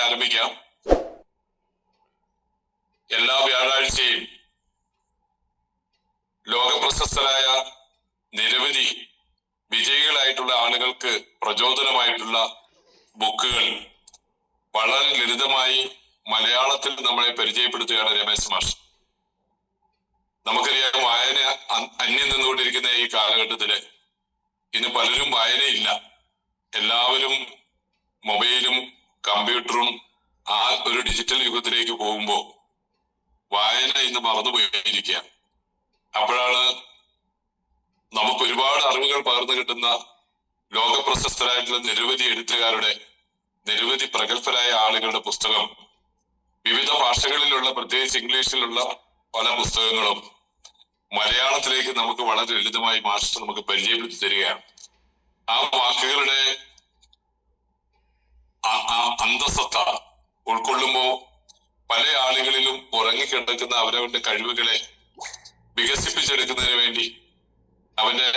ആരംഭിക്കാം. എല്ലാ വ്യാഴാഴ്ചയും ലോകപ്രശസ്തരായ നിരവധി വിജയികളായിട്ടുള്ള ആളുകൾക്ക് പ്രചോദനമായിട്ടുള്ള ബുക്കുകൾ വളരെ ലളിതമായി മലയാളത്തിൽ നമ്മളെ പരിചയപ്പെടുത്തുകയാണ് രമേശ് മാഷ്. നമുക്കറിയാം, വായന അന്യം നിന്നുകൊണ്ടിരിക്കുന്ന ഈ കാലഘട്ടത്തില് ഇന്ന് പലരും വായനയില്ല. എല്ലാവരും മൊബൈലും കമ്പ്യൂട്ടറും ആ ഒരു ഡിജിറ്റൽ യുഗത്തിലേക്ക് പോകുമ്പോൾ വായന ഇന്ന് മറന്നുപോയിരിക്കുക. അപ്പോഴാണ് നമുക്ക് ഒരുപാട് അറിവുകൾ പകർന്നു കിട്ടുന്ന ലോകപ്രശസ്തരായിട്ടുള്ള നിരവധി എഴുത്തുകാരുടെ, നിരവധി പ്രഗത്ഭരായ ആളുകളുടെ പുസ്തകം, വിവിധ ഭാഷകളിലുള്ള, പ്രത്യേകിച്ച് ഇംഗ്ലീഷിലുള്ള പല പുസ്തകങ്ങളും മലയാളത്തിലേക്ക് നമുക്ക് വളരെ ലളിതമായി മാഷ് നമുക്ക് പരിചയപ്പെടുത്തി തരികയാണ്. ആ വാക്കുകളുടെ അന്തസത്ത ഉൾക്കൊള്ളുമ്പോ പല ആളുകളിലും ഉറങ്ങിക്കിടക്കുന്ന അവരവന്റെ കഴിവുകളെ വികസിപ്പിച്ചെടുക്കുന്നതിന് വേണ്ടി അവന്റെ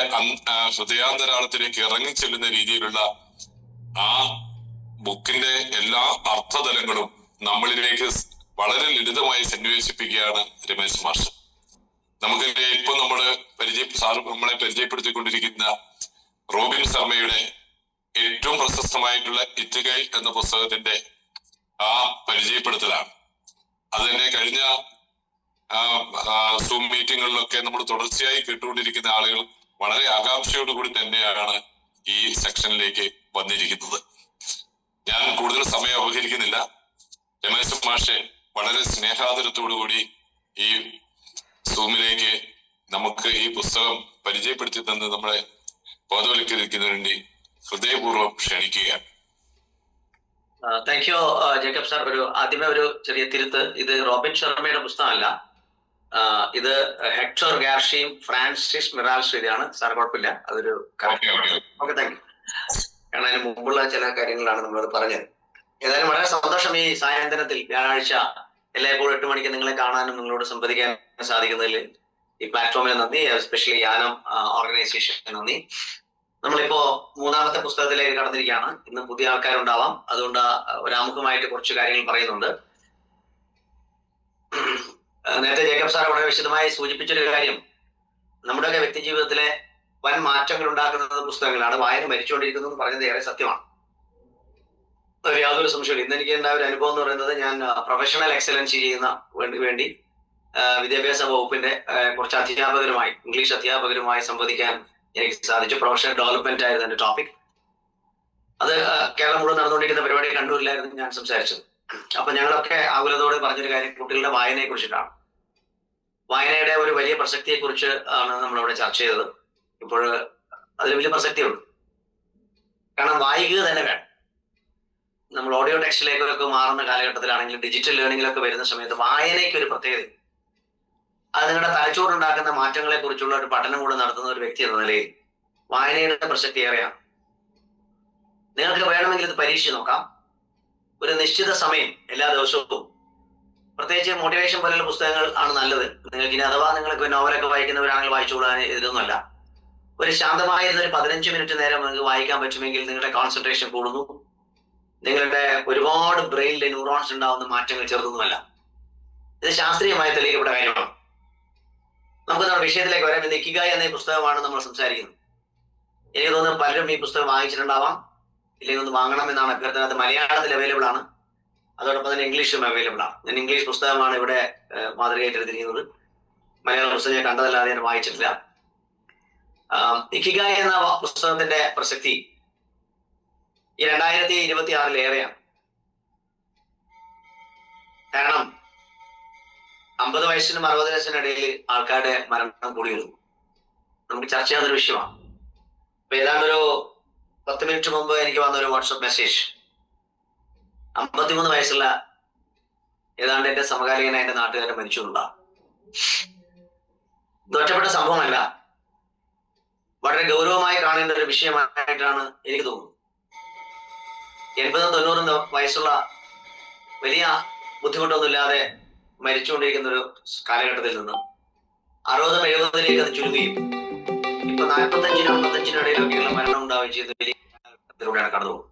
ഹൃദയാന്തരാളത്തിലേക്ക് ഇറങ്ങിച്ചെല്ലുന്ന രീതിയിലുള്ള ആ ബുക്കിന്റെ എല്ലാ അർത്ഥതലങ്ങളും നമ്മളിലേക്ക് വളരെ ലളിതമായി സന്നിവേശിപ്പിക്കുകയാണ് രമേശ് മാഷ്. നമുക്ക് ഇപ്പൊ നമ്മളെ പരിചയപ്പെടുത്തിക്കൊണ്ടിരിക്കുന്ന റോബിൻ ശർമ്മയുടെ ഏറ്റവും പ്രശസ്തമായിട്ടുള്ള ഇത്തികൈ എന്ന പുസ്തകത്തിന്റെ ആ പരിചയപ്പെടുത്തലാണ്. അതിന്റെ കഴിഞ്ഞ സൂം മീറ്റിങ്ങുകളിലൊക്കെ നമ്മൾ തുടർച്ചയായി കേട്ടുകൊണ്ടിരിക്കുന്ന ആളുകൾ വളരെ ആകാംക്ഷയോടുകൂടി തന്നെയാണ് ഈ സെക്ഷനിലേക്ക് വന്നിരിക്കുന്നത്. ഞാൻ കൂടുതൽ സമയം അപഹരിക്കുന്നില്ല. രമേശ് മാഷെ വളരെ സ്നേഹാദരത്തോടുകൂടി ഈ സൂമിലേക്ക് നമുക്ക് ഈ പുസ്തകം പരിചയപ്പെടുത്തി തന്ന് നമ്മളെ ബോധവൽക്കരിക്കുന്നതിന് വേണ്ടി ഹൃദയപൂർവ്വം ക്ഷണിക്കുകയാണ്. Thank you Jacob sir. ആദ്യമേ ഒരു ചെറിയ തിരുത്ത്. ഇത് റോബിൻ ശർമ്മയുടെ പുസ്തകമല്ല, ഇത് ഹെക്ടർ ഗാർഷിയും ഫ്രാൻസിസ് മിറാൽസ് എഴുതിയാണ്. സാർ കുഴപ്പമില്ല, അതൊരു ഓക്കെ, താങ്ക് യു. കാരണം അതിന് മുമ്പുള്ള ചില കാര്യങ്ങളാണ് നമ്മളത് പറഞ്ഞത്. ഏതായാലും വളരെ സന്തോഷം ഈ സായന്തനത്തിൽ വ്യാഴാഴ്ച എല്ലായ്പ്പോഴും 8 മണിക്ക് നിങ്ങളെ കാണാനും നിങ്ങളോട് സംവദിക്കാനും സാധിക്കുന്നതിൽ ഈ പ്ലാറ്റ്ഫോമിന് നന്ദി, എസ്പെഷ്യലി യാനം ഓർഗനൈസേഷന് നന്ദി. നമ്മളിപ്പോ 3ാമത്തെ പുസ്തകത്തിലേക്ക് കടന്നിരിക്കുകയാണ്. ഇന്ന് പുതിയ ആൾക്കാരുണ്ടാവാം, അതുകൊണ്ട് ഒരു ആമുഖമായിട്ട് കുറച്ച് കാര്യങ്ങൾ പറയുന്നുണ്ട്. നേരത്തെ ജേക്കബ് സാർ വളരെ വിശദമായി സൂചിപ്പിച്ചൊരു കാര്യം, നമ്മുടെയൊക്കെ വ്യക്തി ജീവിതത്തിലെ വൻ മാറ്റങ്ങൾ ഉണ്ടാക്കുന്നത് പുസ്തകങ്ങളാണ്. വായന മരിച്ചുകൊണ്ടിരിക്കുന്നു എന്ന് പറഞ്ഞത് ഏറെ സത്യമാണ്, യാതൊരു സംശയമില്ല. ഇന്ന് എനിക്ക് ഉണ്ടായ ഒരു അനുഭവം എന്ന് പറയുന്നത്, ഞാൻ പ്രൊഫഷണൽ എക്സലൻസി ചെയ്യുന്ന വേണ്ടി വിദ്യാഭ്യാസ വകുപ്പിന്റെ കുറച്ച് അധ്യാപകരുമായി, ഇംഗ്ലീഷ് അധ്യാപകരുമായി സംവദിക്കാൻ എനിക്ക് സാധിച്ചു. പ്രൊഫഷണൽ ഡെവലപ്മെന്റ് ആയിരുന്നു എന്റെ ടോപ്പിക്. അത് കേരളം മുഴുവൻ നടന്നുകൊണ്ടിരിക്കുന്ന പരിപാടി കണ്ണൂരിലായിരുന്നു ഞാൻ സംസാരിച്ചത്. അപ്പൊ ഞങ്ങളൊക്കെ ആകുലതയോടെ പറഞ്ഞൊരു കാര്യം കുട്ടികളുടെ വായനയെ കുറിച്ചിട്ടാണ്. വായനയുടെ ഒരു വലിയ പ്രസക്തിയെ കുറിച്ച് ആണ് നമ്മളവിടെ ചർച്ച ചെയ്തത്. ഇപ്പോൾ അതിൽ വലിയ പ്രസക്തിയുണ്ട്. കാരണം വായിക്കുക തന്നെ വേണം. നമ്മൾ ഓഡിയോ ടെക്സ്റ്റിലേക്കൊക്കെ മാറുന്ന കാലഘട്ടത്തിലാണെങ്കിലും ഡിജിറ്റൽ ലേണിംഗിലൊക്കെ വരുന്ന സമയത്ത് വായനയ്ക്ക് ഒരു പ്രത്യേകത. അത് നിങ്ങളുടെ തലച്ചോറുണ്ടാക്കുന്ന മാറ്റങ്ങളെ കുറിച്ചുള്ള ഒരു പഠനം കൂടെ നടത്തുന്ന ഒരു വ്യക്തി എന്ന നിലയിൽ വായനയുടെ പ്രസക്തി ഏറെയാണ്. നിങ്ങൾക്ക് വേണമെങ്കിൽ ഇത് പരീക്ഷിച്ച് നോക്കാം. ഒരു നിശ്ചിത സമയം എല്ലാ ദിവസവും, പ്രത്യേകിച്ച് മോട്ടിവേഷൻ പോലുള്ള പുസ്തകങ്ങൾ ആണ് നല്ലത്. നിങ്ങൾക്ക് ഇനി അഥവാ നിങ്ങൾക്ക് നോവലൊക്കെ വായിക്കുന്നവരാണെങ്കിൽ വായിച്ചുകൊള്ളാൻ ഇതൊന്നുമല്ല. ഒരു ശാന്തമായിരുന്ന ഒരു 15 മിനിറ്റ് നേരം നിങ്ങൾക്ക് വായിക്കാൻ പറ്റുമെങ്കിൽ നിങ്ങളുടെ കോൺസെൻട്രേഷൻ കൂടുന്നു. നിങ്ങളുടെ ഒരുപാട് ബ്രെയിനിലെ ന്യൂറോൺസ് ഉണ്ടാവുന്ന മാറ്റങ്ങൾ ചെറുതൊന്നുമല്ല. ഇത് ശാസ്ത്രീയമായി തെളിയിക്കപ്പെട്ട കാര്യമാണ്. നമുക്ക് നമ്മുടെ വിഷയത്തിലേക്ക് വരാം. ഇത് ഇക്കിഗായ് എന്ന പുസ്തകമാണ് നമ്മൾ സംസാരിക്കുന്നത്. എനിക്ക് തോന്നുന്നു പലരും ഈ പുസ്തകം വാങ്ങിച്ചിട്ടുണ്ടാവാം, ഇല്ലെങ്കിൽ ഒന്ന് വാങ്ങണം എന്നാണ് അഭ്യർത്ഥന. അത് മലയാളത്തിൽ അവൈലബിൾ ആണ്, അതോടൊപ്പം തന്നെ ഇംഗ്ലീഷിലും അവൈലബിൾ ആണ്. ഞാൻ ഇംഗ്ലീഷ് പുസ്തകമാണ് ഇവിടെ മാതൃകയായിട്ട് എടുത്തിരിക്കുന്നത്. മലയാള പുസ്തകം ഞാൻ കണ്ടതല്ലാതെ ഞാൻ വായിച്ചിട്ടില്ല. ഇക്കിഗായ് എന്ന പുസ്തകത്തിന്റെ പ്രസക്തി ഈ 2026 ഏറെയാണ്. കാരണം 50 വയസ്സിനും 60 വയസ്സിനും ഇടയിൽ ആൾക്കാരുടെ മരണം കൂടി വരുന്നു. നമുക്ക് ചർച്ച ചെയ്യാവുന്നൊരു വിഷയമാണ്. അപ്പൊ ഏതാണ്ടൊരു 10 മിനിറ്റ് മുമ്പ് എനിക്ക് വന്നൊരു വാട്സപ്പ് മെസ്സേജ്, 53 വയസ്സുള്ള ഏതാണ്ട് എന്റെ സമകാലികനായ എന്റെ നാട്ടുകാരൻ മരിച്ചു എന്നുള്ളതാണ്. ഇത് ഒറ്റപ്പെട്ട സംഭവമല്ല, വളരെ ഗൗരവമായി കാണേണ്ട ഒരു വിഷയമായിട്ടാണ് എനിക്ക് തോന്നുന്നത്. 80-90 വയസ്സുള്ള വലിയ ബുദ്ധിമുട്ടൊന്നുമില്ലാതെ മരിച്ചുകൊണ്ടിരിക്കുന്ന ഒരു കാലഘട്ടത്തിൽ നിന്ന് 60-70 അത് ചുരുങ്ങുകയും ഇപ്പൊ 45-55 ഇടയിലൊക്കെയുള്ള മരണം ഉണ്ടാവുകയും ചെയ്യുന്ന വലിയ ഘട്ടത്തിലൂടെയാണ് കടന്നു പോകുന്നത്.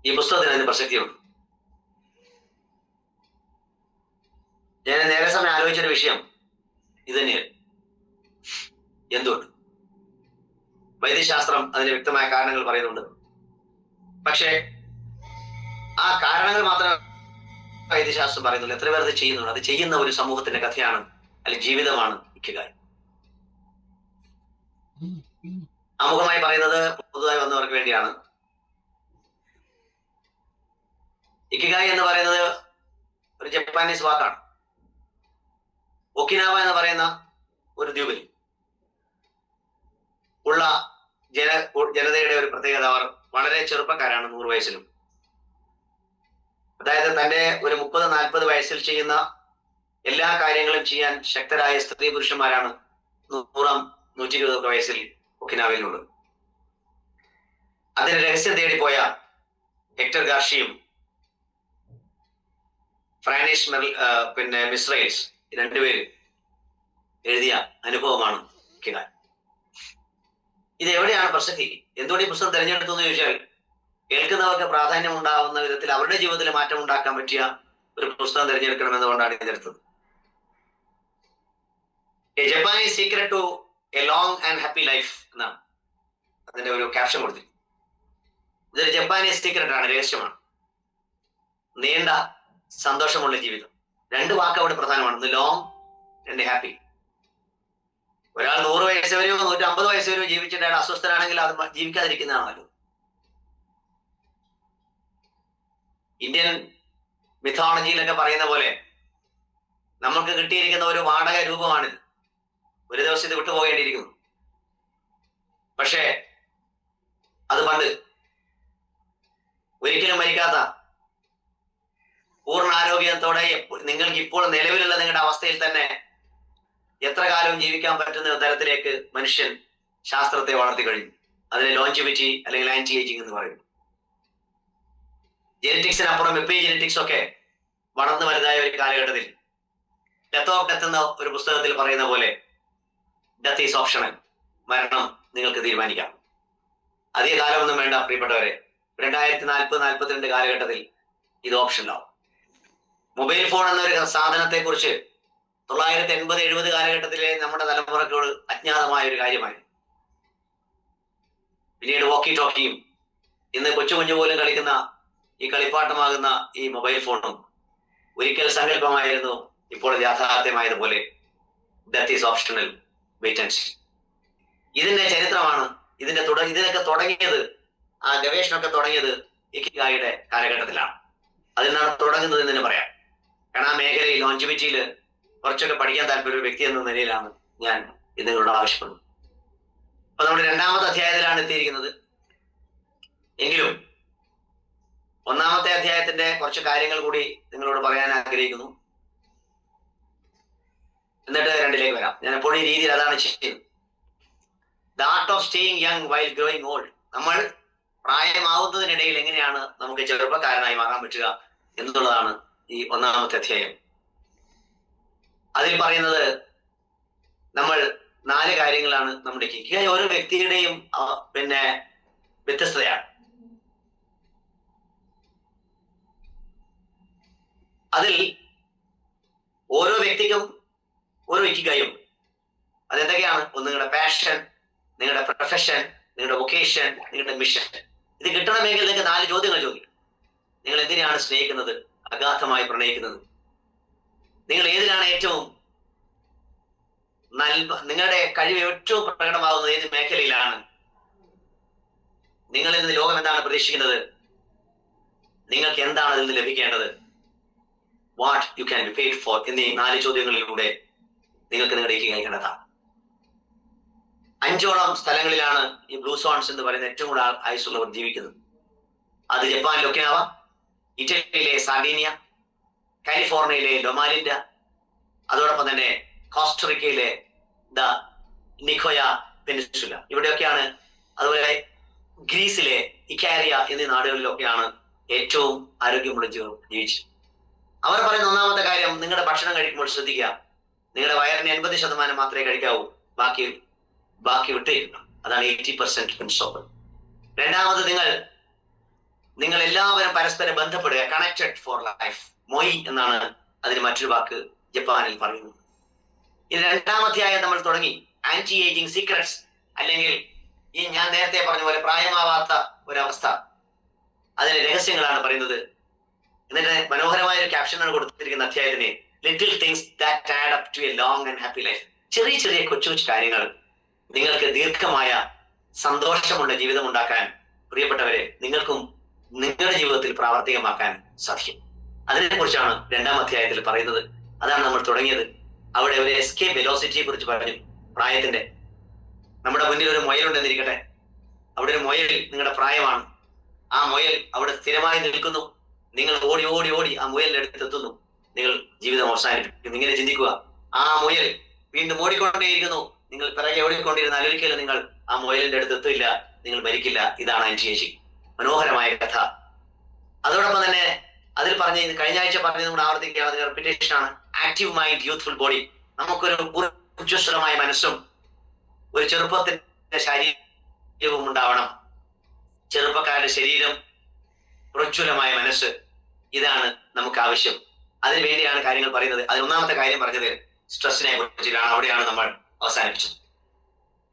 ഈ പുസ്തകത്തിന് അതിന് പ്രസക്തിയുണ്ട്. ഞാൻ നേരെ സമയം ആലോചിച്ചൊരു വിഷയം ഇത് തന്നെയാണ്. എന്തുകൊണ്ട്? വൈദ്യശാസ്ത്രം അതിന് വ്യക്തമായ കാരണങ്ങൾ പറയുന്നുണ്ട്. പക്ഷേ ആ കാരണങ്ങൾ മാത്രം വൈദ്യശാസ്ത്രം പറയുന്നുള്ളൂ. എത്ര പേർ അത് ചെയ്യുന്നുണ്ട്? അത് ചെയ്യുന്ന ഒരു സമൂഹത്തിന്റെ കഥയാണ് അല്ലെങ്കിൽ ജീവിതമാണ് ഇക്കിഗായ്. ആമുഖമായി പറയുന്നത് പുതുതായി വന്നവർക്ക് വേണ്ടിയാണ്. ഇക്കിഗായ് എന്ന് പറയുന്നത് ഒരു ജപ്പാനീസ് വാക്കാണ്. ഒക്കിനാവ എന്ന് പറയുന്ന ഒരു ദ്വീപിൽ ഉള്ള ജനതയുടെ ഒരു പ്രത്യേകത, അവർ വളരെ ചെറുപ്പക്കാരാണ്. 100 വയസ്സിലും, അതായത് തന്റെ ഒരു 30-40 വയസ്സിൽ ചെയ്യുന്ന എല്ലാ കാര്യങ്ങളും ചെയ്യാൻ ശക്തരായ സ്ത്രീ പുരുഷന്മാരാണ് 100-120 വയസ്സിൽ ഒക്കിനാവയിലുള്ളത്. അതിന് രഹസ്യം തേടിപ്പോയ ഹെക്ടർ ഗാർഷിയും ഫ്രാനിഷ് മിസ്രൈൽസ് രണ്ടുപേര് എഴുതിയ അനുഭവമാണ് ഇക്കിഗായ്. ഇത് എവിടെയാണ് പ്രസക്തി? എന്തുകൊണ്ട് ഈ പുസ്തകം തിരഞ്ഞെടുത്തു എന്ന് ചോദിച്ചാൽ, കേൾക്കുന്നവർക്ക് പ്രാധാന്യം ഉണ്ടാവുന്ന വിധത്തിൽ അവരുടെ ജീവിതത്തിൽ മാറ്റം ഉണ്ടാക്കാൻ പറ്റിയ ഒരു പുസ്തകം തിരഞ്ഞെടുക്കണമെന്നുകൊണ്ടാണ് ഇതെടുത്തത്. A Japanese secret to a long and happy life എന്നാണ് അതിന്റെ ഒരു ക്യാപ്ഷൻ കൊടുത്തത്. ഇതൊരു ജപ്പാനീസ് സീക്രട്ട് ആണ്, രഹസ്യമാണ്. നീണ്ട സന്തോഷമുള്ള ജീവിതം. 2 വാക്ക് അവിടെ പ്രധാനമാണ്, ലോങ് ആൻഡ് ഹാപ്പി. ഒരാൾ 100 വയസ്സ് വരെയോ 150 വയസ്സ് വരെയോ ജീവിച്ചിട്ട് അയാൾ അസ്വസ്ഥനാണെങ്കിൽ അത് ജീവിക്കാതിരിക്കുന്നതാണ് നല്ലത്. ഇന്ത്യൻ മിഥോളജിയിലൊക്കെ പറയുന്ന പോലെ നമുക്ക് കിട്ടിയിരിക്കുന്ന ഒരു വാടക രൂപമാണിത്. ഒരു ദിവസം ഇത് വിട്ടുപോകേണ്ടിയിരിക്കുന്നു. പക്ഷേ അത് പണ്ട് ഒരിക്കലും മരിക്കാത്ത പൂർണ്ണ ആരോഗ്യത്തോടെ നിങ്ങൾക്ക് ഇപ്പോൾ നിലവിലുള്ള നിങ്ങളുടെ അവസ്ഥയിൽ തന്നെ എത്ര കാലവും ജീവിക്കാൻ പറ്റുന്ന തരത്തിലേക്ക് മനുഷ്യൻ ശാസ്ത്രത്തെ വളർത്തി കഴിഞ്ഞു. അതിനെ ലോഞ്ചിവിറ്റി അല്ലെങ്കിൽ ആന്റി ഏജിങ് എന്ന് പറയുന്നു. ജെനറ്റിക്സിനപ്പുറം എപ്പിജെനറ്റിക്സ് ഒക്കെ വളർന്നു വലുതായ ഒരു കാലഘട്ടത്തിൽ ഡെത്ത് ഓഫ് ഡെത്ത് എന്ന ഒരു പുസ്തകത്തിൽ പറയുന്ന പോലെ ഡെത്ത് ഈസ് ഓപ്ഷണൽ. മരണം നിങ്ങൾക്ക് തീരുമാനിക്കാം. അധിക കാലമൊന്നും വേണ്ട പ്രിയപ്പെട്ടവരെ. 2040-42 കാലഘട്ടത്തിൽ ഇത് ഓപ്ഷനിലാവും. മൊബൈൽ ഫോൺ എന്നൊരു സാധനത്തെ കുറിച്ച് 980-70 കാലഘട്ടത്തിലെ നമ്മുടെ തലമുറക്കോട് അജ്ഞാതമായ ഒരു കാര്യമായി. പിന്നീട് വോക്കി ടോക്കിയും ഇന്ന് കൊച്ചു കുഞ്ഞു പോലും കളിക്കുന്ന ഈ കളിപ്പാട്ടമാകുന്ന ഈ മൊബൈൽ ഫോണും ഒരിക്കൽ സങ്കല്പമായിരുന്നു, ഇപ്പോൾ യാഥാർത്ഥ്യമായതുപോലെ death is optional, wait and see. ഇതിന്റെ ചരിത്രമാണ്. ഇതിനൊക്കെ തുടങ്ങിയത്, ആ ഗവേഷണമൊക്കെ തുടങ്ങിയത് ഇക്കിഗായിയുടെ കാലഘട്ടത്തിലാണ്. അതിൽ നിന്നാണ് തുടങ്ങുന്നത് എന്ന് തന്നെ പറയാം. കാരണം ആ മേഖലയിൽ ലോഞ്ചിവിറ്റിയിൽ കുറച്ചൊക്കെ പഠിക്കാൻ താല്പര്യ ഒരു വ്യക്തി എന്ന നിലയിലാണ് ഞാൻ ഇത് നിങ്ങളോട് ആവശ്യപ്പെടുന്നത്. അപ്പൊ നമ്മുടെ 2ാമത്തെ അധ്യായത്തിലാണ് എത്തിയിരിക്കുന്നത്. എങ്കിലും 1ാമത്തെ അധ്യായത്തിന്റെ കുറച്ച് കാര്യങ്ങൾ കൂടി നിങ്ങളോട് പറയാൻ ആഗ്രഹിക്കുന്നു. എന്നിട്ട് 2ലേക്ക് വരാം. ഞാൻ എപ്പോഴും ഈ രീതിയിൽ അതാണ് ചെയ്യുന്നത്. The art of staying young while growing old. നമ്മൾ പ്രായമാവുന്നതിനിടയിൽ എങ്ങനെയാണ് നമുക്ക് ചെറുപ്പക്കാരനായി മാറാൻ പറ്റുക എന്നുള്ളതാണ് ഈ 1ാമത്തെ അധ്യായം. അതിൽ പറയുന്നത് നമ്മൾ 4 കാര്യങ്ങളാണ് നമ്മുടെ ഇക്കിഗായ്. ഓരോ വ്യക്തിയുടെയും വ്യത്യസ്തതയാണ്. അതിൽ ഓരോ വ്യക്തിക്കും ഓരോ ഇക്കിഗായും. അതെന്തൊക്കെയാണ്? ഒന്ന് നിങ്ങളുടെ പാഷൻ, നിങ്ങളുടെ പ്രൊഫഷൻ, നിങ്ങളുടെ വൊക്കേഷൻ, നിങ്ങളുടെ മിഷൻ. ഇത് കിട്ടണമെങ്കിൽ നിങ്ങൾക്ക് 4 ചോദ്യങ്ങൾ ചോദിക്കും. നിങ്ങൾ എന്തിനാണ് സ്നേഹിക്കുന്നത്, അഗാധമായി പ്രണയിക്കുന്നത്? നിങ്ങൾ ഏതിലാണ് ഏറ്റവും നിങ്ങളുടെ കഴിവ് ഏറ്റവും പ്രകടമാകുന്നത് ഏത് മേഖലയിലാണ്? നിങ്ങളിൽ നിന്ന് ലോകം എന്താണ് പ്രതീക്ഷിക്കുന്നത്? നിങ്ങൾക്ക് എന്താണ് അതിൽ നിന്ന് ലഭിക്കേണ്ടത്? What you can be paid for എന്നീ 4 ചോദ്യങ്ങളിലൂടെ നിങ്ങൾക്ക് നിങ്ങളുടെ ഇക്കിഗായ് കണ്ടെത്താം. 5ഓളം സ്ഥലങ്ങളിലാണ് ഈ ബ്ലൂ സോൺസ് എന്ന് പറയുന്ന ഏറ്റവും കൂടുതൽ ആയുസ്സുള്ളവർ ജീവിക്കുന്നത്. അത് ജപ്പാനിലെ ഒക്കിനാവ, ഇറ്റലിയിലെ സാർഡീനിയ, കാലിഫോർണിയയിലെ ലൊമാലിൻഡ, അതോടൊപ്പം തന്നെ കോസ്റ്ററിക്കയിലെ ദ നിക്കോയ പെനിൻസുല, ഇവിടെയൊക്കെയാണ്. അതുപോലെ ഗ്രീസിലെ ഇക്കാരിയ എന്നീ നാടുകളിലൊക്കെയാണ് ഏറ്റവും ആരോഗ്യമുള്ള ജീവിച്ചത്. അവർ പറയുന്ന 1ാമത്തെ കാര്യം, നിങ്ങളുടെ ഭക്ഷണം കഴിക്കുമ്പോൾ ശ്രദ്ധിക്കുക. നിങ്ങളുടെ വയറിന് 80% മാത്രമേ കഴിക്കാവൂ, ബാക്കി വിട്ടേക്കുക. അതാണ് 80% പ്രിൻസിപ്പിൾ. 2ാമത്, നിങ്ങൾ എല്ലാവരും പരസ്പരം ബന്ധപ്പെടുക, കണക്റ്റഡ് ഫോർ ലൈഫ്. മൊയ് എന്നാണ് അതിന് മറ്റൊരു വാക്ക് ജപ്പാനിൽ പറയുന്നു. ഇത് 2-ാം അധ്യായം നമ്മൾ തുടങ്ങി. ആന്റി ഏജിങ് സീക്രട്സ്, അല്ലെങ്കിൽ ഈ ഞാൻ നേരത്തെ പറഞ്ഞ പോലെ പ്രായമാവാത്ത ഒരവസ്ഥ, അതിലെ രഹസ്യങ്ങളാണ് പറയുന്നത്. എന്നിട്ട് മനോഹരമായ ഒരു ക്യാപ്ഷനാണ് കൊടുത്തിരിക്കുന്ന അധ്യായത്തിന്, little things that add up to a long and happy life. ചെറിയ ചെറിയ കൊച്ചു കൊച്ചു കാര്യങ്ങൾ നിങ്ങൾക്ക് ദീർഘമായ സന്തോഷമുള്ള ജീവിതം ഉണ്ടാക്കാൻ, പ്രിയപ്പെട്ടവരെ, നിങ്ങൾക്കും നിങ്ങളുടെ ജീവിതത്തിൽ പ്രാവർത്തികമാക്കാൻ സാധിക്കും. അതിനെക്കുറിച്ചാണ് 2-ാം അധ്യായത്തിൽ പറയുന്നത്. അതാണ് നമ്മൾ തുടങ്ങിയത്. അവിടെ ഒരു എസ്കേപ്പ് വെലോസിറ്റിയെ കുറിച്ച് പറഞ്ഞു. പ്രായത്തിന്റെ, നമ്മുടെ മുന്നിൽ ഒരു മുയലുണ്ടെന്നിരിക്കട്ടെ. അവിടെ ഒരു മുയൽ നിങ്ങളുടെ പ്രായമാണ്. ആ മുയൽ അവിടെ സ്ഥിരമായി നിൽക്കുന്നു. നിങ്ങൾ ഓടി ഓടി ഓടി ആ മുയലിന്റെ അടുത്ത് എത്തുന്നു. നിങ്ങൾ ജീവിതം അവസാനിപ്പിക്കും. ഇങ്ങനെ ചിന്തിക്കുക, ആ മുയൽ വീണ്ടും ഓടിക്കൊണ്ടേയിരിക്കുന്നു. നിങ്ങൾ പിറകെ ഓടിക്കൊണ്ടിരുന്നാൽ ഒരിക്കലും നിങ്ങൾ ആ മുയലിന്റെ അടുത്ത് എത്തില്ല, നിങ്ങൾ മരിക്കില്ല. ഇതാണ് ആന്റി ഏജിങ്. മനോഹരമായ കഥ. അതോടൊപ്പം തന്നെ അതിൽ പറഞ്ഞ, കഴിഞ്ഞ ആഴ്ച പറഞ്ഞത് കൂടെ ആവർത്തിക്കുകയാണ്, അതിന്റെ റെപ്പിറ്റേഷൻ ആണ്. Active mind, youthful body. നമുക്കൊരു ഊർജ്ജസ്വലമായ മനസ്സും ഒരു ചെറുപ്പത്തിന്റെ ശരീരവും ഉണ്ടാവണം. ചെറുപ്പക്കാരുടെ ശരീരം, പ്രജ്വലമായ മനസ്സ്, ഇതാണ് നമുക്ക് ആവശ്യം. അതിനുവേണ്ടിയാണ് കാര്യങ്ങൾ പറയുന്നത്. അതിൽ 1-ാമത്തെ കാര്യം പറഞ്ഞത് സ്ട്രെസ്സിനെ കുറിച്ചിട്ടാണ്. അവിടെയാണ് നമ്മൾ അവസാനിപ്പിച്ചത്.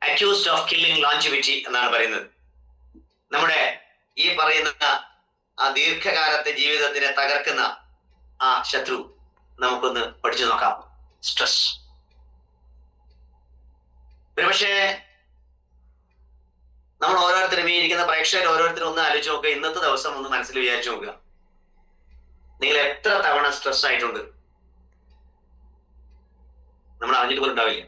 അക്യൂസ്ഡ് ഓഫ് കില്ലിംഗ് ലോഞ്ചിവിറ്റി എന്നാണ് പറയുന്നത്. നമ്മുടെ ഈ പറയുന്ന ആ ദീർഘകാലത്തെ ജീവിതത്തിനെ തകർക്കുന്ന ആ ശത്രു നമുക്കൊന്ന് പഠിച്ചു നോക്കാം, സ്ട്രെസ്. ഒരുപക്ഷെ നമ്മൾ ഓരോരുത്തരും, ഈ ഇരിക്കുന്ന പ്രേക്ഷകർ ഓരോരുത്തരും ഒന്ന് ആലോചിച്ച് നോക്കുക. ഇന്നത്തെ ദിവസം ഒന്ന് മനസ്സിൽ വിചാരിച്ചു നോക്കുക, നിങ്ങൾ എത്ര തവണ സ്ട്രെസ് ആയിട്ടുണ്ട്? നമ്മൾ അറിഞ്ഞിട്ട് പോലും ഉണ്ടാവില്ല.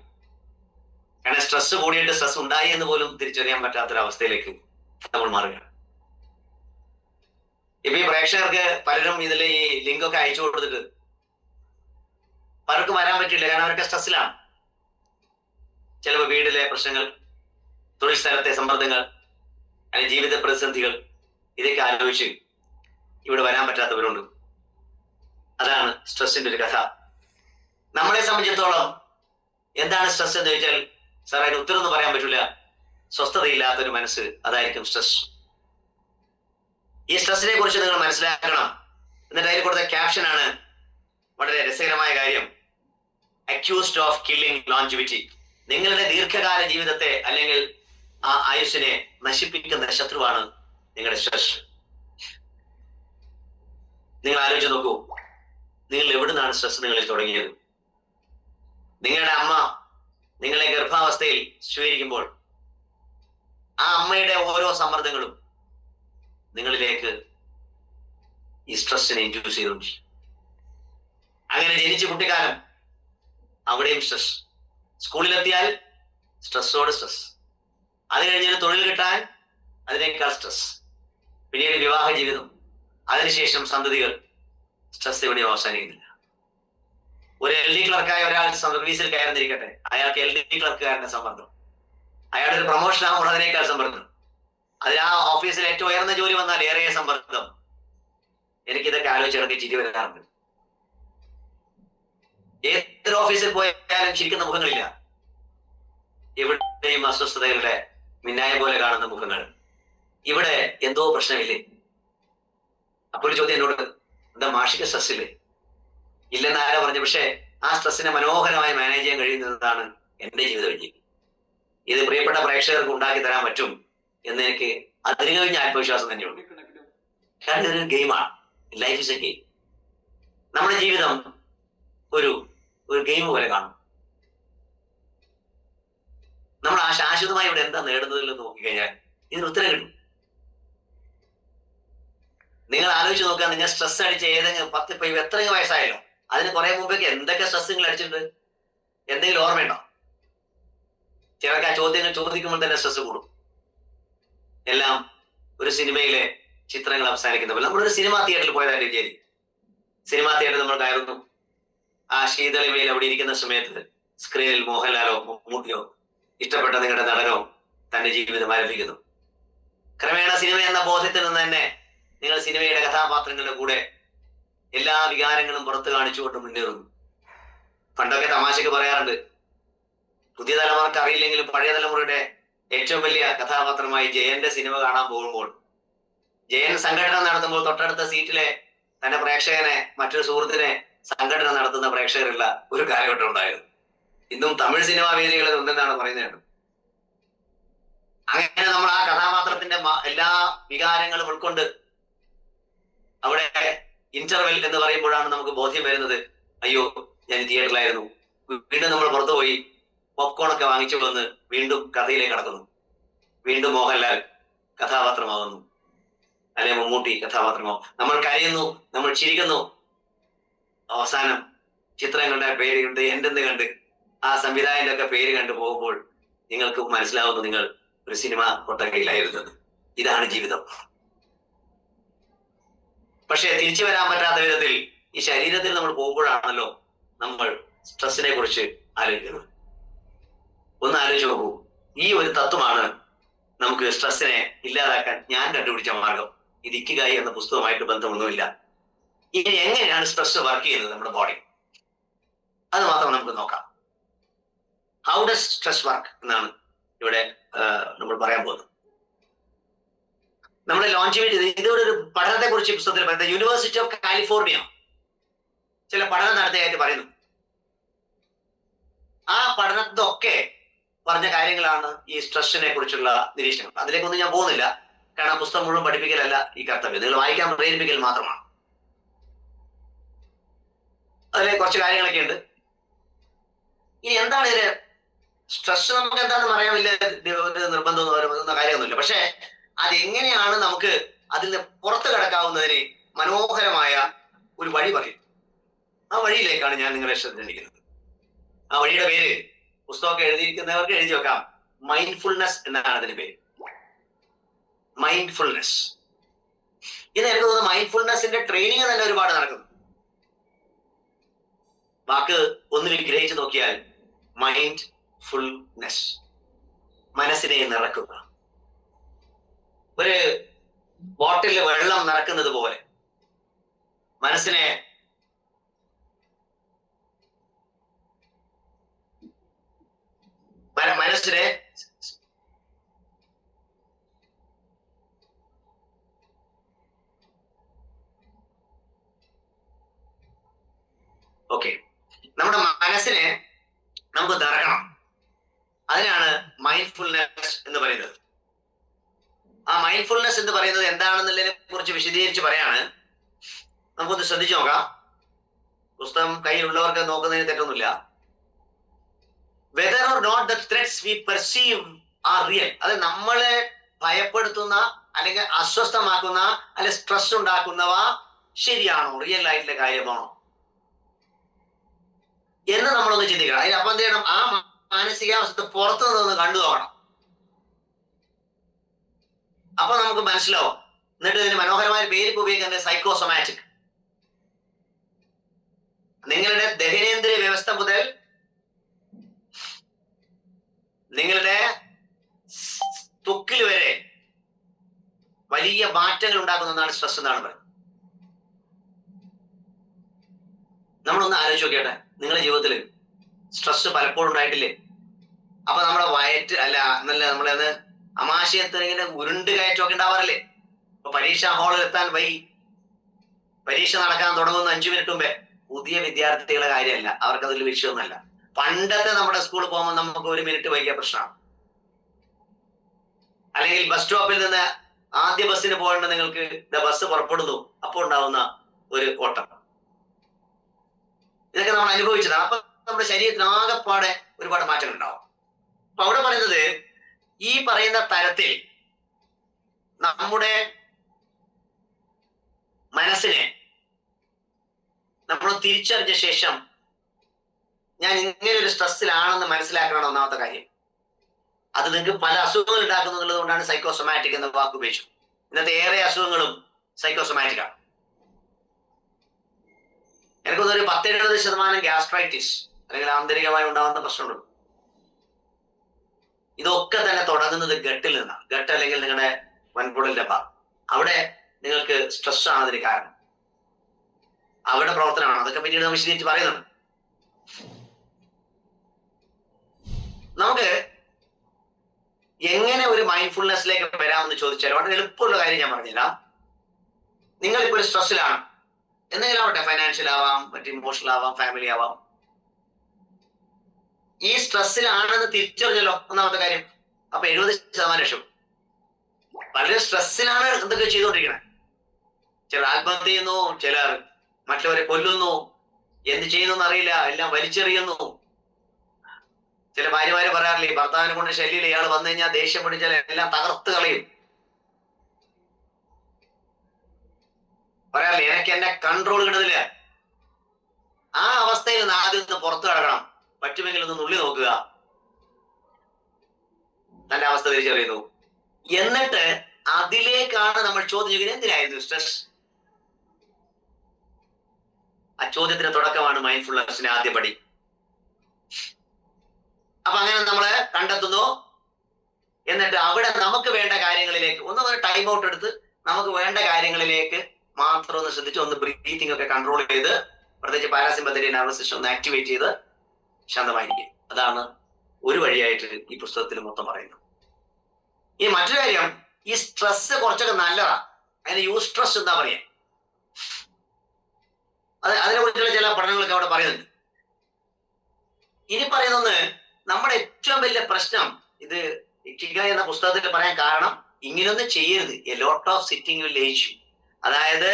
കാരണം സ്ട്രെസ് കൂടിയിട്ട് സ്ട്രെസ് ഉണ്ടായി എന്ന് പോലും തിരിച്ചറിയാൻ പറ്റാത്തൊരവസ്ഥയിലേക്ക് നമ്മൾ മാറുകയാണ്. ഇപ്പൊ ഈ പ്രേക്ഷകർക്ക് പലരും ഇതിൽ ഈ ലിങ്കൊക്കെ അയച്ചു കൊടുത്തിട്ട് പലർക്കും വരാൻ പറ്റില്ല. കാരണം അവരൊക്കെ സ്ട്രെസ്സിലാണ്. ചിലപ്പോൾ വീട്ടിലെ പ്രശ്നങ്ങൾ, തൊഴിൽ സ്ഥലത്തെ സമ്മർദ്ദങ്ങൾ, അല്ലെങ്കിൽ ജീവിത പ്രതിസന്ധികൾ, ഇതൊക്കെ ആലോചിച്ച് ഇവിടെ വരാൻ പറ്റാത്തവരുണ്ട്. അതാണ് സ്ട്രെസ്സിന്റെ ഒരു കഥ. നമ്മളെ സംബന്ധിച്ചിടത്തോളം എന്താണ് സ്ട്രെസ് എന്ന് ചോദിച്ചാൽ, സാർ അതിന് ഉത്തരവൊന്നും പറയാൻ പറ്റില്ല. സ്വസ്ഥതയില്ലാത്തൊരു മനസ്സ്, അതായിരിക്കും സ്ട്രെസ്. ഈ സ്ട്രെസ്സിനെ കുറിച്ച് നിങ്ങൾ മനസ്സിലാക്കണം. എന്നിട്ട് അതിൽ കൊടുത്ത ക്യാപ്ഷനാണ് വളരെ രസകരമായ കാര്യം, അക്യൂസ്ഡ് ഓഫ് കില്ലിംഗ് ലോഞ്ചിവിറ്റി. നിങ്ങളുടെ ദീർഘകാല ജീവിതത്തെ അല്ലെങ്കിൽ ആ ആയുസ്സിനെ നശിപ്പിക്കുന്ന ശത്രുവാണ് നിങ്ങളുടെ സ്ട്രെസ്. നിങ്ങൾ ആലോചിച്ച് നോക്കൂ, നിങ്ങൾ എവിടുന്നാണ് സ്ട്രെസ് നിങ്ങളിൽ തുടങ്ങിയത്? നിങ്ങളുടെ അമ്മ നിങ്ങളെ ഗർഭാവസ്ഥയിൽ സ്വീകരിക്കുമ്പോൾ ആ അമ്മയുടെ ഓരോ സമ്മർദ്ദങ്ങളും നിങ്ങളിലേക്ക് ഈ സ്ട്രെസ്സിനെ ഇൻഡ്യൂസ് ചെയ്തുകൊണ്ട്, അങ്ങനെ ജനിച്ച കുട്ടിക്കാലം, അവിടെയും സ്ട്രെസ്. സ്കൂളിലെത്തിയാൽ സ്ട്രെസ്സോട് സ്ട്രെസ്. അത് കഴിഞ്ഞൊരു തൊഴിൽ കിട്ടാൻ അതിനേക്കാൾ സ്ട്രെസ്. പിന്നീട് വിവാഹ ജീവിതം, അതിനുശേഷം സന്തതികൾ. സ്ട്രെസ് എവിടെയും അവസാനിക്കുന്നില്ല. ഒരു LD ക്ലർക്കായ ഒരാൾ സർവീസിൽ കയറുന്നിരിക്കട്ടെ, അയാൾക്ക് LD ക്ലർക്കുകാരന്റെ സമ്മർദ്ദം. അയാളുടെ ഒരു പ്രൊമോഷൻ ആകുമ്പോൾ അതിനേക്കാൾ സമ്മർദ്ദം. അതിൽ ആ ഓഫീസിൽ ഏറ്റവും ഉയർന്ന ജോലി വന്നാൽ ഏറെ സമ്മർദ്ദം. എനിക്കിതൊക്കെ ആലോചിച്ചിടയ്ക്ക് ചിരി വരാറുണ്ട്. ഏതൊരു ഓഫീസിൽ പോയാലും ചിരിക്കുന്ന മുഖങ്ങളില്ല, എവിടെയും അസ്വസ്ഥതകളുടെ മിന്നായ പോലെ കാണുന്ന മുഖങ്ങൾ. ഇവിടെ എന്തോ പ്രശ്നമില്ലേ? അപ്പോൾ ഒരു ചോദ്യം എന്നോട്, എന്താ മാഷിക്ക് സ്ട്രെസ് ഇല്ലേ? ഇല്ലെന്ന് ആരാ പറഞ്ഞു? പക്ഷേ ആ സ്ട്രെസ്സിനെ മനോഹരമായി മാനേജ് ചെയ്യാൻ കഴിയുന്നതാണ് എന്റെ ജീവിത വിജയം. ഇത് പ്രിയപ്പെട്ട പ്രേക്ഷകർക്ക് ഉണ്ടാക്കി തരാൻ പറ്റും എന്ന് എനിക്ക് അതിന് കഴിഞ്ഞ ആത്മവിശ്വാസം തന്നെയുണ്ട്. കാരണം ഇതൊരു ഗെയിമാണ്. Life is A game. നമ്മുടെ ജീവിതം ഒരു ഗെയിം പോലെ കാണും. നമ്മൾ ആ ശാശ്വതമായി ഇവിടെ എന്താ നേടുന്നതിൽ നോക്കിക്കഴിഞ്ഞാൽ ഇതിന് ഉത്തരം കിട്ടും. നിങ്ങൾ ആലോചിച്ച് നോക്കുക, നിങ്ങൾ സ്ട്രെസ് അടിച്ച് ഏതെങ്കിലും ഇപ്പൊ എത്രയും വയസ്സായല്ലോ, അതിന് കുറെ മുമ്പേക്ക് എന്തൊക്കെ സ്ട്രെസ് നിങ്ങൾ അടിച്ചിട്ടുണ്ട്? എന്തെങ്കിലും ഓർമ്മയുണ്ടോ? ചിലർക്ക് ആ ചോദ്യങ്ങൾ ചോദിക്കുമ്പോൾ തന്നെ സ്ട്രെസ് കൂടും. എല്ലാം ഒരു സിനിമയിലെ ചിത്രങ്ങൾ അവസാനിക്കുന്ന പോലെ. നമ്മളൊരു സിനിമാ തിയേറ്ററിൽ പോയതായിട്ട് വിചാരിക്കും. സിനിമാ തിയേറ്ററിൽ നമ്മൾ കയറുന്നു. ആ ശീതളിമയിൽ അവിടെ ഇരിക്കുന്ന സമയത്ത് സ്ക്രീനിൽ മോഹൻലാലോ മമ്മൂട്ടിയോ ഇഷ്ടപ്പെട്ട നിങ്ങളുടെ നടനോ തന്റെ ജീവിതം ആരംഭിക്കുന്നു. ക്രമേണ സിനിമ എന്ന ബോധത്തിൽ നിന്ന് തന്നെ നിങ്ങൾ സിനിമയുടെ കഥാപാത്രങ്ങളുടെ കൂടെ എല്ലാ വികാരങ്ങളും പുറത്ത് കാണിച്ചുകൊണ്ട് മുന്നേറുന്നു. പണ്ടൊക്കെ തമാശക്ക് പറയാറുണ്ട്, പുതിയ തലമുറക്ക് അറിയില്ലെങ്കിലും പഴയ തലമുറയുടെ ഏറ്റവും വലിയ കഥാപാത്രമായി ജയന്റെ സിനിമ കാണാൻ പോകുമ്പോൾ ജയൻ സംഘടന നടത്തുമ്പോൾ തൊട്ടടുത്ത സീറ്റിലെ തന്റെ പ്രേക്ഷകനെ, മറ്റൊരു സുഹൃത്തിനെ സംഘടന നടത്തുന്ന പ്രേക്ഷകരുള്ള ഒരു കാലഘട്ടം ഉണ്ടായിരുന്നു. ഇന്നും തമിഴ് സിനിമാ വേദികളിൽ ഉണ്ടെന്നാണ് പറയുന്നത്. അങ്ങനെ നമ്മൾ ആ കഥാപാത്രത്തിന്റെ എല്ലാ വികാരങ്ങളും ഉൾക്കൊണ്ട് അവിടെ ഇന്റർവെൽ എന്ന് പറയുമ്പോഴാണ് നമുക്ക് ബോധ്യം വരുന്നത്, അയ്യോ ഞാൻ തിയേറ്ററിലായിരുന്നു. വീണ്ടും നമ്മൾ പുറത്തുപോയി പോപ്കോണൊക്കെ വാങ്ങിച്ചു വന്ന് വീണ്ടും കഥയിലേക്ക് കടക്കുന്നു. വീണ്ടും മോഹൻലാൽ കഥാപാത്രമാകുന്നു, അല്ലെ മമ്മൂട്ടി കഥാപാത്രമാകും. നമ്മൾ കരയുന്നു, നമ്മൾ ചിരിക്കുന്നു. അവസാനം ചിത്രങ്ങളുടെ പേര് കണ്ട് എന്തെന്ന് കണ്ട് ആ സംവിധായകന്റെ ഒക്കെ പേര് കണ്ടു പോകുമ്പോൾ നിങ്ങൾക്ക് മനസ്സിലാവുന്നു നിങ്ങൾ ഒരു സിനിമ കൊട്ടകയിലായിരുന്നത്. ഇതാണ് ജീവിതം. പക്ഷെ തിരിച്ചു വരാൻ പറ്റാത്ത വിധത്തിൽ ഈ ശരീരത്തിൽ നമ്മൾ പോകുമ്പോഴാണല്ലോ നമ്മൾ സ്ട്രെസ്സിനെ കുറിച്ച് ആലോചിക്കുന്നത്. ഒന്ന് ആലോചിച്ച് നോക്കൂ. ഈ ഒരു തത്വമാണ് നമുക്ക് സ്ട്രെസ്സിനെ ഇല്ലാതാക്കാൻ ഞാൻ കണ്ടുപിടിച്ച മാർഗം. ഇത് ഇക്കിഗായി എന്ന പുസ്തകമായിട്ട് ബന്ധമൊന്നുമില്ല. ഇനി എങ്ങനെയാണ് സ്ട്രെസ് വർക്ക് ചെയ്യുന്നത് നമ്മുടെ ബോഡി, അത് മാത്രം നമുക്ക് നോക്കാം. ഹൗ ഡസ് സ്ട്രെസ് വർക്ക് എന്നാണ് ഇവിടെ നമ്മൾ പറയാൻ പോകുന്നത്. നമ്മൾ ലോഞ്ച് ചെയ്ത് ഇതുപോലെ ഒരു പഠനത്തെ കുറിച്ച് പുസ്തകത്തിൽ പറയുന്നത് യൂണിവേഴ്സിറ്റി ഓഫ് കാലിഫോർണിയ ചില പഠനം നടത്തിയായിട്ട് പറയുന്നു. ആ പഠനത്തൊക്കെ പറഞ്ഞ കാര്യങ്ങളാണ് ഈ സ്ട്രെസ്സിനെ കുറിച്ചുള്ള നിരീക്ഷണങ്ങൾ. അതിലേക്കൊന്നും ഞാൻ പോകുന്നില്ല, കാരണം പുസ്തകം മുഴുവൻ പഠിപ്പിക്കലല്ല ഈ കർത്തവ്യം. നിങ്ങൾ വായിക്കാൻ പ്രേരിപ്പിക്കൽ മാത്രമാണ്. അതിലെ കുറച്ച് കാര്യങ്ങളൊക്കെ ഉണ്ട്. ഇനി എന്താണ് ഇതിന് സ്ട്രെസ്, നമുക്ക് എന്താണെന്ന് പറയാൻ വലിയ നിർബന്ധം വരുന്ന കാര്യമൊന്നുമില്ല. പക്ഷെ അതെങ്ങനെയാണ് നമുക്ക് അതിൽ നിന്ന് പുറത്തു കടക്കാവുന്നതിന് മനോഹരമായ ഒരു വഴി പറയും. ആ വഴിയിലേക്കാണ് ഞാൻ നിങ്ങളെ ശ്രദ്ധിക്കുന്നത്. ആ വഴിയുടെ പേര് പുസ്തകമൊക്കെ എഴുതിയിരിക്കുന്നവർക്ക് എഴുതി വെക്കാം. മൈൻഡ്ഫുൾനെസ് എന്നാണ് അതിന്റെ പേര്. മൈൻഡ്ഫുൾനെസ്. ഇത് എനിക്ക് തോന്നുന്നു മൈൻഡ്ഫുൾനെസിന്റെ ട്രെയിനിങ് തന്നെ ഒരുപാട് നടക്കുന്നു. വാക്ക് ഒന്നിൽ ഗ്രഹിച്ചു നോക്കിയാൽ മൈൻഡ്ഫുൾനെസ്, മനസ്സിനെ നിറക്കുക. ഒരു ബോട്ടിൽ വെള്ളം നിറക്കുന്നത് പോലെ മനസ്സിനെ ഓക്കെ, നമ്മുടെ മനസ്സിനെ നമുക്ക് നിറക്കണം. അതിനാണ് മൈൻഡ്ഫുൾനെസ് എന്ന് പറയുന്നത്. ആ മൈൻഡ്ഫുൾനെസ് എന്ന് പറയുന്നത് എന്താണെന്നുള്ളതിനെ കുറിച്ച് വിശദീകരിച്ച് പറയാണ്. നമുക്കൊന്ന് ശ്രദ്ധിച്ചു നോക്കാം. പുസ്തകം കയ്യിലുള്ളവർക്ക് നോക്കുന്നതിന് തെറ്റൊന്നുമില്ല. Whether or not the threats we perceive are real. അത് നമ്മളെ ഭയപ്പെടുത്തുന്ന അല്ലെങ്കിൽ അസ്വസ്ഥമാക്കുന്ന അല്ലെങ്കിൽ സ്ട്രെസ് ഉണ്ടാക്കുന്നവ ശരിയാണോ, റിയൽ ആയിട്ടുള്ള കാര്യമാണോ എന്ന് നമ്മളൊന്ന് ചിന്തിക്കണം. അതിന് അപ്പം എന്ത് ചെയ്യണം? ആ മാനസികാവസ്ഥ പുറത്തു നിന്ന് കണ്ടു നോക്കണം. അപ്പൊ നമുക്ക് മനസ്സിലാവും. എന്നിട്ട് ഇതിന് മനോഹരമായ പേര് ഉപയോഗിക്കുന്നത് സൈക്കോസൊമാറ്റിക്. നിങ്ങളുടെ ദഹനേന്ദ്രിയ വ്യവസ്ഥ മുതൽ നിങ്ങളുടെ ത്വക്കിൽ വരെ വലിയ മാറ്റങ്ങൾ ഉണ്ടാക്കുന്ന ഒന്നാണ് സ്ട്രെസ് എന്നാണ് പറയുന്നത്. നമ്മളൊന്ന് ആലോചിച്ച് നോക്കിയാട്ടെ, നിങ്ങളുടെ ജീവിതത്തിൽ സ്ട്രെസ് പലപ്പോഴും ഉണ്ടായിട്ടില്ലേ? അപ്പൊ നമ്മുടെ വയറ്റ് അല്ല എന്നല്ല നമ്മളത് അമാശയത്തിന് ഇങ്ങനെ ഉരുണ്ട് കയറ്റമൊക്കെ ഉണ്ടാവാറില്ലേ? ഇപ്പൊ പരീക്ഷാ ഹാളിൽ എത്താൻ വൈകി, പരീക്ഷ നടക്കാൻ തുടങ്ങുന്ന 5 മിനിറ്റ് മുമ്പേ. പുതിയ വിദ്യാർത്ഥികളുടെ കാര്യമല്ല, അവർക്ക് അതിൽ വിഷയമൊന്നുമല്ല. പണ്ടത്തെ നമ്മുടെ സ്കൂളിൽ പോകുമ്പോൾ നമുക്ക് 1 മിനിറ്റ് വൈകിയ പ്രശ്നമാണ്. അല്ലെങ്കിൽ ബസ് സ്റ്റോപ്പിൽ നിന്ന് ആദ്യ ബസ്സിന് പോകേണ്ട നിങ്ങൾക്ക് ബസ് പുറപ്പെടുന്നു, അപ്പോൾ ഉണ്ടാവുന്ന ഒരു ഓട്ടം. ഇതൊക്കെ നമ്മൾ അനുഭവിച്ചതാണ്. അപ്പൊ നമ്മുടെ ശരീരത്തിന് ആകെപ്പാടെ ഒരുപാട് മാറ്റങ്ങൾ ഉണ്ടാവും. അപ്പൊ അവിടെ പറയുന്നത് ഈ പറയുന്ന തരത്തിൽ നമ്മുടെ മനസ്സിനെ നമ്മൾ തിരിച്ചറിഞ്ഞ ശേഷം ഞാൻ ഇങ്ങനെ ഒരു സ്ട്രെസ്സിലാണെന്ന് മനസ്സിലാക്കണം. ഒന്നാമത്തെ കാര്യം, അത് നിങ്ങൾക്ക് പല അസുഖങ്ങൾ ഉണ്ടാക്കുന്നുള്ളത് കൊണ്ടാണ് സൈക്കോസൊമാറ്റിക് എന്ന വാക്ക് ഉപയോഗിച്ചു. ഇന്നത്തെ ഏറെ അസുഖങ്ങളും സൈക്കോസൊമാറ്റിക് ആണ്. എനിക്കൊന്നും ഒരു 10-70% ഗ്യാസ്ട്രൈറ്റിസ് അല്ലെങ്കിൽ ആന്തരികമായി ഉണ്ടാകുന്ന പ്രശ്നമുണ്ട്. ഇതൊക്കെ തന്നെ തുടങ്ങുന്നത് ഗട്ടിൽ നിന്നാണ്. ഗട്ട് അല്ലെങ്കിൽ നിങ്ങളുടെ വൻകുടലിന്റെ ഭാഗം. അവിടെ നിങ്ങൾക്ക് സ്ട്രെസ് ആണ് അതിന് കാരണം. അവിടെ പ്രവർത്തനമാണ്. അതൊക്കെ പിന്നീട് നമ്മൾ വിശദീകരിച്ച് പറയുന്നുണ്ട്. നമുക്ക് എങ്ങനെ ഒരു മൈൻഡ്ഫുൾനെസ്സിലേക്ക് വരാമെന്ന് ചോദിച്ചാൽ വളരെ എളുപ്പമുള്ള കാര്യം ഞാൻ പറഞ്ഞുതരാം. നിങ്ങളിപ്പോൾ ഒരു സ്ട്രെസ്സിലാണ്. എന്തെങ്കിലും ആവട്ടെ, ഫൈനാൻഷ്യൽ ആവാം, മറ്റ് ഇമോഷണൽ ആവാം, ഫാമിലി ആവാം. ഈ സ്ട്രെസ്സിലാണെന്ന് തിരിച്ചറിഞ്ഞല്ലോ, ഒന്നാമത്തെ കാര്യം. അപ്പൊ 70% രക്ഷപ്പെടും. വളരെ സ്ട്രെസ്സിലാണ് എന്തൊക്കെ ചെയ്തുകൊണ്ടിരിക്കുന്നത്. ചിലർ ആത്മഹത്യ ചെയ്യുന്നു, ചിലർ മറ്റുള്ളവരെ കൊല്ലുന്നു, എന്ത് ചെയ്യുന്നു അറിയില്ല, എല്ലാം വലിച്ചെറിയുന്നു. ചില ഭാര്യമാര് പറയാറില്ലേ, ഭർത്താവിനെ കൊണ്ട് ശല്യം ഇയാൾ വന്നു കഴിഞ്ഞാൽ ദേഷ്യം പിടിച്ചാൽ എല്ലാം തകർത്ത് കളയും. പറയാറില്ലേ, എനിക്ക് എന്നെ കൺട്രോൾ കിട്ടുന്നില്ല. ആ അവസ്ഥയിൽ നിന്ന് ആദ്യം ഒന്ന് പുറത്തു കടക്കണം. പറ്റുമെങ്കിൽ ഒന്ന് നുള്ളി നോക്കുക, തന്റെ അവസ്ഥ തിരിച്ചറിയുന്നു. എന്നിട്ട് അതിലേക്കാണ് നമ്മൾ ചോദ്യം ചോദിക്കുന്നത്, എന്തിനായിരുന്നു സ്ട്രെസ്? ആ ചോദ്യത്തിന് തുടക്കമാണ് മൈൻഡ്ഫുൾനെസ്സിന്റെ ആദ്യ പടി. അപ്പൊ അങ്ങനെ നമ്മള് കണ്ടെത്തുന്നു. എന്നിട്ട് അവിടെ നമുക്ക് വേണ്ട കാര്യങ്ങളിലേക്ക് ഒന്ന് ടൈം ഔട്ട് എടുത്ത് നമുക്ക് വേണ്ട കാര്യങ്ങളിലേക്ക് മാത്രം ഒന്ന് ശ്രദ്ധിച്ച്, ഒന്ന് ബ്രീത്തിങ് ഒക്കെ കൺട്രോൾ ചെയ്ത്, പ്രത്യേകിച്ച് പാരാസിമ്പത്തറ്റിക് നെർവസ് സിസ്റ്റം ഒന്ന് ആക്ടിവേറ്റ് ചെയ്ത് ശാന്തമായിരിക്കും. അതാണ് ഒരു വഴിയായിട്ട് ഈ പുസ്തകത്തിൽ മൊത്തം പറയുന്നത്. ഈ മറ്റൊരു കാര്യം, ഈ സ്ട്രെസ് കുറച്ചൊക്കെ നല്ലതാ. അതിന് യൂസ്ട്രെസ് എന്താ പറയാ, അതിനെ കുറിച്ചുള്ള ചില പഠനങ്ങളൊക്കെ അവിടെ പറയുന്നുണ്ട്. ഇനി പറയുന്നത് നമ്മുടെ ഏറ്റവും വലിയ പ്രശ്നം, ഇത് ഇക്കിഗായ് എന്ന പുസ്തകത്തിൽ പറയാൻ കാരണം, ഇങ്ങനൊന്നും ചെയ്യരുത്. A lot of sitting will age U. അതായത്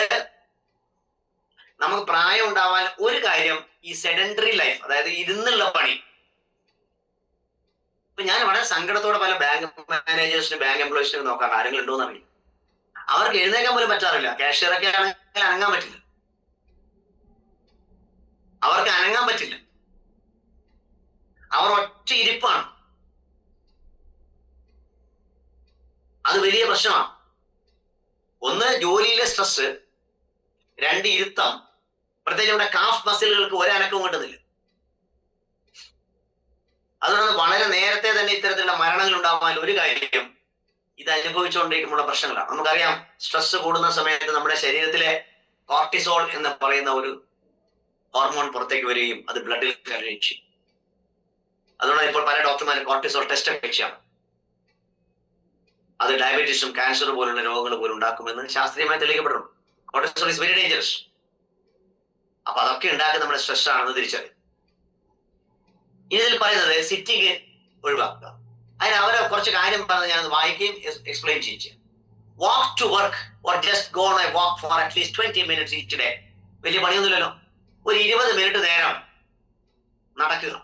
നമുക്ക് പ്രായം ഉണ്ടാവാൻ ഒരു കാര്യം ഈ സെഡൻറ്ററി ലൈഫ്, അതായത് ഇരുന്നുള്ള പണി. ഇപ്പൊ ഞാൻ വളരെ സങ്കടത്തോടെ പല ബാങ്ക് മാനേജേഴ്സിനും ബാങ്ക് എംപ്ലോയീസിനും നോക്കാം, ആരെങ്കിലും ഉണ്ടോ എന്നറിയില്ല. അവർക്ക് എഴുന്നേക്കാൻ പോലും പറ്റാറില്ല. കാഷ്യറൊക്കെ ആണെങ്കിൽ അനങ്ങാൻ പറ്റില്ല, അവർക്ക് അനങ്ങാൻ പറ്റില്ല. അവർ ഒറ്റ ഇരിപ്പാണ്. അത് വലിയ പ്രശ്നമാണ്. ഒന്ന് ജോലിയിലെ സ്ട്രെസ്, രണ്ട് ഇരുത്തം. പ്രത്യേകിച്ച് നമ്മുടെ കാഫ് മസിലുകൾക്ക് ഒരനക്കവും കിട്ടുന്നില്ല. അതുകൊണ്ട് വളരെ നേരത്തെ തന്നെ ഇത്തരത്തിലുള്ള മരണങ്ങൾ ഉണ്ടാവാൻ ഒരു കാര്യം ഇത് അനുഭവിച്ചുകൊണ്ടിരിക്കുമ്പോൾ പ്രശ്നങ്ങളാണ്. നമുക്കറിയാം, സ്ട്രെസ് കൂടുന്ന സമയത്ത് നമ്മുടെ ശരീരത്തിലെ കോർട്ടിസോൾ എന്ന് പറയുന്ന ഒരു ഹോർമോൺ പുറത്തേക്ക് വരികയും അത് ബ്ലഡിൽ കലരുകയും ചെയ്യും. അതുകൊണ്ട് ഇപ്പോൾ പല ഡോക്ടർമാരും കോർട്ടിസോൾ ടെസ്റ്റ് ഒക്കെ ചെയ്യാം. അത് ഡയബറ്റീസും ക്യാൻസർ പോലുള്ള രോഗങ്ങൾ പോലും ഉണ്ടാക്കുമെന്ന് ശാസ്ത്രീയമായി തെളിയിക്കപ്പെടുന്നു. Cortisol is very dangerous. അപ്പൊ അതൊക്കെ ഉണ്ടാക്കുന്ന നമ്മുടെ സ്ട്രെസ് ആണെന്ന് തിരിച്ചറിയും. ഇതിൽ പറയുന്നത് സിറ്റിംഗ് ഒഴിവാക്കുക. അതിന് അവരെ കുറച്ച് കാര്യം പറഞ്ഞ് ഞാൻ വായിക്കുകയും എക്സ്പ്ലെയിൻ ചെയ്യിച്ചു. Walk to work or just go on a walk for at least 20 minutes each day. വലിയ പണിയൊന്നുമില്ലല്ലോ, ഒരു 20 മിനിറ്റ് നേരം നടക്കുക.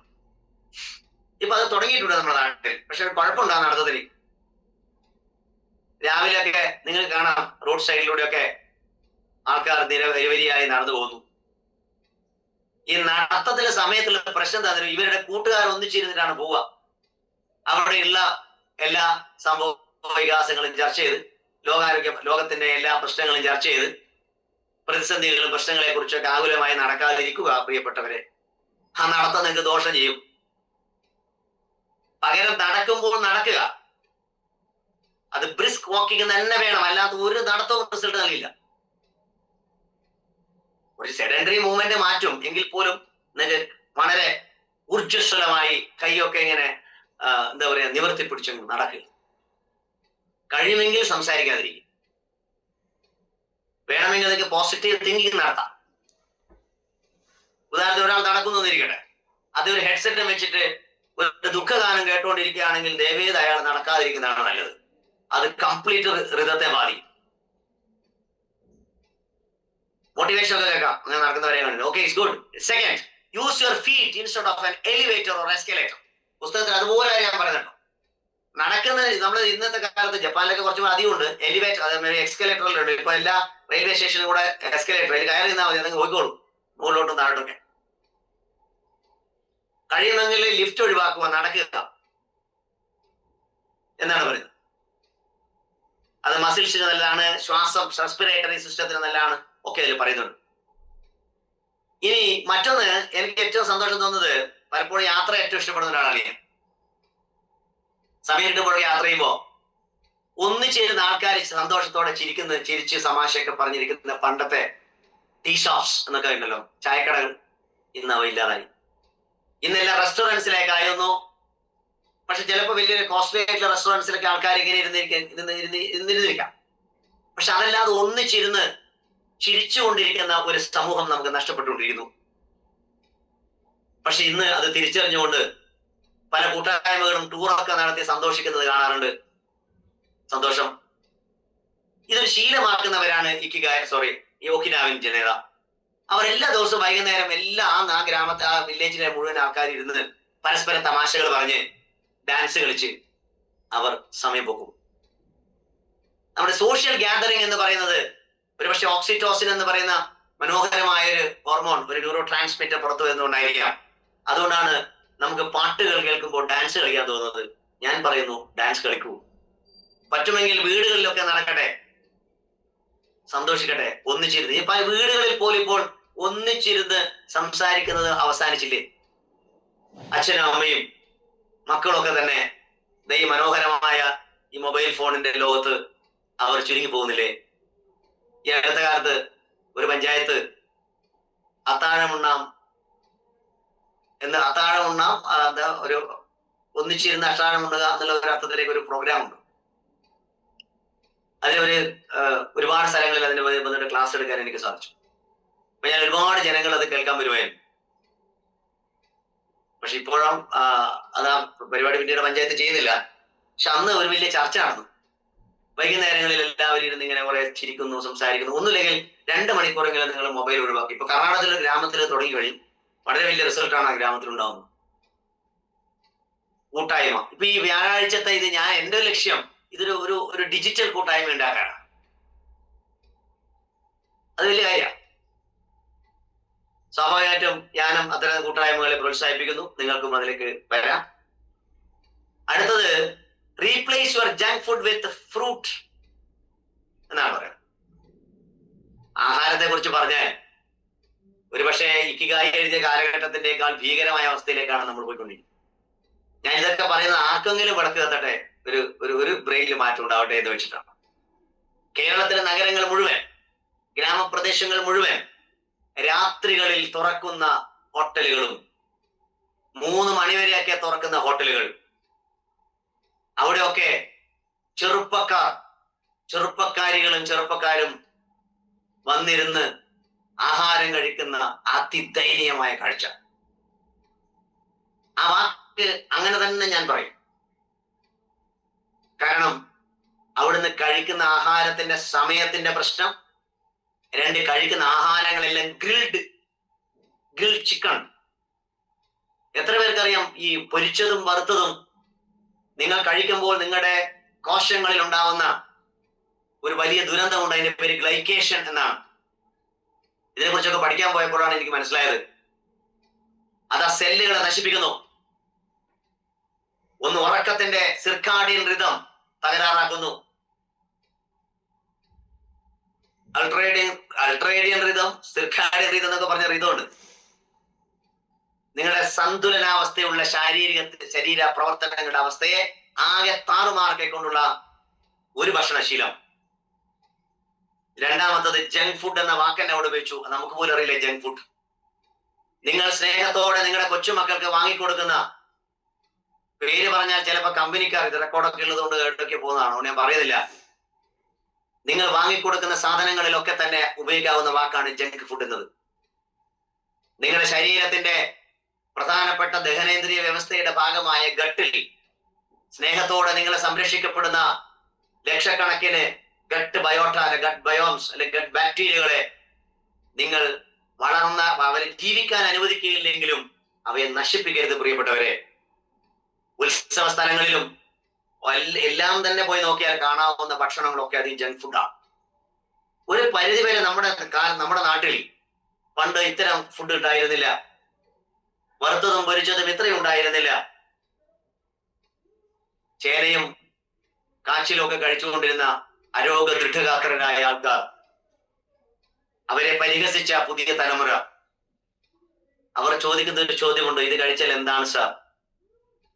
ഇപ്പൊ അത് തുടങ്ങിയിട്ടുണ്ട് നമ്മുടെ നാട്ടിൽ. പക്ഷെ കുഴപ്പമുണ്ടാകും നടത്തതിന്. രാവിലെയൊക്കെ നിങ്ങൾ കാണാം, റോഡ് സൈഡിലൂടെയൊക്കെ ആൾക്കാർ നിരവരിയായി നടന്നു പോകുന്നു. ഈ നടത്തത്തിലെ സമയത്തുള്ള പ്രശ്നം എന്താ? ഇവരുടെ കൂട്ടുകാർ ഒന്നിച്ചിരുന്നിട്ടാണ് പോവുക. അവിടെയുള്ള എല്ലാ സംഭവ വികാസങ്ങളും ചർച്ച ചെയ്ത്, ലോകത്തിന്റെ എല്ലാ പ്രശ്നങ്ങളും ചർച്ച ചെയ്ത്, പ്രതിസന്ധികളും പ്രശ്നങ്ങളെ കുറിച്ചൊക്കെ ആകുലമായി നടക്കാതിരിക്കുക പ്രിയപ്പെട്ടവരെ. ആ നടത്തം നിങ്ങൾക്ക് ദോഷം ചെയ്യും. പകരം നടക്കുമ്പോൾ നടക്കുക. അത് ബ്രിസ്ക് വാക്കിംഗ് തന്നെ വേണം, അല്ലാത്ത ഒരു നടത്തവും റിസൾട്ട് നൽകില്ല. ഒരു സെഡൻഡറി മൂവ്മെന്റ് മാറ്റും എങ്കിൽ പോലും നിങ്ങൾക്ക് വളരെ ഊർജ്ജസ്വലമായി കൈയൊക്കെ ഇങ്ങനെ എന്താ പറയാ നിവർത്തി പിടിച്ചു നടക്കുക. കഴിയുമെങ്കിൽ സംസാരിക്കാതിരിക്കും. വേണമെങ്കിൽ നിങ്ങൾക്ക് പോസിറ്റീവ് തിങ്കിങ് നടത്താം. ഉദാഹരണത്തിന് ഒരാൾ നടക്കുന്നു എന്നിരിക്കട്ടെ, അത് ഒരു ഹെഡ്സെറ്റ് വെച്ചിട്ട് ഒരു ദുഃഖഗാനം കേട്ടുകൊണ്ടിരിക്കുകയാണെങ്കിൽ ദയവേത് അയാൾ നടക്കാതിരിക്കുന്നതാണ് നല്ലത്. അത് കംപ്ലീറ്റ് ഹൃദയത്തെ ബാധിക്കും. മോട്ടിവേഷൻ ഒക്കെ കേൾക്കാം, അങ്ങനെ നടക്കുന്നവരെ കണ്ടു. Okay, it's good. Second, use your feet instead of an elevator or escalator. പുസ്തകത്തിൽ അതുപോലെ ഞാൻ പറയുന്നുണ്ടോ. നടക്കുന്നത് നമ്മൾ ഇന്നത്തെ കാലത്ത് ജപ്പാനിലൊക്കെ കുറച്ചുകൂടെ അധികമുണ്ട്. എലിവേറ്റർ, അതായത് എക്സ്കലേറ്ററിലുണ്ട്. ഇപ്പൊ എല്ലാ റെയിൽവേ സ്റ്റേഷനിലും കൂടെ എസ്കലേറ്റർ, അതിൽ കയറി നിന്നാൽ മതി, അതങ്ങ് പോയിക്കോളൂ മുകളിലോട്ടും താഴോട്ടൊക്കെ. കഴിയുമെങ്കിൽ ലിഫ്റ്റ് ഒഴിവാക്കുക, നടക്കുക എന്നാണ് പറയുന്നത്. അത് മസിൽസിന് നല്ലതാണ്, ശ്വാസം റെസ്പിറേറ്ററി സിസ്റ്റത്തിന് നല്ലതാണ് ഒക്കെ അതിൽ പറയുന്നുണ്ട്. ഇനി മറ്റൊന്ന്, എനിക്ക് ഏറ്റവും സന്തോഷം തോന്നുന്നത്, പലപ്പോഴും യാത്ര ഏറ്റവും ഇഷ്ടപ്പെടുന്ന ഒരാളാണ് ഞാൻ. സമയം കിട്ടുമ്പോൾ യാത്ര ചെയ്യുമ്പോ ഒന്നിച്ചിരുന്ന ആൾക്കാർ സന്തോഷത്തോടെ ചിരിച്ച് തമാശയൊക്കെ പറഞ്ഞിരിക്കുന്ന പണ്ടത്തെ ടീ ഷോപ്സ് എന്നൊക്കെ ഉണ്ടല്ലോ, ചായക്കടകൾ, ഇന്ന് അവ ഇല്ലാതായി. ഇന്നെല്ലാം റെസ്റ്റോറൻറ്റ്സിലേക്കായിരുന്നു. പക്ഷെ ചിലപ്പോൾ വലിയൊരു കോസ്റ്റ്ലി ആയിട്ടുള്ള റെസ്റ്റോറൻറ്റ്സിലൊക്കെ ആൾക്കാർ ഇങ്ങനെ ഇരുന്നിരിക്കാം. പക്ഷെ അതല്ലാതെ ഒന്നിച്ചിരുന്ന് ചിരിച്ചുകൊണ്ടിരിക്കുന്ന ഒരു സമൂഹം നമുക്ക് നഷ്ടപ്പെട്ടുകൊണ്ടിരിക്കുന്നു. പക്ഷെ ഇന്ന് അത് തിരിച്ചറിഞ്ഞുകൊണ്ട് പല കൂട്ടായ്മകളും ടൂറൊക്കെ നടത്തി സന്തോഷിക്കുന്നത് കാണാറുണ്ട്. സന്തോഷം. ഇതൊരു ശീലമാക്കുന്നവരാണ് ഈ ഒക്കിനാവിൻ ജനത. അവർ എല്ലാ ദിവസവും വൈകുന്നേരം ആ ഗ്രാമത്തെ, ആ വില്ലേജിലെ മുഴുവൻ ആൾക്കാർ ഇരുന്ന് പരസ്പരം തമാശകൾ പറഞ്ഞ് ഡാൻസ് കളിച്ച് അവർ സമയം പോക്കും. നമ്മുടെ സോഷ്യൽ ഗ്യാതറിംഗ് എന്ന് പറയുന്നത് ഒരുപക്ഷെ ഓക്സിറ്റോസിൻ എന്ന് പറയുന്ന മനോഹരമായ ഒരു ഹോർമോൺ, ഒരു ന്യൂറോ ട്രാൻസ്മിറ്റർ പുറത്തു വരുന്നുണ്ടായിരിക്കാം. അതുകൊണ്ടാണ് നമുക്ക് പാട്ടുകൾ കേൾക്കുമ്പോൾ ഡാൻസ് കളിക്കാൻ തോന്നുന്നത്. ഞാൻ പറയുന്നു, ഡാൻസ് കളിക്കൂ. പറ്റുമെങ്കിൽ വീടുകളിലൊക്കെ നടക്കട്ടെ, സന്തോഷിക്കട്ടെ, ഒന്നിച്ചിരുന്ന്. ഈ വീടുകളിൽ പോലും ഇപ്പോൾ ഒന്നിച്ചിരുന്ന് സംസാരിക്കുന്നത് അവസാനിച്ചില്ലേ? അച്ഛനും അമ്മയും മക്കളൊക്കെ തന്നെ ഈ മനോഹരമായ ഈ മൊബൈൽ ഫോണിന്റെ ലോകത്ത് അവർ ചുരുങ്ങി പോകുന്നില്ലേ? ഈ അടുത്ത കാലത്ത് ഒരു പഞ്ചായത്ത് അത്താഴമുണ്ണാം ഒരു ഒന്നിച്ചിരുന്ന് അത്താഴമുണ്ണുക എന്നുള്ള ഒരു അർത്ഥത്തിലേക്ക് ഒരു പ്രോഗ്രാം ഉണ്ട്. അതിലൊരു ഒരുപാട് സ്ഥലങ്ങളിൽ അതിന് ബന്ധപ്പെട്ട് ക്ലാസ് എടുക്കാൻ എനിക്ക് സാധിച്ചു. അപ്പൊ ഞാൻ ഒരുപാട് ജനങ്ങൾ അത് കേൾക്കാൻ വരുമായിരുന്നു. പക്ഷെ ഇപ്പോഴും അത് ആ പരിപാടി പിന്നീട് പഞ്ചായത്ത് ചെയ്യുന്നില്ല. പക്ഷെ അന്ന് ഒരു വലിയ ചർച്ച നടന്നു. വൈകുന്നേരങ്ങളിൽ എല്ലാവരും ഇരുന്ന് ഇങ്ങനെ കുറെ ചിരിക്കുന്നു, സംസാരിക്കുന്നു. ഒന്നുമില്ലെങ്കിൽ 2 മണിക്കൂറെങ്കിലും നിങ്ങൾ മൊബൈൽ ഒഴിവാക്കി. ഇപ്പൊ കർണാടകത്തിലെ ഗ്രാമത്തിൽ തുടങ്ങി കഴിഞ്ഞു. വളരെ വലിയ റിസൾട്ടാണ് ആ ഗ്രാമത്തിൽ ഉണ്ടാകുന്നത്. കൂട്ടായ്മ. ഇപ്പൊ ഈ വ്യാഴാഴ്ചത്തെ ഇത് എന്റെ ലക്ഷ്യം ഇതൊരു ഒരു ഡിജിറ്റൽ കൂട്ടായ്മ ഉണ്ടാക്കാനാണ്. അത് വലിയ കാര്യമാണ്. സ്വാഭാവികമായിട്ടും ഞാനും അത്തരം കൂട്ടായ്മകളെ പ്രോത്സാഹിപ്പിക്കുന്നു. നിങ്ങൾക്കും അതിലേക്ക് വരാം. അടുത്തത്, replace your junk food with fruit എന്നാണ് പറയുന്നത്. ആഹാരത്തെ കുറിച്ച് പറഞ്ഞാൽ ഒരുപക്ഷെ ഇക്കിഗായി എഴുതിയ കാലഘട്ടത്തിന്റെക്കാൾ ഭീകരമായ അവസ്ഥയിലേക്കാണ് നമ്മൾ പോയിക്കൊണ്ടിരിക്കുന്നത്. ഞാൻ ഇതൊക്കെ പറയുന്നത് ആർക്കെങ്കിലും വിളക്ക് കത്തട്ടെ, ഒരു ബ്രെയിനിൽ മാറ്റം ഉണ്ടാവട്ടെ എന്ന് വെച്ചിട്ടാണ്. കേരളത്തിലെ നഗരങ്ങൾ മുഴുവൻ, ഗ്രാമപ്രദേശങ്ങൾ മുഴുവൻ രാത്രികളിൽ തുറക്കുന്ന ഹോട്ടലുകളും 3 മണിവരെയൊക്കെ തുറക്കുന്ന ഹോട്ടലുകൾ, അവിടെയൊക്കെ ചെറുപ്പക്കാരികളും ചെറുപ്പക്കാരും വന്നിരുന്ന് ആഹാരം കഴിക്കുന്ന അതിദയനീയമായ കാഴ്ച. ആ വാക്ക് അങ്ങനെ തന്നെ ഞാൻ പറയും. കാരണം അവിടുന്ന് കഴിക്കുന്ന ആഹാരത്തിന്റെ സമയത്തിന്റെ പ്രശ്നം, 2 കഴിക്കുന്ന ആഹാരങ്ങളെല്ലാം ഗ്രിൽഡ് ചിക്കൺ. എത്ര പേർക്കറിയാം ഈ പൊരിച്ചതും വറുത്തതും നിങ്ങൾ കഴിക്കുമ്പോൾ നിങ്ങളുടെ കോശങ്ങളിൽ ഉണ്ടാവുന്ന ഒരു വലിയ ദുരന്തമുണ്ട്. അതിന്റെ പേര് ഗ്ലൈക്കേഷൻ എന്നാണ്. ഇതിനെക്കുറിച്ചൊക്കെ പഠിക്കാൻ പോയപ്പോഴാണ് എനിക്ക് മനസ്സിലായത്. അത് ആ സെല്ലുകളെ നശിപ്പിക്കുന്നു. ഒന്ന് ഉറക്കത്തിന്റെ സിർക്കാഡിയൻ റിതം തകരാറാക്കുന്നു. അൾട്രേഡിയൻ റിതം, സിർക്കാഡിയൻ റിതം എന്നൊക്കെ പറഞ്ഞ റിതമുണ്ട്. നിങ്ങളുടെ സന്തുലനാവസ്ഥയുള്ള ശരീര പ്രവർത്തനങ്ങളുടെ അവസ്ഥയെ ആകെ താറുമാറാക്കിക്കൊണ്ടുള്ള ഒരു ഭക്ഷണശീലം. രണ്ടാമത്തത് ജങ്ക് ഫുഡ് എന്ന വാക്കെന്നെ അവിടെ ഉപയോഗിച്ചു. നമുക്ക് പോലും അറിയില്ല ജങ്ക് ഫുഡ്. നിങ്ങൾ സ്നേഹത്തോടെ നിങ്ങളുടെ കൊച്ചുമക്കൾക്ക് വാങ്ങിക്കൊടുക്കുന്ന, പേര് പറഞ്ഞാൽ ചിലപ്പോൾ കമ്പനിക്കാർ, ഇത് റെക്കോർഡൊക്കെ ഉള്ളതുകൊണ്ട് കേട്ടൊക്കെ പോകുന്നതാണോ ഞാൻ പറയുന്നില്ല, നിങ്ങൾ വാങ്ങിക്കൊടുക്കുന്ന സാധനങ്ങളിലൊക്കെ തന്നെ ഉപയോഗിക്കാവുന്ന വാക്കാണ് ജങ്ക് ഫുഡ് എന്നത്. നിങ്ങളുടെ ശരീരത്തിന്റെ പ്രധാനപ്പെട്ട ദഹനേന്ദ്രിയ വ്യവസ്ഥയുടെ ഭാഗമായ ഗട്ടിൽ സ്നേഹത്തോടെ നിങ്ങളെ സംരക്ഷിക്കപ്പെടുന്ന ലക്ഷക്കണക്കിന് ഗട്ട് ബയോട്ട, ഗട്ട് ബയോംസ് അല്ലെങ്കിൽ ഗട്ട് ബാക്ടീരിയകളെ നിങ്ങൾ അവരെ ജീവിക്കാൻ അനുവദിക്കുകയില്ലെങ്കിലും അവയെ നശിപ്പിക്കരുത് പ്രിയപ്പെട്ടവരെ. ഉത്സവ സ്ഥലങ്ങളിലും എല്ലാം തന്നെ പോയി നോക്കിയാൽ കാണാവുന്ന ഭക്ഷണങ്ങളൊക്കെ അത് ജങ്ക് ഫുഡാണ്. ഒരു പരിധിവരെ നമ്മുടെ നാട്ടിൽ പണ്ട് ഇത്തരം ഫുഡ് ഉണ്ടായിരുന്നില്ല. വറുത്തതും പൊരിച്ചതും ഇത്രയും ഉണ്ടായിരുന്നില്ല. ചേനയും കാച്ചിലും ഒക്കെ കഴിച്ചുകൊണ്ടിരുന്ന അരോഗ ദൃഢഗാത്രരായ ആൾക്കാർ, അവരെ പരിഹസിച്ച പുതിയ തലമുറ, അവർ ചോദിക്കുന്ന ഒരു ചോദ്യമുണ്ട്, ഇത് കഴിച്ചാൽ എന്താണ് സാർ?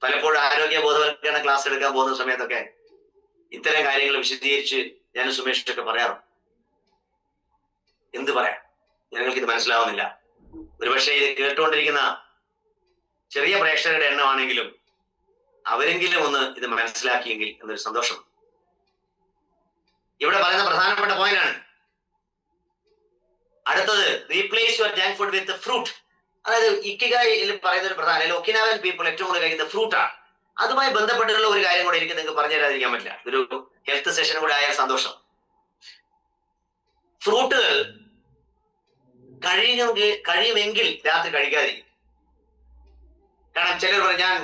പലപ്പോഴും ആരോഗ്യ ബോധവൽക്കരണ ക്ലാസ് എടുക്കാൻ പോകുന്ന സമയത്തൊക്കെ ഇത്തരം കാര്യങ്ങൾ വിശദീകരിച്ച് ഞാൻ സുമേഷൊക്കെ പറയാറുണ്ട്. എന്ത് പറയാം, ഞങ്ങൾക്ക് ഇത് മനസ്സിലാവുന്നില്ല. ഒരുപക്ഷെ ഇത് കേട്ടുകൊണ്ടിരിക്കുന്ന ചെറിയ പ്രേക്ഷകരുടെ എണ്ണമാണെങ്കിലും അവരെങ്കിലും ഒന്ന് ഇത് മനസ്സിലാക്കിയെങ്കിൽ എന്നൊരു സന്തോഷം. ഇവിടെ പറയുന്ന പ്രധാനപ്പെട്ട പോയിന്റാണ്, അടുത്തത് replace your junk food with fruit. അതായത് ഇക്കിഗായിൽ പറയുന്ന ഒരു പ്രധാന ഒക്കിനാവൻ പീപ്പിൾ ഏറ്റവും കൂടുതൽ കഴിക്കുന്ന ഫ്രൂട്ടാണ്. അതുമായി ബന്ധപ്പെട്ടുള്ള ഒരു കാര്യം കൂടെ എനിക്ക് നിങ്ങൾക്ക് പറഞ്ഞു തരാതിരിക്കാൻ പറ്റില്ല. ഒരു ഹെൽത്ത് സെഷൻ കൂടെ ആയ സന്തോഷം. ഫ്രൂട്ടുകൾ കഴിയുമെങ്കിൽ രാത്രി കഴിക്കാതിരിക്കും. കാരണം ചിലർ പറയും ഞാൻ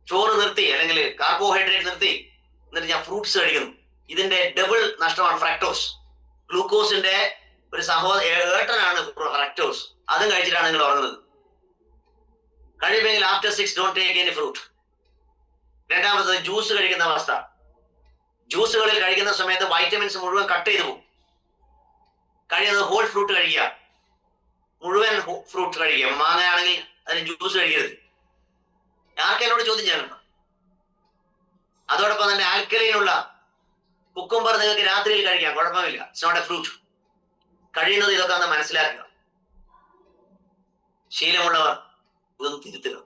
ചോറ് നിർത്തി അല്ലെങ്കിൽ കാർബോഹൈഡ്രേറ്റ് നിർത്തി എന്നിട്ട് ഞാൻ ഫ്രൂട്ട്സ് കഴിക്കുന്നു. ഇതിന്റെ ഡബിൾ നഷ്ടമാണ് ഫ്രാക്ടോസ്. ഗ്ലൂക്കോസിന്റെ ഒരു ഏട്ടനാണ് ഫ്രാക്ടോസ്. അതും കഴിച്ചിട്ടാണ് നിങ്ങൾ ഉറങ്ങുന്നത്. കഴിയുമെങ്കിൽ after 6 don't take any fruit. രണ്ടാമത്തത് ജ്യൂസ് കഴിക്കുന്ന അവസ്ഥ. ജ്യൂസുകളിൽ കഴിക്കുന്ന സമയത്ത് വൈറ്റമിൻസ് മുഴുവൻ കട്ട് ചെയ്തു പോകും. കഴിയുന്നത് ഹോൾ ഫ്രൂട്ട് കഴിക്കുക, മുഴുവൻ ഫ്രൂട്ട് കഴിക്കുക. മാങ്ങ ആണെങ്കിൽ അതിന് ജ്യൂസ് കഴിക്കരുത്. ആർക്കെന്നോട് ചോദ്യം ചെയ്യാനുണ്ടോ? അതോടൊപ്പം തന്നെ ആൽക്കലൈനുള്ള കുക്കുംബർ നിങ്ങൾക്ക് രാത്രിയിൽ കഴിക്കാം, കുഴപ്പമില്ല. It's not a fruit. കഴിയുന്നത് ഇതൊക്കെ ഒന്ന് മനസ്സിലാക്കുക. ശീലമുള്ളവർ ഇതൊന്ന് തിരുത്തുക.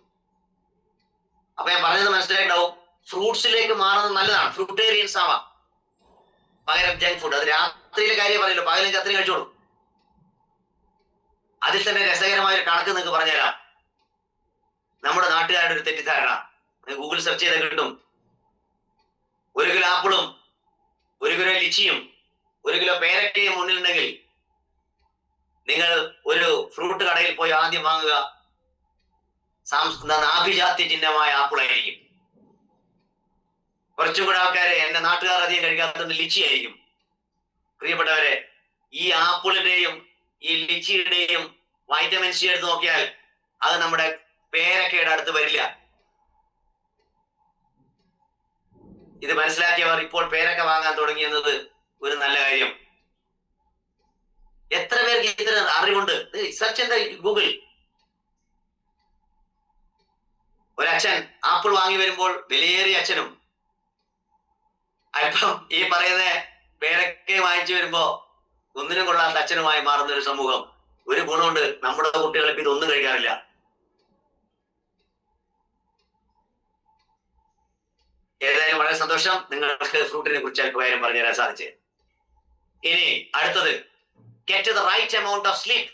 അപ്പൊ ഞാൻ പറഞ്ഞത് മനസ്സിലായിട്ടുണ്ടാവും. ഫ്രൂട്ട്സിലേക്ക് മാറുന്നത് നല്ലതാണ്. ഫ്രൂട്ടേറിയൻസ് ആവാം, പകരം ജങ്ക് ഫുഡ്. അത് രാത്രിയിലെ കാര്യം പറയല്ലോ, പകലും രാത്രി കഴിച്ചോളൂ. അതിൽ തന്നെ രസകരമായ ഒരു കണക്ക് നിങ്ങൾക്ക് പറഞ്ഞുതരാം. നമ്മുടെ നാട്ടുകാരുടെ ഒരു തെറ്റിദ്ധാരണ, ഗൂഗിൾ സെർച്ച് ചെയ്താൽ കിട്ടും. 1 കിലോ ആപ്പിളും 1 കിലോ ലിച്ചിയും 1 കിലോ പേരക്കയും മുന്നിലുണ്ടെങ്കിൽ നിങ്ങൾ ഒരു ഫ്രൂട്ട് കടയിൽ പോയി ആദ്യം വാങ്ങുക നാഭിജാത്യ ചിഹ്നമായ ആപ്പിളായിരിക്കും. കുറച്ചും കൂടെ ആൾക്കാരെ എന്റെ നാട്ടുകാർ അധികം കഴിക്കാത്തത് ലിച്ചി ആയിരിക്കും. പ്രിയപ്പെട്ടവരെ, ഈ ആപ്പിളിന്റെയും ഈ ലിച്ചിയുടെയും വൈറ്റമിൻ സി എടുത്ത് നോക്കിയാൽ അത് നമ്മുടെ പേരക്കയുടെ അടുത്ത് വരില്ല. ഇത് മനസ്സിലാക്കിയവർ ഇപ്പോൾ പേരക്ക വാങ്ങാൻ തുടങ്ങിയെന്നത് ഒരു നല്ല കാര്യം. എത്ര പേർക്ക് ഇത്ര അറിവുണ്ട്? സെർച്ച് ചെയ്ത ഗൂഗിൾ. ഒരച്ഛൻ ആപ്പിൾ വാങ്ങി വരുമ്പോൾ വിലയേറിയ അച്ഛനും അല്പം ഈ പറയുന്ന പേരക്കെ വാങ്ങിച്ചു വരുമ്പോ ഒന്നിനും കൊള്ളാത്ത അച്ഛനുമായി മാറുന്ന ഒരു സമൂഹം. ഒരു ഗുണമുണ്ട്, നമ്മുടെ കുട്ടികൾ ഇപ്പൊ ഇതൊന്നും കഴിക്കാറില്ല. ഏതായാലും വളരെ സന്തോഷം, നിങ്ങൾക്ക് ഫ്രൂട്ടിനെ കുറിച്ച് അല്പ കാര്യം പറഞ്ഞു തരാൻ സാധിച്ചേ. ഇനി അടുത്തത്, get the right amount of sleep.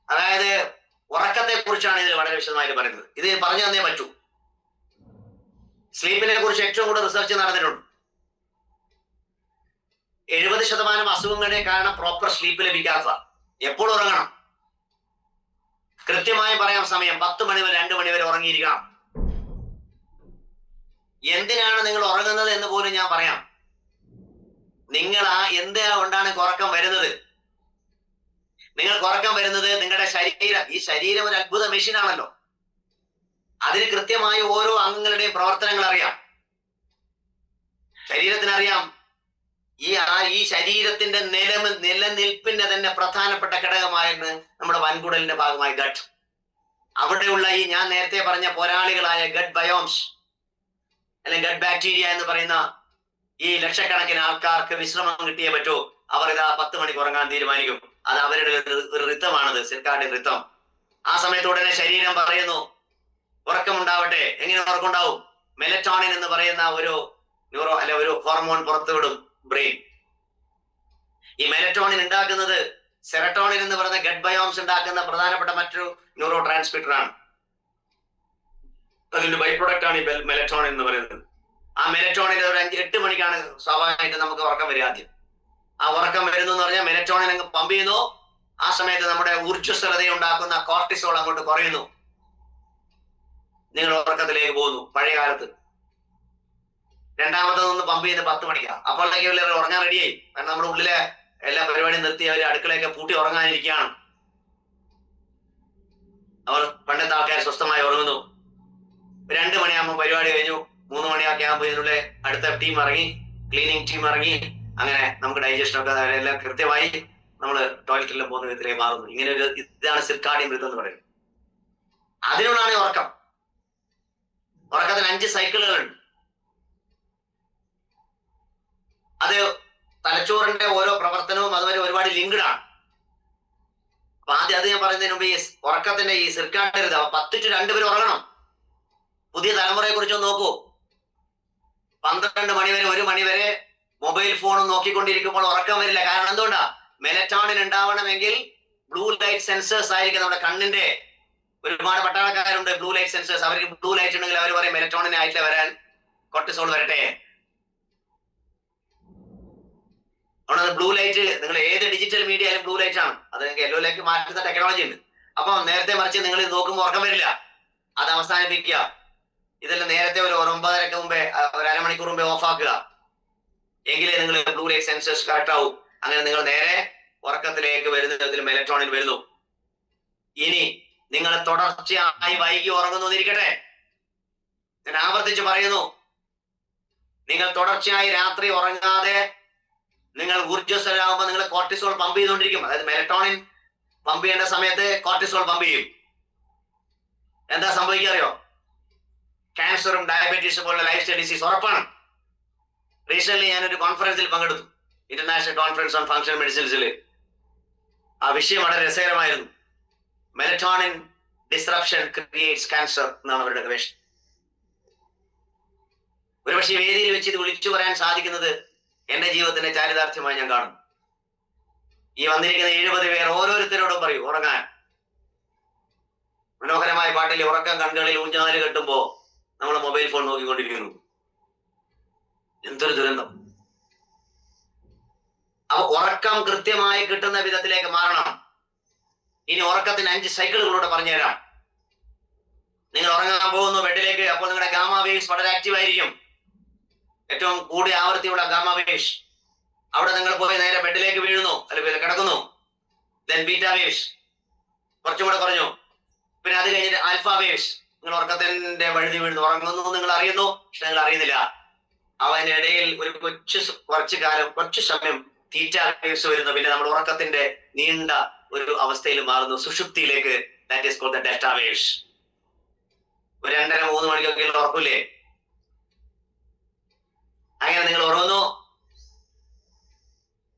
അതായത് ഉറക്കത്തെ കുറിച്ചാണ് ഇതിൽ വളരെ വിശദമായിട്ട് പറയുന്നത്. ഇത് പറഞ്ഞു തന്നേ പറ്റൂ. സ്ലീപ്പിനെ കുറിച്ച് ഏറ്റവും കൂടുതൽ റിസർച്ച് നടന്നിട്ടുണ്ട്. 70% അസുഖങ്ങളുടെ കാരണം പ്രോപ്പർ സ്ലീപ്പ് ലഭിക്കാത്ത. എപ്പോൾ ഉറങ്ങണം? കൃത്യമായി പറയാം സമയം. 10 മണി മുതൽ 2 മണി വരെ ഉറങ്ങിയിരിക്കണം. എന്തിനാണ് നിങ്ങൾ ഉറങ്ങുന്നത് എന്ന് പോലും ഞാൻ പറയാം. നിങ്ങൾ എന്തുകൊണ്ടാണ് ഉറക്കം വരുന്നത്? നിങ്ങൾക്ക് ഉറക്കം വരുന്നത് നിങ്ങളുടെ ശരീരം, ഈ ശരീരം ഒരു അത്ഭുത മെഷീനാണല്ലോ. അതിന് കൃത്യമായി ഓരോ അംഗങ്ങളുടെയും പ്രവർത്തനങ്ങൾ അറിയാം. ശരീരത്തിനറിയാം. ഈ ശരീരത്തിന്റെ നിലനിൽപ്പിന്റെ തന്നെ പ്രധാനപ്പെട്ട ഘടകമായിരുന്നു നമ്മുടെ വൻകുടലിന്റെ ഭാഗമായ ഗട്ട്. അവിടെയുള്ള ഈ ഞാൻ നേരത്തെ പറഞ്ഞ പോരാളികളായ ഗട്ട് ബയോംസ് അല്ലെങ്കിൽ ഗട്ട് ബാക്ടീരിയ എന്ന് പറയുന്ന ഈ ലക്ഷക്കണക്കിന് ആൾക്കാർക്ക് വിശ്രമം കിട്ടിയേ പറ്റൂ. അവർ ഇതാ 10 മണിക്ക് ഉറങ്ങാൻ തീരുമാനിക്കും. അത് അവരുടെ ഒരു റിത്തമാണത്, സിർക്കാഡിയൻ റിത്തം. ആ സമയത്ത് ഉടനെ ശരീരം പറയുന്നു ഉറക്കമുണ്ടാവട്ടെ. എങ്ങനെ ഉറക്കമുണ്ടാവും? മെലറ്റോണിൻ എന്ന് പറയുന്ന ഒരു ഒരു ഹോർമോൺ പുറത്തുവിടും ബ്രെയിൻ. ഈ മെലറ്റോണിൻ ഉണ്ടാക്കുന്നത് സെറട്ടോണിൻ എന്ന് പറയുന്ന ഗട്ട് ബയോംസ് ഉണ്ടാക്കുന്ന പ്രധാനപ്പെട്ട മറ്റൊരു ന്യൂറോ ട്രാൻസ്മിറ്റർ ആണ്. അതിന്റെ ബൈ പ്രൊഡക്റ്റ് ആണ് ഈ മെലറ്റോണിൻ എന്ന് പറയുന്നത്. ആ മെലറ്റോണിൻ ഒരു 5-8 മണിക്കാണ് സ്വാഭാവികമായിട്ട് നമുക്ക് ഉറക്കം വരിക. ആദ്യം ആ ഉറക്കം വരുന്നു എന്ന് പറഞ്ഞാൽ മെലറ്റോണിൻ അങ്ങ് പമ്പ് ചെയ്യുന്നു. ആ സമയത്ത് നമ്മുടെ ഊർജ്ജസ്വലത ഉണ്ടാക്കുന്ന കോർട്ടിസോൾ അങ്ങോട്ട് കുറയുന്നു. നിങ്ങൾ ഉറക്കത്തിലേക്ക് പോകുന്നു. പഴയ കാലത്ത് രണ്ടാമതൊന്ന് പമ്പ് ചെയ്ത് 10 മണിക്കാണ്. അപ്പോഴത്തേക്ക് ഉറങ്ങാൻ റെഡിയായി. കാരണം നമ്മുടെ ഉള്ളിലെ എല്ലാ പരിപാടിയും നിർത്തി അവർ അടുക്കളയൊക്കെ പൂട്ടി ഉറങ്ങാനിരിക്കുകയാണ്. അവർ പണ്ടത്തെ ആൾക്കാർ സ്വസ്ഥമായി ഉറങ്ങുന്നു. 2 മണിയാകുമ്പോൾ പരിപാടി കഴിഞ്ഞു. 3 മണിയൊക്കെ ആകുമ്പോൾ ഇതിനുള്ള അടുത്ത ടീം ഇറങ്ങി, ക്ലീനിങ് ടീം ഇറങ്ങി. അങ്ങനെ നമുക്ക് ഡൈജഷൻ ഒക്കെ എല്ലാം കൃത്യമായി നമ്മൾ ടോയ്ലറ്റിലും പോകുന്ന വിധത്തിലേക്ക് മാറുന്നു. ഇങ്ങനെ ഒരു ഇതാണ് സിർക്കാഡിയൻ റിതം എന്ന് പറയുന്നത്. അതിനുള്ളതാണ് ഉറക്കം. ഉറക്കത്തിന് 5 സൈക്കിളുകളുണ്ട്. അത് തലച്ചോറിന്റെ ഓരോ പ്രവർത്തനവും അതുവരെ ഒരുപാട് ലിങ്ക്ഡ് ആണ്. അപ്പൊ ആദ്യം അത് ഞാൻ പറയുന്നതിന് മുമ്പ് ഈ ഉറക്കത്തിന്റെ ഈ സിർക്കാഡിയൻ റിതം 10 to 2 വരെ ഉറങ്ങണം. പുതിയ തലമുറയെ കുറിച്ച് നോക്കൂ. 12 മണി വരെ 1 മണി വരെ മൊബൈൽ ഫോൺ നോക്കിക്കൊണ്ടിരിക്കുമ്പോൾ ഉറക്കം വരില്ല. കാരണം എന്തുകൊണ്ടാ? മെലറ്റോണിൻ ഉണ്ടാവണമെങ്കിൽ ബ്ലൂ ലൈറ്റ് സെൻസേഴ്സ് ആയിരിക്കും നമ്മുടെ കണ്ണിന്റെ. ഒരുപാട് പട്ടാളക്കാരുണ്ട് ബ്ലൂ ലൈറ്റ് സെൻസേഴ്സ്. അവർക്ക് ബ്ലൂ ലൈറ്റ് ഉണ്ടെങ്കിൽ അവർ പറയും മെലറ്റോണിൻ ആയിട്ടില്ല വരാൻ, കോർട്ടിസോൾ വരട്ടെ. അതുകൊണ്ട് ബ്ലൂ ലൈറ്റ് നിങ്ങൾ ഏത് ഡിജിറ്റൽ മീഡിയ ആയാലും ബ്ലൂ ലൈറ്റ് ആണ്. അത് യെല്ലോയിലേക്ക് മാറ്റുന്ന ടെക്നോളജി ഉണ്ട്. അപ്പം നേരത്തെ മറിച്ച് നിങ്ങൾ ഇത് നോക്കുമ്പോൾ ഉറക്കം വരില്ല. അത് അവസാനിപ്പിക്കുക. ഇതെല്ലാം നേരത്തെ ഒരു 9:30 മുമ്പേ, ഒരു അരമണിക്കൂർ മുമ്പേ ഓഫ് ആക്കുക. എങ്കിലേ നിങ്ങൾ ബ്ലൂ ലൈറ്റ് സെൻസേഴ്സ് കറക്റ്റ് ആവും. അങ്ങനെ നിങ്ങൾ നേരെ ഉറക്കത്തിലേക്ക് വരുന്നതിൽ മെലറ്റോണിൻ വരുന്നു. ഇനി നിങ്ങൾ തുടർച്ചയായി വൈകി ഉറങ്ങുന്നു എന്നിരിക്കട്ടെ, ഞാൻ ആവർത്തിച്ച് പറയുന്നു, നിങ്ങൾ തുടർച്ചയായി രാത്രി ഉറങ്ങാതെ നിങ്ങൾ ഊർജ്ജസ്വലരാകുമ്പോൾ നിങ്ങൾ കോർട്ടിസോൾ പമ്പ് ചെയ്തുകൊണ്ടിരിക്കും. അതായത് മെലറ്റോണിൻ പമ്പ് ചെയ്യേണ്ട സമയത്ത് കോർട്ടിസോൾ പമ്പ് ചെയ്യും. എന്താ സംഭവിക്കാറിയോ? ക്യാൻസറും ഡയബറ്റീസും പോലുള്ള ലൈഫ് സ്റ്റൈൽ ഡിസീസ് ഉറപ്പാണ്. റീസെന്റ് ഞാനൊരു കോൺഫറൻസിൽ പങ്കെടുത്തു, ഇന്റർനാഷണൽ കോൺഫറൻസ് ഓൺ ഫങ്ഷണൽ മെഡിസിൻസിൽ. ആ വിഷയം വളരെ രസകരമായിരുന്നു. മെലറ്റോണിൻ ഡിസ്റപ്ഷൻ ക്രിയേറ്റ്സ് ക്യാൻസർ എന്നാണ് അവരുടെ ഗവേഷണം. ഒരുപക്ഷെ വേദിയിൽ വെച്ച് ഇത് വിളിച്ചു പറയാൻ സാധിക്കുന്നത് എന്റെ ജീവിതത്തിന്റെ ചാരിതാർത്ഥ്യമായി ഞാൻ കാണുന്നു. ഈ വന്നിരിക്കുന്ന 70 പേർ ഓരോരുത്തരോടും പറയൂ ഉറങ്ങാൻ. മനോഹരമായ പാട്ടിൽ ഉറക്കം കണ്ണുകളിൽ ഊഞ്ഞാല് കെട്ടുമ്പോ നമ്മൾ മൊബൈൽ ഫോൺ നോക്കിക്കൊണ്ടിരിക്കുന്നു. എന്തൊരു ദുരന്തം! അപ്പൊ ഉറക്കം കൃത്യമായി കിട്ടുന്ന വിധത്തിലേക്ക് മാറണം. ഇനി ഉറക്കത്തിന് 5 സൈക്കിളുകളൂടെ പറഞ്ഞുതരാം. നിങ്ങൾ ഉറങ്ങാൻ പോകുന്നു ബെഡിലേക്ക്, അപ്പോൾ നിങ്ങളുടെ ഗാമ വേവ്സ് വളരെ ആക്റ്റീവ് ആയിരിക്കും. ഏറ്റവും കൂടിയ ആവൃത്തിയുള്ള ഗാമ വേവ്സ്. അവിടെ നിങ്ങൾ പോയി നേരെ ബെഡിലേക്ക് വീഴുന്നു, അല്ലെങ്കിൽ കിടക്കുന്നു. ദെൻ ബീറ്റ വേവ്സ് കുറച്ചും കൂടെ കുറഞ്ഞു. പിന്നെ അത് കഴിഞ്ഞിട്ട് ആൽഫ വേവ്സ്. നിങ്ങൾ ഉറക്കത്തിന്റെ വഴുതി വീഴുന്നു, ഉറങ്ങുന്നു നിങ്ങൾ അറിയുന്നു, പക്ഷെ നിങ്ങൾ അറിയുന്നില്ല. അവന്റെ ഇടയിൽ ഒരു കുറച്ചു സമയം തീറ്റ വേവ്സ് വരുന്നു. പിന്നെ നമ്മൾ ഉറക്കത്തിന്റെ നീണ്ട ഒരു അവസ്ഥയിൽ മാറുന്നു, സുഷുപ്തിയിലേക്ക്. That is called the delta waves. ഒരു 2:30-3 മണിക്കൊക്കെ ഉറക്കില്ലേ? അങ്ങനെ നിങ്ങൾ ഉറങ്ങുന്നു.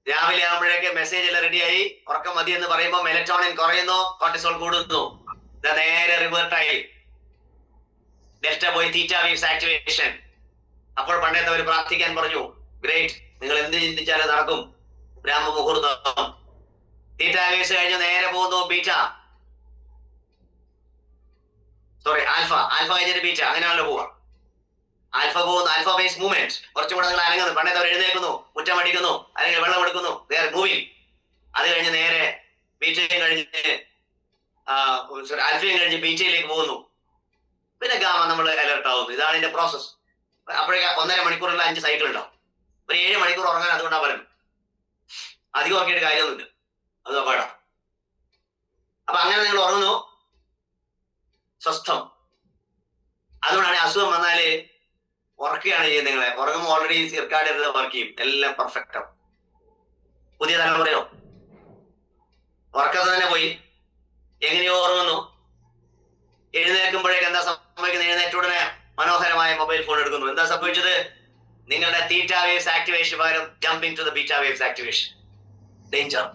രാവിലെ ആകുമ്പോഴേക്ക് മെസ്സേജ് എല്ലാം റെഡിയായി, ഉറക്കം മതി എന്ന് പറയുമ്പോൾ മെലറ്റോണിൻ കുറയുന്നു, കോർട്ടിസോൾ കൂടുന്നു. നേരെ റിവേർട്ടായി ഡെൽറ്റ പോയി തീറ്റ വേവ്സ് ആക്ടിവേഷൻ. അപ്പോൾ പണ്ടത്തെ അവർ പ്രാർത്ഥിക്കാൻ പറഞ്ഞു. ഗ്രേറ്റ്, നിങ്ങൾ എന്ത് ചിന്തിച്ചാലും നടക്കും. ബ്രാഹ്മ മുഹൂർത്തം. തീറ്റ വേവ്സ് കഴിഞ്ഞ് നേരെ പോകുന്നു ബീറ്റ, ആൽഫ കഴിഞ്ഞിട്ട് ബീറ്റ. അങ്ങനെയാണല്ലോ പോവാ. ആൽഫ പോകുന്നു, ആൽഫ ബേസ് മൂവ്മെന്റ്. കുറച്ചും കൂടെ നിങ്ങൾ അനങ്ങുന്നു. പണ്ടത്തെ അവർ എഴുന്നേക്കുന്നു, മുറ്റം അടിക്കുന്നു, അല്ലെങ്കിൽ വെള്ളം എടുക്കുന്നു, മൂവിങ്. അത് കഴിഞ്ഞ് നേരെ ബീറ്റയും കഴിഞ്ഞ് ആൽഫയും കഴിഞ്ഞ് ബീറ്റയിലേക്ക് പോകുന്നു. പിന്നെ ഗാമ നമ്മൾ അലർട്ട് ആവുന്നു. ഇതാണ് ഇതിന്റെ പ്രോസസ്. അപ്പോഴേക്ക് 1.5 മണിക്കൂറുള്ള 5 സൈക്കിൾ ഉണ്ടാവും. ഒരു 7 മണിക്കൂർ ഉറങ്ങാൻ അതുകൊണ്ടാണ് പറയുന്നത്. അധികം ഉറങ്ങിയിട്ട് കാര്യമൊന്നുമില്ല, അത് അപകടം. അപ്പൊ അങ്ങനെ നിങ്ങൾ ഉറങ്ങുന്നു, സ്വസ്ഥം. അതുകൊണ്ടാണ് അസുഖം വന്നാല് ഉറക്കുകയാണ് ചെയ്യുന്നത്. നിങ്ങളെ ഉറങ്ങുമ്പോൾ ഓൾറെഡി സിർക്കാഡിയർ വർക്ക് ചെയ്യും, എല്ലാം പെർഫെക്റ്റ് ആവും. പുതിയ തലമുറയോ ഉറക്കത്ത് തന്നെ പോയി എങ്ങനെയോ ഉറങ്ങുന്നു. എഴുന്നേൽക്കുമ്പോഴേക്ക് എന്താ സംഭവിക്കുന്നത്? എഴുന്നേറ്റ ഉടനെ മനോഹരമായ മൊബൈൽ ഫോൺ എടുക്കുന്നു. എന്താ സംഭവിച്ചത്? നിങ്ങളുടെ തീറ്റ വേവ്സ് ആക്ടിവേഷൻ പകരം jumping to the beta waves activation. Danger.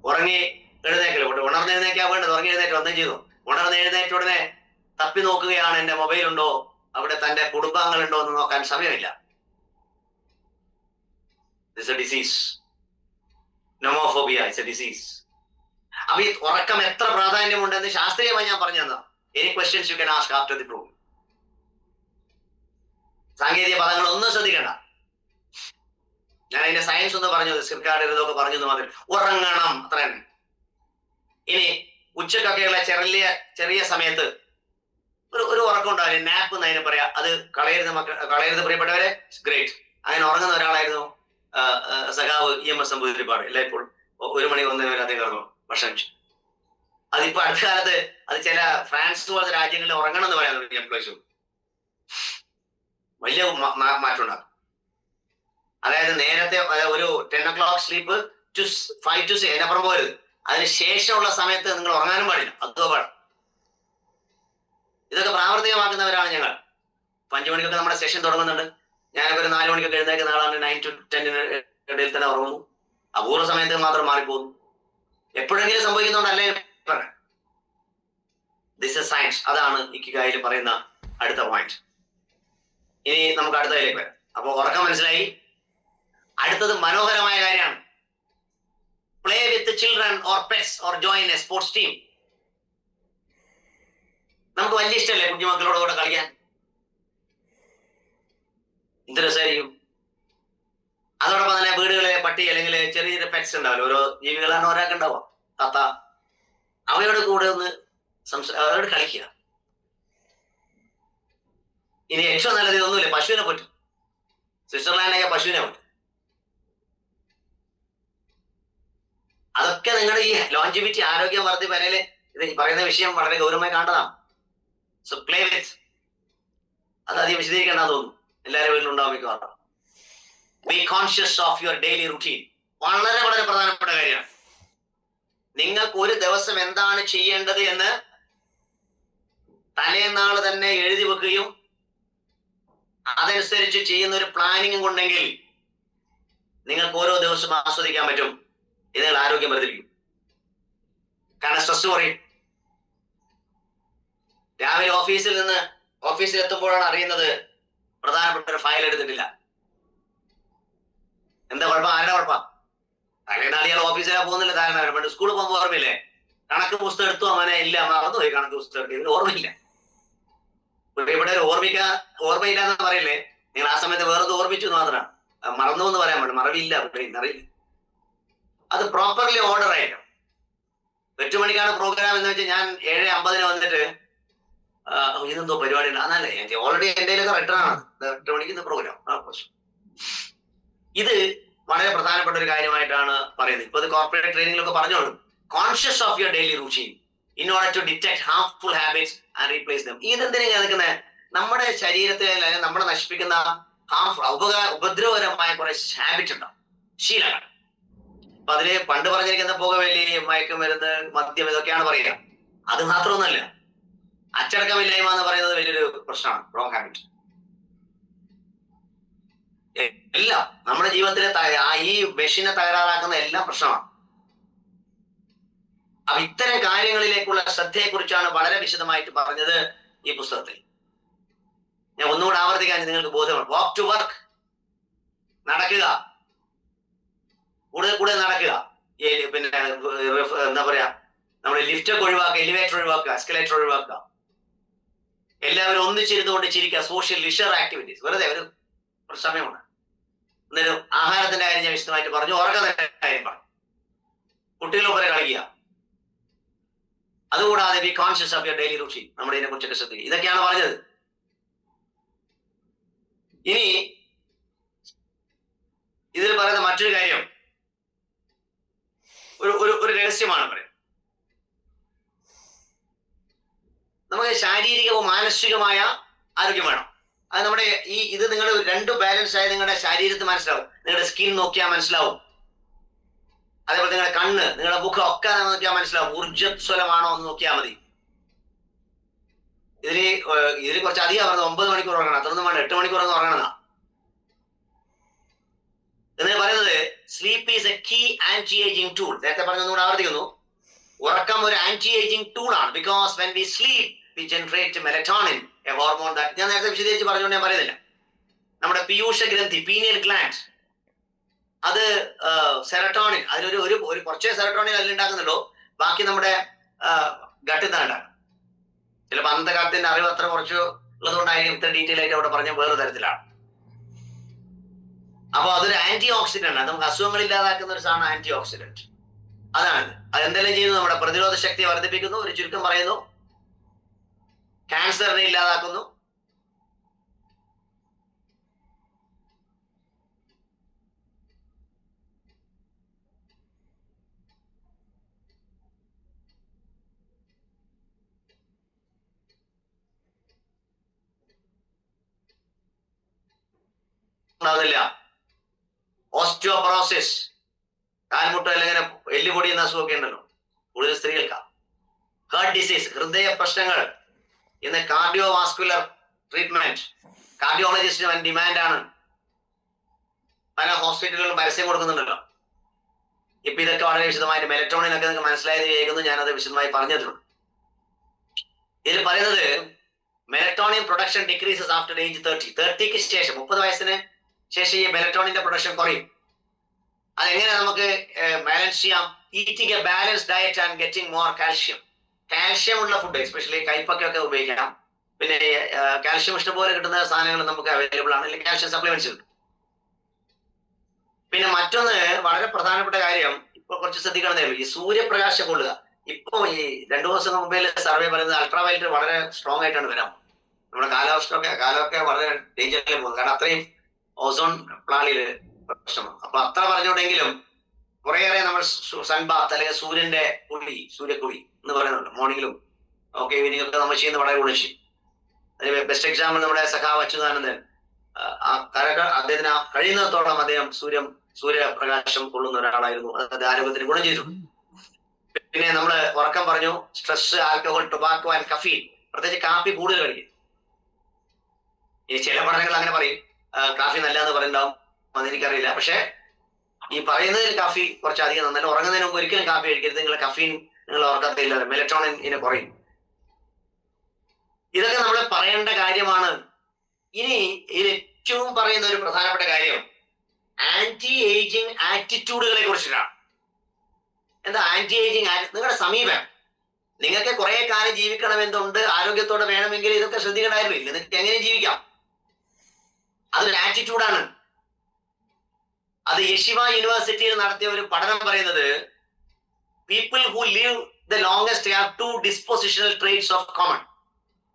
ഉറങ്ങി എഴുന്നേക്കല്ലോ, ഉണർന്ന് എഴുന്നേക്കാൻ വേണ്ടത്. ഉറങ്ങി എഴുന്നേറ്റ് വന്നേ ചെയ്തു. ഉണർന്ന് എഴുന്നേറ്റ ഉടനെ തപ്പി നോക്കുകയാണ്, എന്റെ മൊബൈൽ ഉണ്ടോ, അവിടെ തന്റെ കുടുംബാംഗങ്ങളുണ്ടോ എന്ന് നോക്കാൻ സമയമില്ല. It's a disease. Nomophobia is a disease. അപ്പൊ ഈ ഉറക്കം എത്ര പ്രാധാന്യമുണ്ടെന്ന് ശാസ്ത്രീയമായി ഞാൻ പറഞ്ഞു തന്നാ. Any questions you can ask after the program. സാങ്കേതിക പദങ്ങളൊന്നും ശ്രദ്ധിക്കണ്ട. ഞാൻ അതിന്റെ സയൻസ് ഒന്ന് പറഞ്ഞു, സിർക്കാഡിയർ ഇതൊക്കെ പറഞ്ഞു എന്ന് മാത്രം. ഉറങ്ങണം, അത്ര തന്നെ. ഇനി ഉച്ചക്കൊക്കെയുള്ള ചെറിയ സമയത്ത് ഒരു ഉറക്കം ഉണ്ടാവില്ല, നാപ്പ് എന്നതിനെ പറയാ. അത് കളയരുത് പ്രിയപ്പെട്ടവരെ. ഗ്രേറ്റ്. അങ്ങനെ ഉറങ്ങുന്ന ഒരാളായിരുന്നു സഖാവ് EMS നമ്പൂതിരിപ്പാട്. എല്ലായ്പ്പോഴും 1 മണി 1 വരെ അദ്ദേഹം കിടന്നു ഭക്ഷണം. അതിപ്പോ അടുത്ത കാലത്ത് അത് ചില ഫ്രാൻസ് പോലത്തെ രാജ്യങ്ങളിൽ ഉറങ്ങണം എന്ന് പറയാൻ തുടങ്ങി എംപ്ലോയീസും. വലിയ മാറ്റം ഉണ്ടാകും. അതായത് നേരത്തെ ഒരു 10 o'clock സ്ലീപ്പ് ടു 5 to 6 അതിനപ്പുറം പോരുത്. അതിന് ശേഷമുള്ള സമയത്ത് നിങ്ങൾ ഉറങ്ങാനും പാടില്ല, അതോ പാടാം. ഇതൊക്കെ പ്രാവർത്തികമാക്കുന്നവരാണ് ഞങ്ങൾ. 5 മണിക്കൊക്കെ നമ്മുടെ സെഷൻ തുടങ്ങുന്നുണ്ട്. ഞാനൊക്കെ ഒരു 4 മണിക്കൊക്കെ എഴുന്നേക്കുന്ന ആളാണ്. 9 to 10 ഇടയിൽ തന്നെ ഉറങ്ങുന്നു. അപൂർവ സമയത്ത് മാത്രം മാറിപ്പോകുന്നു. എപ്പോഴെങ്കിലും സംഭവിക്കുന്നുണ്ടല്ലേ പറയാം. This is science. അതാണ് ഇക്കിഗായിൽ പറയുന്ന അടുത്ത പോയിന്റ്. ഇനി നമുക്ക് അടുത്തതിലേക്ക് വരാം. അപ്പൊ ഉറക്കം മനസ്സിലായി. അടുത്തത് മനോഹരമായ കാര്യമാണ്. Play with children or pets or join A sports team. നമുക്ക് വലിയ ഇഷ്ടമല്ലേ കുഞ്ഞുമക്കളോട് കൂടെ കളിക്കാൻ? എന്ത് രസമായിരിക്കും. അതോടൊപ്പം തന്നെ വീടുകളിലെ പട്ടി അല്ലെങ്കിൽ ചെറിയ ചെറിയ പെറ്റ്സ് ഉണ്ടാവില്ല, ഓരോ ജീവികളാണ് ഒരാൾക്ക് ഉണ്ടാവുക, തത്ത, അവയോട് കൂടെ ഒന്ന് അവരോട് കളിക്കുക. ഇനി ഏറ്റവും നല്ലത് ഇതൊന്നുമില്ല, പശുവിനെ പറ്റും. സ്വിറ്റ്സർലാൻഡിലൊക്കെ പശുവിനെ പറ്റും. അതൊക്കെ നിങ്ങളുടെ ഈ ലോഞ്ചിവിറ്റി, ആരോഗ്യം വർദ്ധിപ്പനയില് ഇത് പറയുന്ന വിഷയം വളരെ ഗൗരവമായി കാണേണ്ടതാണ്. സോ പ്ലേ വിത്ത്, അത് അധികം വിശദീകരിക്കേണ്ടെന്ന് തോന്നുന്നു, എല്ലാവരും വീട്ടിലുണ്ടാവും മിക്കവാറും. B conscious of your daily routine. വളരെ വളരെ പ്രധാനപ്പെട്ട കാര്യമാണ്. നിങ്ങൾക്ക് ഒരു ദിവസം എന്താണ് ചെയ്യേണ്ടത് എന്ന് തലേന്നാൾ തന്നെ എഴുതി വെക്കുകയും അതനുസരിച്ച് ചെയ്യുന്ന ഒരു പ്ലാനിങ്ങും ഉണ്ടെങ്കിൽ നിങ്ങൾക്ക് ഓരോ ദിവസവും ആസ്വദിക്കാൻ പറ്റും. ഇത് നിങ്ങൾ ആരോഗ്യം വർദ്ധിപ്പിക്കും. കാരണം സ്ട്രെസ് കുറയും. രാവിലെ ഓഫീസിൽ എത്തുമ്പോഴാണ് അറിയുന്നത് പ്രധാനപ്പെട്ട ഒരു ഫയൽ എടുത്തിട്ടില്ല. എന്താ കുഴപ്പം? ആരുടെ കുഴപ്പം? തലേനാളികൾ ഓഫീസിലാണ് പോകുന്നില്ല, താരം പണ്ട് സ്കൂളിൽ പോകുമ്പോൾ ഓർമ്മയില്ലേ, കണക്ക് പുസ്തകം എടുത്തു, അവനെ ഇല്ല മറന്നുപോയി കണക്ക് പുസ്തകം, ഇതിന് ഓർമ്മയില്ല. ഇവിടെ ഒരു ഓർമ്മയില്ല എന്ന് പറയില്ലേ, നിങ്ങൾ ആ സമയത്ത് വേറൊന്ന് ഓർമ്മിച്ചു എന്ന് മാത്രമാണ്, മറന്നു എന്ന് പറയാൻ പറ്റും, മറവില്ല, അറിയില്ല. അത് പ്രോപ്പർലി ഓർഡർ ആയിരിക്കും. 8 മണിക്കാണ് പ്രോഗ്രാം എന്ന് വെച്ചാൽ ഞാൻ 7:50 വന്നിട്ട് ഇതെന്തോ പരിപാടി ഉണ്ട്, അതല്ലേ ഓൾറെഡി എന്റെ റിട്ടേൺ ആണ് 8 മണിക്ക് ഇന്ന് പ്രോഗ്രാം. ഇത് വളരെ പ്രധാനപ്പെട്ട ഒരു കാര്യമായിട്ടാണ് പറയുന്നത്. ഇപ്പൊ കോർപ്പറേറ്റ് ട്രെയിനിങ്ങിലൊക്കെ പറഞ്ഞോളൂ, conscious of your daily routine in order to detect harmful habits and replace them. ഇതെന്തിനാ നിൽക്കുന്നത്? നമ്മുടെ ശരീരത്തെ നമ്മളെ നശിപ്പിക്കുന്ന ഉപദ്രവകരമായ കുറെ ഹാബിറ്റ് ഉണ്ടാവും, ശീലങ്ങൾ. അപ്പൊ അതില് പണ്ട് പറഞ്ഞിരിക്കുന്ന പുകവലി, മയക്കുമരുന്ന്, മദ്യം, ഇതൊക്കെയാണ് പറയുക. അത് മാത്രമൊന്നുമല്ല, അച്ചടക്കമില്ലായ്മ എന്ന് പറയുന്നത് വലിയൊരു പ്രശ്നമാണ്, റോങ് ഹാബിറ്റ്. എല്ലാം നമ്മുടെ ജീവിതത്തിലെ ഈ മെഷീനെ തകരാറാക്കുന്ന എല്ലാം പ്രശ്നമാണ്. അപ്പൊ ഇത്തരം കാര്യങ്ങളിലേക്കുള്ള ശ്രദ്ധയെക്കുറിച്ചാണ് വളരെ വിശദമായിട്ട് പറഞ്ഞത് ഈ പുസ്തകത്തിൽ. ഞാൻ ഒന്നുകൂടെ ആവർത്തിക്കാൻ നിങ്ങൾക്ക് ബോധ്യമാണ്. വാക്ക് ടു വർക്ക്, നടക്കുക, കൂടുതൽ നടക്കുക. പിന്നെ എന്താ പറയാ, നമ്മുടെ ലിഫ്റ്റൊക്കെ ഒഴിവാക്കുക, എലിവേറ്റർ ഒഴിവാക്കുക, എസ്കലേറ്റർ ഒഴിവാക്കുക. എല്ലാവരും ഒന്നിച്ചിരുന്നുകൊണ്ട് ചിരിക്കുക. സോഷ്യൽ ലിഷർ ആക്ടിവിറ്റീസ്, വെറുതെ ഒരു സമയമാണ്. എന്നാലും ആഹാരത്തിന്റെ കാര്യം ഞാൻ വിശദമായിട്ട് പറഞ്ഞു, ഉറക്കത്തിന്റെ കാര്യം പറഞ്ഞു, കുട്ടികളൊക്കെ കളിക്കുക. അതുകൂടാതെ B conscious of your daily routine, നമ്മുടെ ഇതിനെ കുറിച്ചൊക്കെ ശ്രദ്ധിക്കുക. ഇതൊക്കെയാണ് പറഞ്ഞത്. ഇനി ഇതിൽ പറയുന്ന മറ്റൊരു കാര്യം ഒരു രഹസ്യമാണ് പറയുന്നത്. നമുക്ക് ശാരീരികവും മാനസികമായ ആരോഗ്യം വേണം. അത് നമ്മുടെ ഇത് നിങ്ങൾ രണ്ടും ബാലൻസ് ആയി നിങ്ങളുടെ ശരീരത്തിൽ മനസ്സിലാവും. നിങ്ങളുടെ സ്കിൻ നോക്കിയാൽ മനസ്സിലാവും. അതേപോലെ നിങ്ങളുടെ കണ്ണ്, നിങ്ങളുടെ മുഖം ഒക്കെ നോക്കിയാൽ മനസ്സിലാവും. ഊർജ്ജസ്വലമാണോ എന്ന് നോക്കിയാൽ മതി. ഇതിൽ കുറച്ച് അധികം പറഞ്ഞത് 9 മണിക്കൂർ ഉറങ്ങണം, അത്രയൊന്നും വേണ്ട, 8 മണിക്കൂർ ഉറങ്ങണമെന്നാ. എന്ന് പറയുന്നത് sleep is a key anti ageing tool. നേരത്തെ പറഞ്ഞൊന്നുകൂടെ ആവർത്തിക്കുന്നു, ഉറക്കം ഒരു ആന്റി ഏജിങ് ടൂൾ ആണ്. Because when we sleep we generate melatonin, a hormone that, ഞാൻ നേരത്തെ വിശദീകരിച്ച് പറഞ്ഞുകൊണ്ട് ഞാൻ പറയുന്നില്ല. നമ്മുടെ പീയൂഷ ഗ്രന്ഥി, പീനിയൽ ഗ്ലാൻഡ്, അത് സെറട്ടോണിൻ, അതിലൊരു കുറച്ചേ സെറട്ടോണിൻ അതിലുണ്ടാക്കുന്നുള്ളൂ, ബാക്കി നമ്മുടെ ഗട്ടിൽ നിന്നാണ് ഉണ്ടാകുന്നത്. ചിലപ്പോൾ അന്നത്തെ കാലത്തിന്റെ അറിവ് അത്ര കുറച്ച് ഉള്ളതുകൊണ്ടായിരിക്കും ഇത്ര ഡീറ്റെയിൽ ആയിട്ട് അവിടെ പറഞ്ഞ വേറെ തരത്തിലാണ്. അപ്പൊ അതൊരു ആന്റി ഓക്സിഡന്റ് ആണ്. നമുക്ക് അസുഖങ്ങൾ ഇല്ലാതാക്കുന്ന ഒരു സാധനം ആന്റി ഓക്സിഡന്റ്. അതാണ് അതെന്തെല്ലാം ചെയ്യുന്നു, നമ്മുടെ പ്രതിരോധ ശക്തി വർദ്ധിപ്പിക്കുന്നു. ഒരു ചുരുക്കം പറയുന്നു, ക്യാൻസറിനെ ഇല്ലാതാക്കുന്നു. ഉണ്ടാകുന്നില്ല. ഓസ്റ്റിയോപൊറോസിസ്, കാൽമുട്ട് അല്ലെങ്കിൽ എല്ലുപൊടി എന്ന അസുഖമൊക്കെ ഉണ്ടല്ലോ, കൂടുതൽ സ്ത്രീകൾക്കാണ്. ഹാർട്ട് ഡിസീസ്, ഹൃദയ പ്രശ്നങ്ങൾ. ഇന്ന് കാർഡിയോ വാസ്കുലർ ട്രീറ്റ്മെന്റ്, കാർഡിയോളജിസ്റ്റിന് വൻ ഡിമാൻഡാണ്. പല ഹോസ്പിറ്റലുകളും പരസ്യം കൊടുക്കുന്നുണ്ടല്ലോ. ഇപ്പൊ ഇതൊക്കെ വളരെ വിശദമായിട്ട് മെലറ്റോണിൻ ഒക്കെ നിങ്ങൾക്ക് മനസ്സിലായത് വിചാരിക്കുന്നു. ഞാനത് വിശദമായി പറഞ്ഞിട്ടുണ്ട്. ഇതിൽ പറയുന്നത് melatonin production decreases after age 30ക്ക് ശേഷം 30 വയസ്സിന് ശേഷം ഈ മെലറ്റോണിന്റെ പ്രൊഡക്ഷൻ കുറയും. അതെങ്ങനെ നമുക്ക് ബാലൻസ് ചെയ്യാം? Eating A balance diet and getting more calcium. Calcium ഉള്ള ഫുഡ്, എസ്പെഷ്യലി കൈപ്പൊക്കെ ഉപയോഗിക്കണം. പിന്നെ കാൽഷ്യം ഇഷ്ടംപോലെ കിട്ടുന്ന സാധനങ്ങൾ നമുക്ക് അവൈലബിൾ ആണ്, അല്ലെങ്കിൽ കാൽഷ്യം സപ്ലിമെന്റ്സ് കിട്ടും. പിന്നെ മറ്റൊന്ന് വളരെ പ്രധാനപ്പെട്ട കാര്യം, ഇപ്പൊ കുറച്ച് ശ്രദ്ധിക്കണമെന്നേ ഉള്ളൂ, ഈ സൂര്യപ്രകാശം കൊള്ളുക. ഇപ്പൊ ഈ 2 ദിവസം മുമ്പേ സർവേ പറയുന്നത് അൾട്രാവയലറ്റ് വളരെ സ്ട്രോങ് ആയിട്ടാണ് വരാം. നമ്മുടെ കാലമൊക്കെ വളരെ ഡേഞ്ചറിൽ പോകുന്നത്, കാരണം അത്രയും ഓസോൺ പ്ലാനില് പ്രശ്നമാണ്. അപ്പൊ അത്ര പറഞ്ഞുകൊണ്ടെങ്കിലും കുറേയേറെ നമ്മൾ സൺബാത്ത് അല്ലെങ്കിൽ സൂര്യക്കുളി എന്ന് പറയുന്നുണ്ട്. മോർണിംഗിലും ഓക്കെ ഈവനിങ് ഒക്കെ നമ്മൾ ചെയ്യുന്ന വളരെ ഗുണം ചെയ്യും. അതിന് ബെസ്റ്റ് എക്സാമ്പിൾ നമ്മുടെ സഖാവ് അച്യുതാനന്ദൻ. അദ്ദേഹത്തിന് കഴിയുന്നിടത്തോളം അദ്ദേഹം സൂര്യപ്രകാശം കൊള്ളുന്ന ഒരാളായിരുന്നു. അത് ആരോഗ്യത്തിന് ഗുണം ചെയ്തിട്ടുണ്ട്. പിന്നെ നമ്മൾ ഉറക്കം പറഞ്ഞു, stress, alcohol, tobacco and caffeine, പ്രത്യേകിച്ച് കാപ്പി കൂടുതൽ കഴിക്കും. ഈ ചില പഠനങ്ങൾ അങ്ങനെ പറയും കാഫി നല്ലതെന്ന് പറയുന്നുണ്ടാവും, അതെനിക്കറിയില്ല. പക്ഷെ ഈ പറയുന്നതിൽ കാഫി കുറച്ചധികം നന്നല്ല. ഉറങ്ങുന്നതിന് മുമ്പ് ഒരിക്കലും കാപ്പി കഴിക്കരുത്. നിങ്ങളെ കഫീൻ നിങ്ങൾ ഉറക്കത്തില്ല, മെലറ്റോണിൻ ഇതിനെ കുറയും. ഇതൊക്കെ നമ്മൾ പറയേണ്ട കാര്യമാണ്. ഇനി ഇതിൽ ഏറ്റവും പറയുന്ന ഒരു പ്രധാനപ്പെട്ട കാര്യം ആന്റി ഏജിങ് ആറ്റിറ്റ്യൂഡുകളെ കുറിച്ചിട്ടാണ്. എന്താ ആന്റി ഏജിങ്? നിങ്ങളുടെ സമീപനം. നിങ്ങൾക്ക് കുറെ കാലം ജീവിക്കണമെന്നുണ്ട്, ആരോഗ്യത്തോടെ വേണമെങ്കിൽ ഇതൊക്കെ ശ്രദ്ധിക്കണമായിരുന്നു. ഇല്ല, നിങ്ങൾക്ക് എങ്ങനെ ജീവിക്കാം? അതൊരു ആറ്റിറ്റ്യൂഡാണ്. അത് യെശിവ യൂണിവേഴ്സിറ്റിയിൽ നടത്തിയ ഒരു പഠനം പറയുന്നത് people who live the longest have 2 ഡിസ്പോസിഷണൽ traits of common.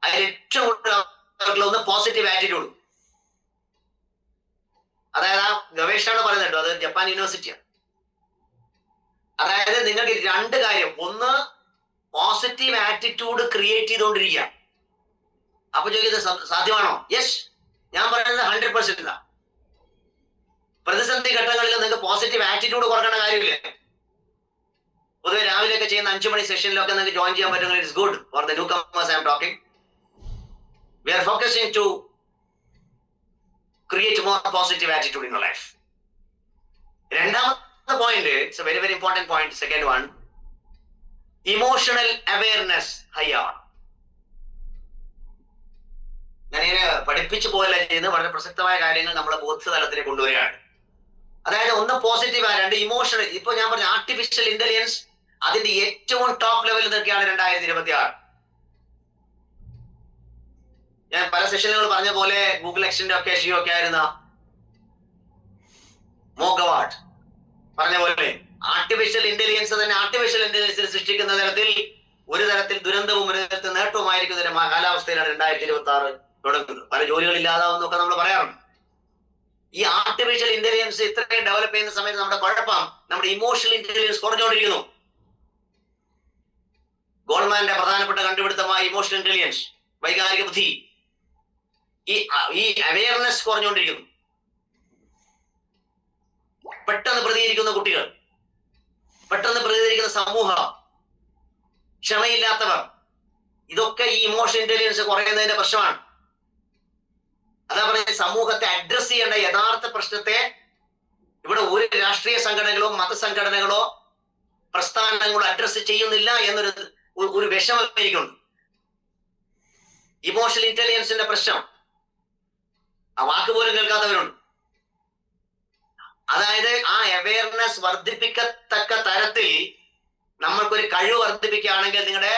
അതിൽ ഏറ്റവും കൂടുതൽ പോസിറ്റീവ് ആറ്റിറ്റ്യൂഡ്. അതായത് ആ ഗവേഷകരാണ് പറയുന്നത് കേട്ടോ, അത് ജപ്പാൻ യൂണിവേഴ്സിറ്റിയാണ്. അതായത് നിങ്ങൾക്ക് 2 കാര്യം, ഒന്ന് പോസിറ്റീവ് ആറ്റിറ്റ്യൂഡ് ക്രിയേറ്റ് ചെയ്തുകൊണ്ടിരിക്കുക. അപ്പൊ ചോദിക്കുന്നത് സാധ്യമാണോ? യെസ്, ഞാൻ പറയുന്നത് 100% ഇല്ല. പ്രതിസന്ധി ഘട്ടങ്ങളിൽ നിങ്ങൾക്ക് പോസിറ്റീവ് ആറ്റിറ്റ്യൂഡ് കുറക്കേണ്ട കാര്യമില്ല. പൊതുവെ രാവിലെയൊക്കെ ചെയ്യുന്ന 5 മണി സെഷനിലൊക്കെ നിങ്ങൾക്ക് ജോയിൻ ചെയ്യാൻ പറ്റുമെങ്കിൽ it's good for the newcomers I am talking. We are focusing to create more positive attitude in your life. രണ്ടാമത്തെ point, it's a very very important point. Second one, emotional awareness high ആണ്. ഞാനിങ്ങനെ പഠിപ്പിച്ചു പോയല്ല ചെയ്യുന്നത്, വളരെ പ്രസക്തമായ കാര്യങ്ങൾ നമ്മുടെ ബോധതലത്തിലേക്ക് കൊണ്ടുവരികയാണ്. അതായത് ഒന്ന് പോസിറ്റീവ്, 2 ഇമോഷണൽ. ഇപ്പൊ ഞാൻ പറഞ്ഞ ആർട്ടിഫിഷ്യൽ ഇന്റലിജൻസ് അതിന്റെ ഏറ്റവും ടോപ്പ് ലെവലിൽ നിൽക്കുകയാണ് 2026. ഞാൻ പല സെഷനുകൾ പറഞ്ഞ പോലെ ഗൂഗിൾ എക്സിന്റെ ഒക്കെ ഷിയോ ഒക്കെ ആയിരുന്ന മോഗവാഡ് പറഞ്ഞ പോലെ ആർട്ടിഫിഷ്യൽ ഇന്റലിജൻസ് തന്നെ ആർട്ടിഫിഷ്യൽ ഇന്റലിജൻസിൽ സൃഷ്ടിക്കുന്ന തരത്തിൽ ഒരു തരത്തിൽ ദുരന്തവും ഒരു തരത്തിൽ നേട്ടവുമായിരിക്കുന്ന ഒരു കാലാവസ്ഥയിലാണ് 2026 തുടങ്ങുന്നത്. പല ജോലികൾ ഇല്ലാതാവുന്നൊക്കെ നമ്മൾ പറയാറുണ്ട്. ഈ ആർട്ടിഫിഷ്യൽ ഇന്റലിജൻസ് ഇത്രയും ഡെവലപ്പ് ചെയ്യുന്ന സമയത്ത് നമ്മുടെ കുഴപ്പം, നമ്മുടെ ഇമോഷണൽ ഇന്റലിജൻസ് കുറഞ്ഞുകൊണ്ടിരിക്കുന്നു. ഗോൾമാന്റെ പ്രധാനപ്പെട്ട കണ്ടുപിടുത്തമായ ഇമോഷണൽ ഇന്റലിജൻസ്, വൈകാരിക ബുദ്ധി, ഈ അവയർനെസ് കുറഞ്ഞുകൊണ്ടിരിക്കുന്നു. പെട്ടെന്ന് പ്രതികരിക്കുന്ന കുട്ടികൾ, പെട്ടെന്ന് പ്രതികരിക്കുന്ന സമൂഹം, ക്ഷമയില്ലാത്തവർ, ഇതൊക്കെ ഈ ഇമോഷണൽ ഇന്റലിജൻസ് കുറയുന്നതിന്റെ പ്രശ്നമാണ്. അതാ പറയുന്നത്, സമൂഹത്തെ അഡ്രസ് ചെയ്യേണ്ട യഥാർത്ഥ പ്രശ്നത്തെ ഇവിടെ ഒരു രാഷ്ട്രീയ സംഘടനകളോ മതസംഘടനകളോ പ്രസ്ഥാനങ്ങളോ അഡ്രസ് ചെയ്യുന്നില്ല എന്നൊരു വിഷമം എനിക്കുണ്ട്. ഇമോഷണൽ ഇന്റലിജൻസിന്റെ പ്രശ്നം ആ വാക്ക് പോലും കേൾക്കാത്തവരുണ്ട്. അതായത് ആ അവയർനെസ് വർദ്ധിപ്പിക്കത്തക്ക തരത്തിൽ നമ്മൾക്കൊരു കഴിവ് വർദ്ധിപ്പിക്കുകയാണെങ്കിൽ നിങ്ങളുടെ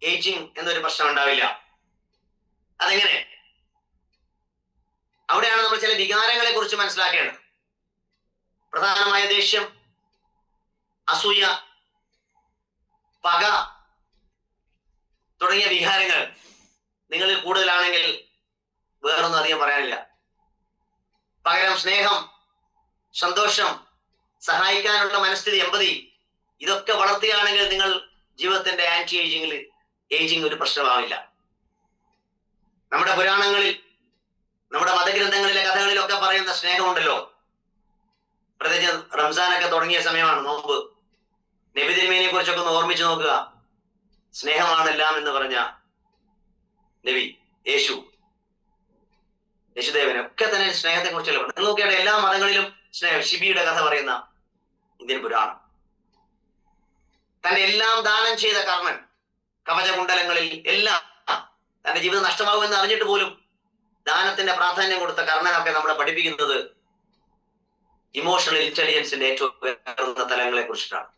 ഏജിങ് എന്നൊരു പ്രശ്നം ഉണ്ടാവില്ല. അതെങ്ങനെ? അവിടെയാണ് നമ്മൾ ചില വികാരങ്ങളെ കുറിച്ച് മനസ്സിലാക്കേണ്ടത്. പ്രധാനമായ ദേഷ്യം, അസൂയ, പക തുടങ്ങിയ വികാരങ്ങൾ നിങ്ങളിൽ കൂടുതലാണെങ്കിൽ വേറൊന്നും അധികം പറയാനില്ല. പകരം സ്നേഹം, സന്തോഷം, സഹായിക്കാനുള്ള മനസ്ഥിതി, എമ്പതി, ഇതൊക്കെ വളർത്തുകയാണെങ്കിൽ നിങ്ങൾ ജീവിതത്തിന്റെ ആന്റി ഏജിങ് ഒരു പ്രശ്നമാവില്ല. നമ്മുടെ പുരാണങ്ങളിൽ, നമ്മുടെ മതഗ്രന്ഥങ്ങളിലെ കഥകളിലൊക്കെ പറയുന്ന സ്നേഹമുണ്ടല്ലോ. പ്രത്യേകിച്ച് റംസാനൊക്കെ തുടങ്ങിയ സമയമാണ്, നോമ്പ്. നബി തിരുമേനിയെ കുറിച്ചൊക്കെ ഒന്ന് ഓർമ്മിച്ചു നോക്കുക. സ്നേഹമാണെല്ലാം എന്ന് പറഞ്ഞ നബി യേശുദേവനെ ഒക്കെ തന്നെ സ്നേഹത്തെ കുറിച്ചല്ല. നിങ്ങൾ നോക്കിയാൽ എല്ലാ മതങ്ങളിലും സ്നേഹം. ശിബിയുടെ കഥ പറയുന്ന ഇന്ത്യൻ പുരാണം. തന്റെ എല്ലാം ദാനം ചെയ്ത കർണൻ, കവചകുണ്ടലങ്ങളിൽ എല്ലാം തന്റെ ജീവിതം നഷ്ടമാകുമെന്ന് അറിഞ്ഞിട്ട് പോലും ദാനത്തിന്റെ പ്രാധാന്യം കൊടുത്ത കർണനൊക്കെ നമ്മളെ പഠിപ്പിക്കുന്നത് ഇമോഷണൽ ഇന്റലിജൻസിന്റെ ഏറ്റവും ഉയർന്ന തലങ്ങളെ കുറിച്ചിട്ടാണ്.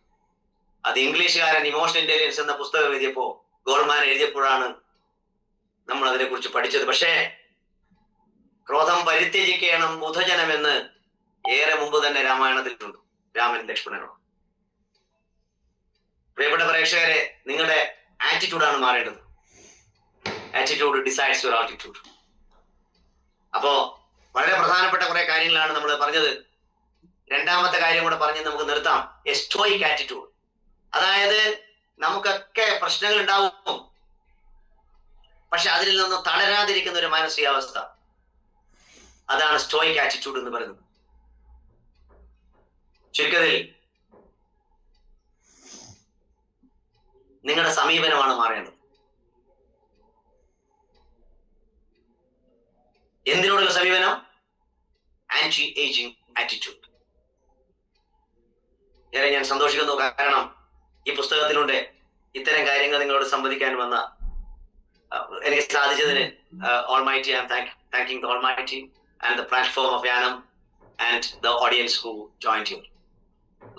അത് ഇംഗ്ലീഷുകാരൻ ഇമോഷണൽ ഇന്റലിജൻസ് എന്ന പുസ്തകം എഴുതിയപ്പോ, ഗോൾമാൻ എഴുതിയപ്പോഴാണ് നമ്മൾ അതിനെക്കുറിച്ച് പഠിച്ചത്. പക്ഷേ ക്രോധം പരിത്യജിക്കണം ബുധജനമെന്ന് ഏറെ മുമ്പ് തന്നെ രാമായണത്തിലുണ്ട്, രാമൻ ലക്ഷ്മണനോട്. പ്രിയപ്പെട്ട പ്രേക്ഷകരെ, നിങ്ങളുടെ ആറ്റിറ്റ്യൂഡാണ് മാറേണ്ടത്. Attitude decides your attitude. അപ്പോ വളരെ പ്രധാനപ്പെട്ട കുറെ കാര്യങ്ങളാണ് നമ്മൾ പറഞ്ഞത്. രണ്ടാമത്തെ കാര്യം കൂടെ പറഞ്ഞ് നമുക്ക് നിർത്താം. A stoic attitude. അതായത് നമുക്കൊക്കെ പ്രശ്നങ്ങൾ ഉണ്ടാവും, പക്ഷെ അതിൽ നിന്നും തളരാതിരിക്കുന്ന ഒരു മാനസികാവസ്ഥ, അതാണ് സ്റ്റോയിക് ആറ്റിറ്റ്യൂഡ് എന്ന് പറയുന്നത്. ചുരുക്കത്തിൽ നിങ്ങളുടെ സമീപനമാണ് മാറേണ്ടത്. എന്തിനോടുള്ള സമീപനം? Anti ageing attitude. ഞാൻ സന്തോഷിക്കുന്നു, കാരണം ഈ പുസ്തകത്തിലൂടെ ഇത്തരം കാര്യങ്ങൾ നിങ്ങളോട് സംവദിക്കാൻ വന്ന എനിക്ക് സാധിച്ചതിന് Almighty, I am thanking the Almighty and the platform of Yanam and the audience who joined you.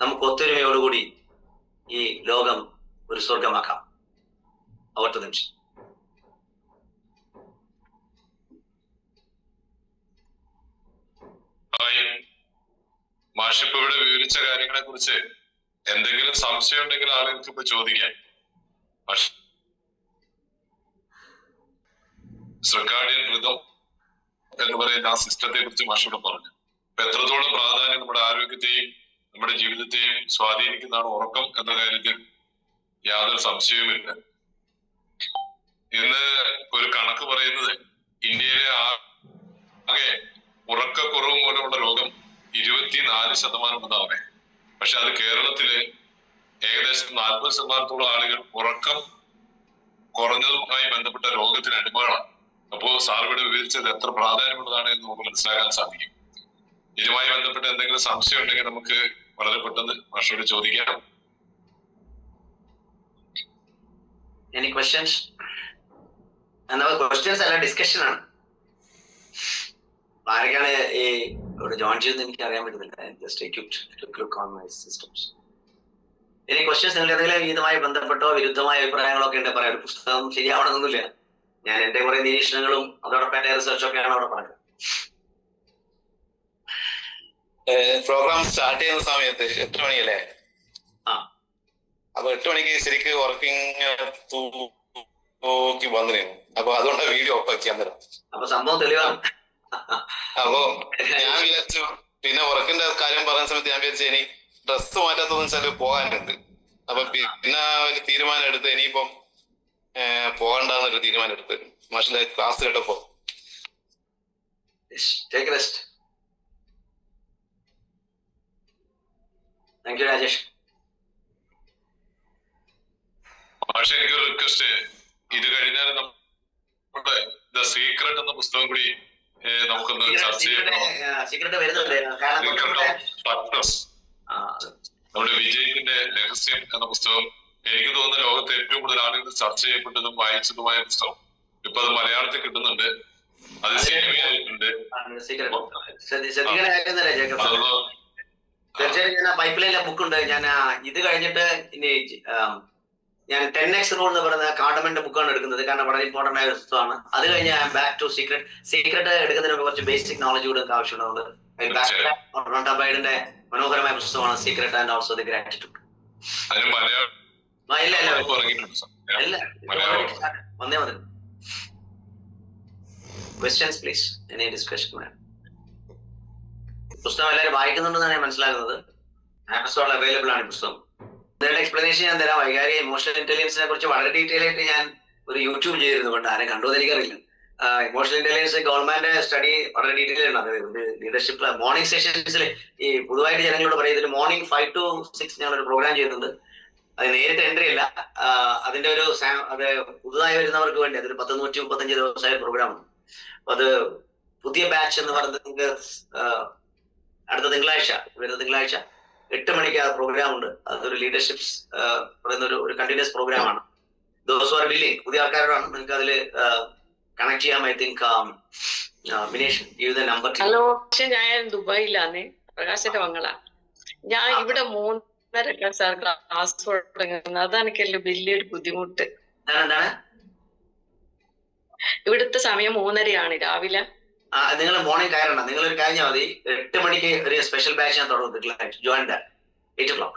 നമുക്ക് ഒത്തൊരുമയോടുകൂടി ഈ ലോകം ഒരു സ്വർഗമാക്കാം. Over to them. മാഷിപ്പ് ഇവിടെ വിവരിച്ച കാര്യങ്ങളെ കുറിച്ച് എന്തെങ്കിലും സംശയം ഉണ്ടെങ്കിൽ ആളുകൾക്ക് ഇപ്പൊ ചോദിക്കാം. സർക്കാരിയൻ ഋതം എന്ന് പറയുന്ന ആ സിസ്റ്റത്തെ കുറിച്ച് മാഷോട് പറഞ്ഞു. അപ്പൊ എത്രത്തോളം പ്രാധാന്യം നമ്മുടെ ആരോഗ്യത്തെയും നമ്മുടെ ജീവിതത്തെയും സ്വാധീനിക്കുന്നതാണ് ഉറക്കം എന്ന കാര്യത്തിൽ യാതൊരു സംശയവുമില്ല. ഇന്ന് ഒരു കണക്ക് പറയുന്നത് ഇന്ത്യയിലെ ആകെ ഉറക്കക്കുറവ് മൂലമുള്ള രോഗം 24% ഉണ്ടെന്നാണ്. പക്ഷെ അത് കേരളത്തില് ഏകദേശം 40% ആളുകൾ ഉറക്കം കുറഞ്ഞതുമായി ബന്ധപ്പെട്ട രോഗത്തിന് അടിമകളാണ്. അപ്പോ സാർ ഇവിടെ വിവരിച്ചത് എത്ര പ്രാധാന്യമുള്ളതാണ് എന്ന് നമുക്ക് മനസ്സിലാക്കാൻ സാധിക്കും. ഇതുമായി ബന്ധപ്പെട്ട് എന്തെങ്കിലും സംശയം ഉണ്ടെങ്കിൽ നമുക്ക് വളരെ പെട്ടെന്ന് മാഷോട് ചോദിക്കാം. Any questions? ക്വസ്റ്റ്യൻസ് അല്ല, ഡിസ്കഷൻ ആണ്. ആരൊക്കെയാണ് ഈ ഇവിടെ ജോയിൻ ചെയ്തെന്ന് എനിക്ക് അറിയാൻ പറ്റുന്നില്ല. ഇനി ക്വസ്റ്റ്യൻസ് നിങ്ങൾ ഏതെങ്കിലും ഇതുമായി ബന്ധപ്പെട്ടോ വിരുദ്ധമായ അഭിപ്രായങ്ങളോ ഒക്കെ ഉണ്ട് പറയാം. ഒരു പുസ്തകം ശരിയാവണമെന്നൊന്നുമില്ല. ഞാൻ എന്റെ കുറെ നിരീക്ഷണങ്ങളും അതോടൊപ്പം എന്റെ റിസർച്ചൊക്കെയാണ് അവിടെ പറഞ്ഞത്. പ്രോഗ്രാം സ്റ്റാർട്ട് ചെയ്യുന്ന സമയത്ത് 8 മണിയല്ലേ? അപ്പൊ 8 മണിക്ക് ശരിക്ക് വർക്കിംഗ് വന്നിരുന്നു. അപ്പൊ അതുകൊണ്ടാണ് വീഡിയോ ഓഫ് ആക്കി അന്നേരം. അപ്പൊ സംഭവം തെളിവാണ്. അപ്പൊ ഞാൻ വിചാരിച്ചു, പിന്നെ വർക്കിന്റെ കാര്യം പറയുന്ന സമയത്ത് ഞാൻ വിചാരിച്ചു ഇനി ഡ്രസ് മാറ്റാത്തതെന്ന് വെച്ചാല് പോകാനുണ്ട്. അപ്പൊ പിന്നെ ഒരു തീരുമാനം എടുത്ത് ഇനിയിപ്പം പോകണ്ടെന്നൊരു തീരുമാനം എടുത്ത് മാഷിന്റെ ക്ലാസ് കേട്ടപ്പോ. Thank you Rajesh. പക്ഷെ എനിക്കൊരു റിക്വസ്റ്റ്, ഇത് കഴിഞ്ഞാൽ നമ്മുടെ ദ സീക്രട്ട് എന്ന പുസ്തകം കൂടി നമുക്കൊന്ന് ചർച്ച ചെയ്യണം. നമ്മുടെ വിജയത്തിന്റെ രഹസ്യം എന്ന പുസ്തകം എനിക്ക് തോന്നുന്ന ലോകത്തെ ഏറ്റവും കൂടുതൽ ആളുകൾ ചർച്ച ചെയ്യപ്പെട്ടതും വായിച്ചതുമായ പുസ്തകം. ഇപ്പൊ അത് മലയാളത്തിൽ കിട്ടുന്നുണ്ട്, അത് സിനിമയായിട്ടുണ്ട്. തീർച്ചയായും ഞാൻ പൈപ്പ് ലൈനിലെ ബുക്കുണ്ട്. ഞാൻ ഇത് കഴിഞ്ഞിട്ട് ഇനി ഞാൻ 10x റൂൾ എന്ന് പറയുന്ന കാർഡമന്റെ ബുക്കാണ് എടുക്കുന്നത്. കാരണം വളരെ ഇമ്പോർട്ടന്റ് ആയ ഒരു പുസ്തകമാണ്. അത് കഴിഞ്ഞ് ബാക്ക് ടു സീക്രട്ട് എടുക്കുന്നതിന് കുറച്ച് ബേസിക് നോളജ് കൂടെ ആവശ്യമുണ്ട്. റോണ്ടബൈഡിന്റെ മനോഹരമായ പുസ്തകമാണ് secret and also the gratitude. വന്നേ മതി. Questions please. Any discussion? പുസ്തകം എല്ലാവരും വായിക്കുന്നുണ്ടെന്നാണ് ഞാൻ മനസ്സിലാക്കുന്നത്. ആമസോണിൽ അവൈലബിൾ ആണ് ഈ പുസ്തകം. ഇതിന്റെ എക്സ്പ്ലനേഷൻ ഞാൻ തരാം. വൈകാരിക ഇമോഷണൽ ഇന്റലിജൻസിനെ കുറിച്ച് വളരെ ഡീറ്റെയിൽ ആയിട്ട് ഞാൻ ഒരു യൂട്യൂബ് ചെയ്തിരുന്നു. കൊണ്ട് ആരെ കണ്ടു എന്ന് എനിക്കറിയില്ല. ഇമോഷണൽ ഇന്റലിജൻസ് ഗവൺമെന്റ് സ്റ്റഡി വളരെ ഡീറ്റെയിൽ ആണ്. അത് ലീഡർഷിപ്പ് മോർണിംഗ് സെഷൻസിൽ ഈ പൊതുവായിട്ട് ജനങ്ങളോട് പറയുന്നത് മോർണിംഗ് 5 to 6 ഞാനൊരു പ്രോഗ്രാം ചെയ്യുന്നുണ്ട്. അത് നേരിട്ട് എൻട്രി അല്ല, അതിന്റെ ഒരു അത് പുതുതായി വരുന്നവർക്ക് വേണ്ടി അതൊരു 135 ദിവസമായ പ്രോഗ്രാമാണ്. അപ്പൊ അത് പുതിയ ബാച്ച് എന്ന് പറയുന്നത് അടുത്ത തിങ്കളാഴ്ച, വരുന്ന തിങ്കളാഴ്ച 8 മണിക്ക് ആ പ്രോഗ്രാം ഉണ്ട്. അതൊരു ലീഡർഷിപ്സ് പറയുന്ന ഒരു കണ്ടിന്യൂസ് പ്രോഗ്രാമാണ്. ദിവസം വില്ലിങ് പുതിയ ആൾക്കാരോടാണ്. നിങ്ങൾക്ക് അതിൽ കണക്ട് ചെയ്യാം. I think Minesh give the number. Hello, പക്ഷെ ഞാൻ ദുബായിലാണ്, പ്രകാശന്റെ മംഗള. ഞാൻ ഇവിടെ 3:30 സാർ ക്ലാസ് തുടങ്ങുന്നത്. അതാണ് എനിക്കല്ലേ വലിയൊരു ബുദ്ധിമുട്ട്. എന്താണ് ഇവിടുത്തെ സമയം 3:30 രാവിലെ. നിങ്ങൾ മോർണിംഗ് കയറണം. നിങ്ങൾ ഒരു കഴിഞ്ഞാൽ മതി. 8 മണിക്ക് ഒരു സ്പെഷ്യൽ ബാച്ച് ഞാൻ തുടങ്ങും. Join that 8 o'clock.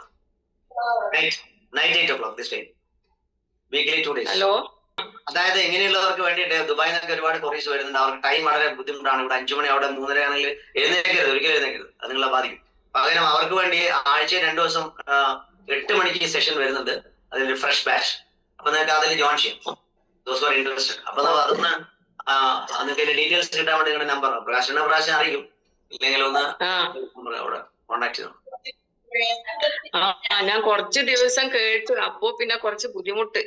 Night 8 o'clock this time. Weekly 2 days. Hello, അതായത് ഇങ്ങനെയുള്ളവർക്ക് വേണ്ടിയിട്ട് ദുബായിൽ നിന്നൊക്കെ ഒരുപാട് കൊറീസ് വരുന്നുണ്ട്. അവർക്ക് ടൈം വളരെ ബുദ്ധിമുട്ടാണ്. ഇവിടെ 5 മണി, അവിടെ 3:30 ആണെങ്കിൽ എഴുന്നേക്കരുത്, ഒരിക്കലും എഴുന്നേക്കരുത്. അത് നിങ്ങളെ ബാധിക്കും. പകരം അവർക്ക് വേണ്ടി ആഴ്ചയിൽ 2 ദിവസം 8 മണിക്ക് സെഷൻ വരുന്നുണ്ട്. അതിൽ ഫ്രഷ് ബാച്ച്. അപ്പൊ നിങ്ങൾക്ക് അതിൽ ജോയിൻ ചെയ്യാം. Those are interested. അപ്പൊ അതൊന്ന് നിങ്ങൾക്ക് ഡീറ്റെയിൽസ് കിട്ടാൻ വേണ്ടി നിങ്ങളുടെ നമ്പർ പ്രകാശം അറിയിക്കും. ഇല്ലെങ്കിൽ ഒന്ന് അവിടെ കോണ്ടാക്ട് ചെയ്യണം. ഞാൻ കുറച്ച് ദിവസം കേട്ടു, അപ്പോ പിന്നെ കുറച്ച് ബുദ്ധിമുട്ട്.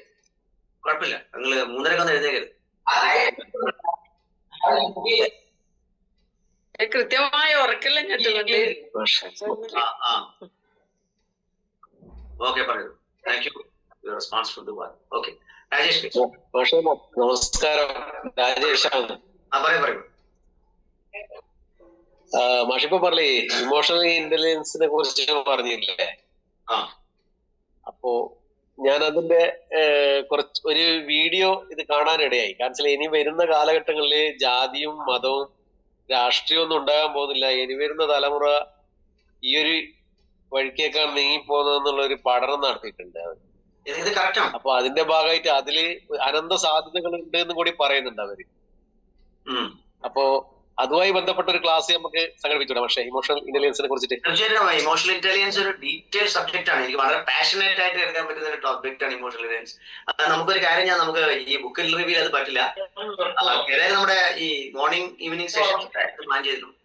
കുഴപ്പമില്ല, നിങ്ങൾ 3:30 ഒന്ന് എഴുന്നേക്കരുത്. കൃത്യമായ ഉറക്കെല്ലാം കിട്ടുന്നുണ്ട്. ഓക്കെ, പറയൂ. Thank you response four Dubai. Okay, Rajesh. നമസ്കാരം, രാജേഷാണ്. പറയൂ. മാഷിപ്പോ പറഞ്ഞേ ഇമോഷണൽ ഇന്റലിജൻസിനെ കുറിച്ച് പറഞ്ഞില്ലേ? അപ്പോ ഞാൻ അതിന്റെ ഒരു വീഡിയോ ഇത് കാണാനിടയായി. കാരണം ഇനി വരുന്ന കാലഘട്ടങ്ങളില് ജാതിയും മതവും രാഷ്ട്രീയവും ഒന്നും ഉണ്ടാകാൻ പോകുന്നില്ല. ഇനി വരുന്ന തലമുറ ഈ ഒരു വഴിക്കേക്കാണ് നീങ്ങിപ്പോകുന്നതെന്നുള്ള ഒരു പഠനം നടത്തിയിട്ടുണ്ട്. അപ്പൊ അതിന്റെ ഭാഗമായിട്ട് അതില് അനന്ത സാധ്യതകൾ ഉണ്ട് എന്ന് കൂടി പറയുന്നുണ്ട് അവര്. അപ്പോ അതുമായി ബന്ധപ്പെട്ട ഒരു ക്ലാസ് നമുക്ക് സംഘടിപ്പിച്ചൂടെ? പക്ഷേ ഇമോഷണൽ ഇന്റലിജൻസിനെ കുറിച്ചിട്ട്. തീർച്ചയായിട്ടും ഇമോഷണൽ ഇന്റലിജൻസ് ഒരു ഡീറ്റെയിൽ സബ്ജക്ട് ആണ്. എനിക്ക് വളരെ പാഷനേറ്റ് ആയിട്ട് എടുക്കാൻ പറ്റുന്ന ഒരു ടോപ്പിക് ആണ് ഇമോഷണൽ ഇന്റലിജൻസ്. നമുക്കൊരു കാര്യം നമുക്ക് ഈ ബുക്കിൽ റിവ്യൂ അത് പറ്റില്ല. ഏതായാലും നമ്മുടെ ഈ മോർണിംഗ് ഈവനിങ് സെഷൻ പ്ലാൻ ചെയ്തിട്ടുണ്ട്.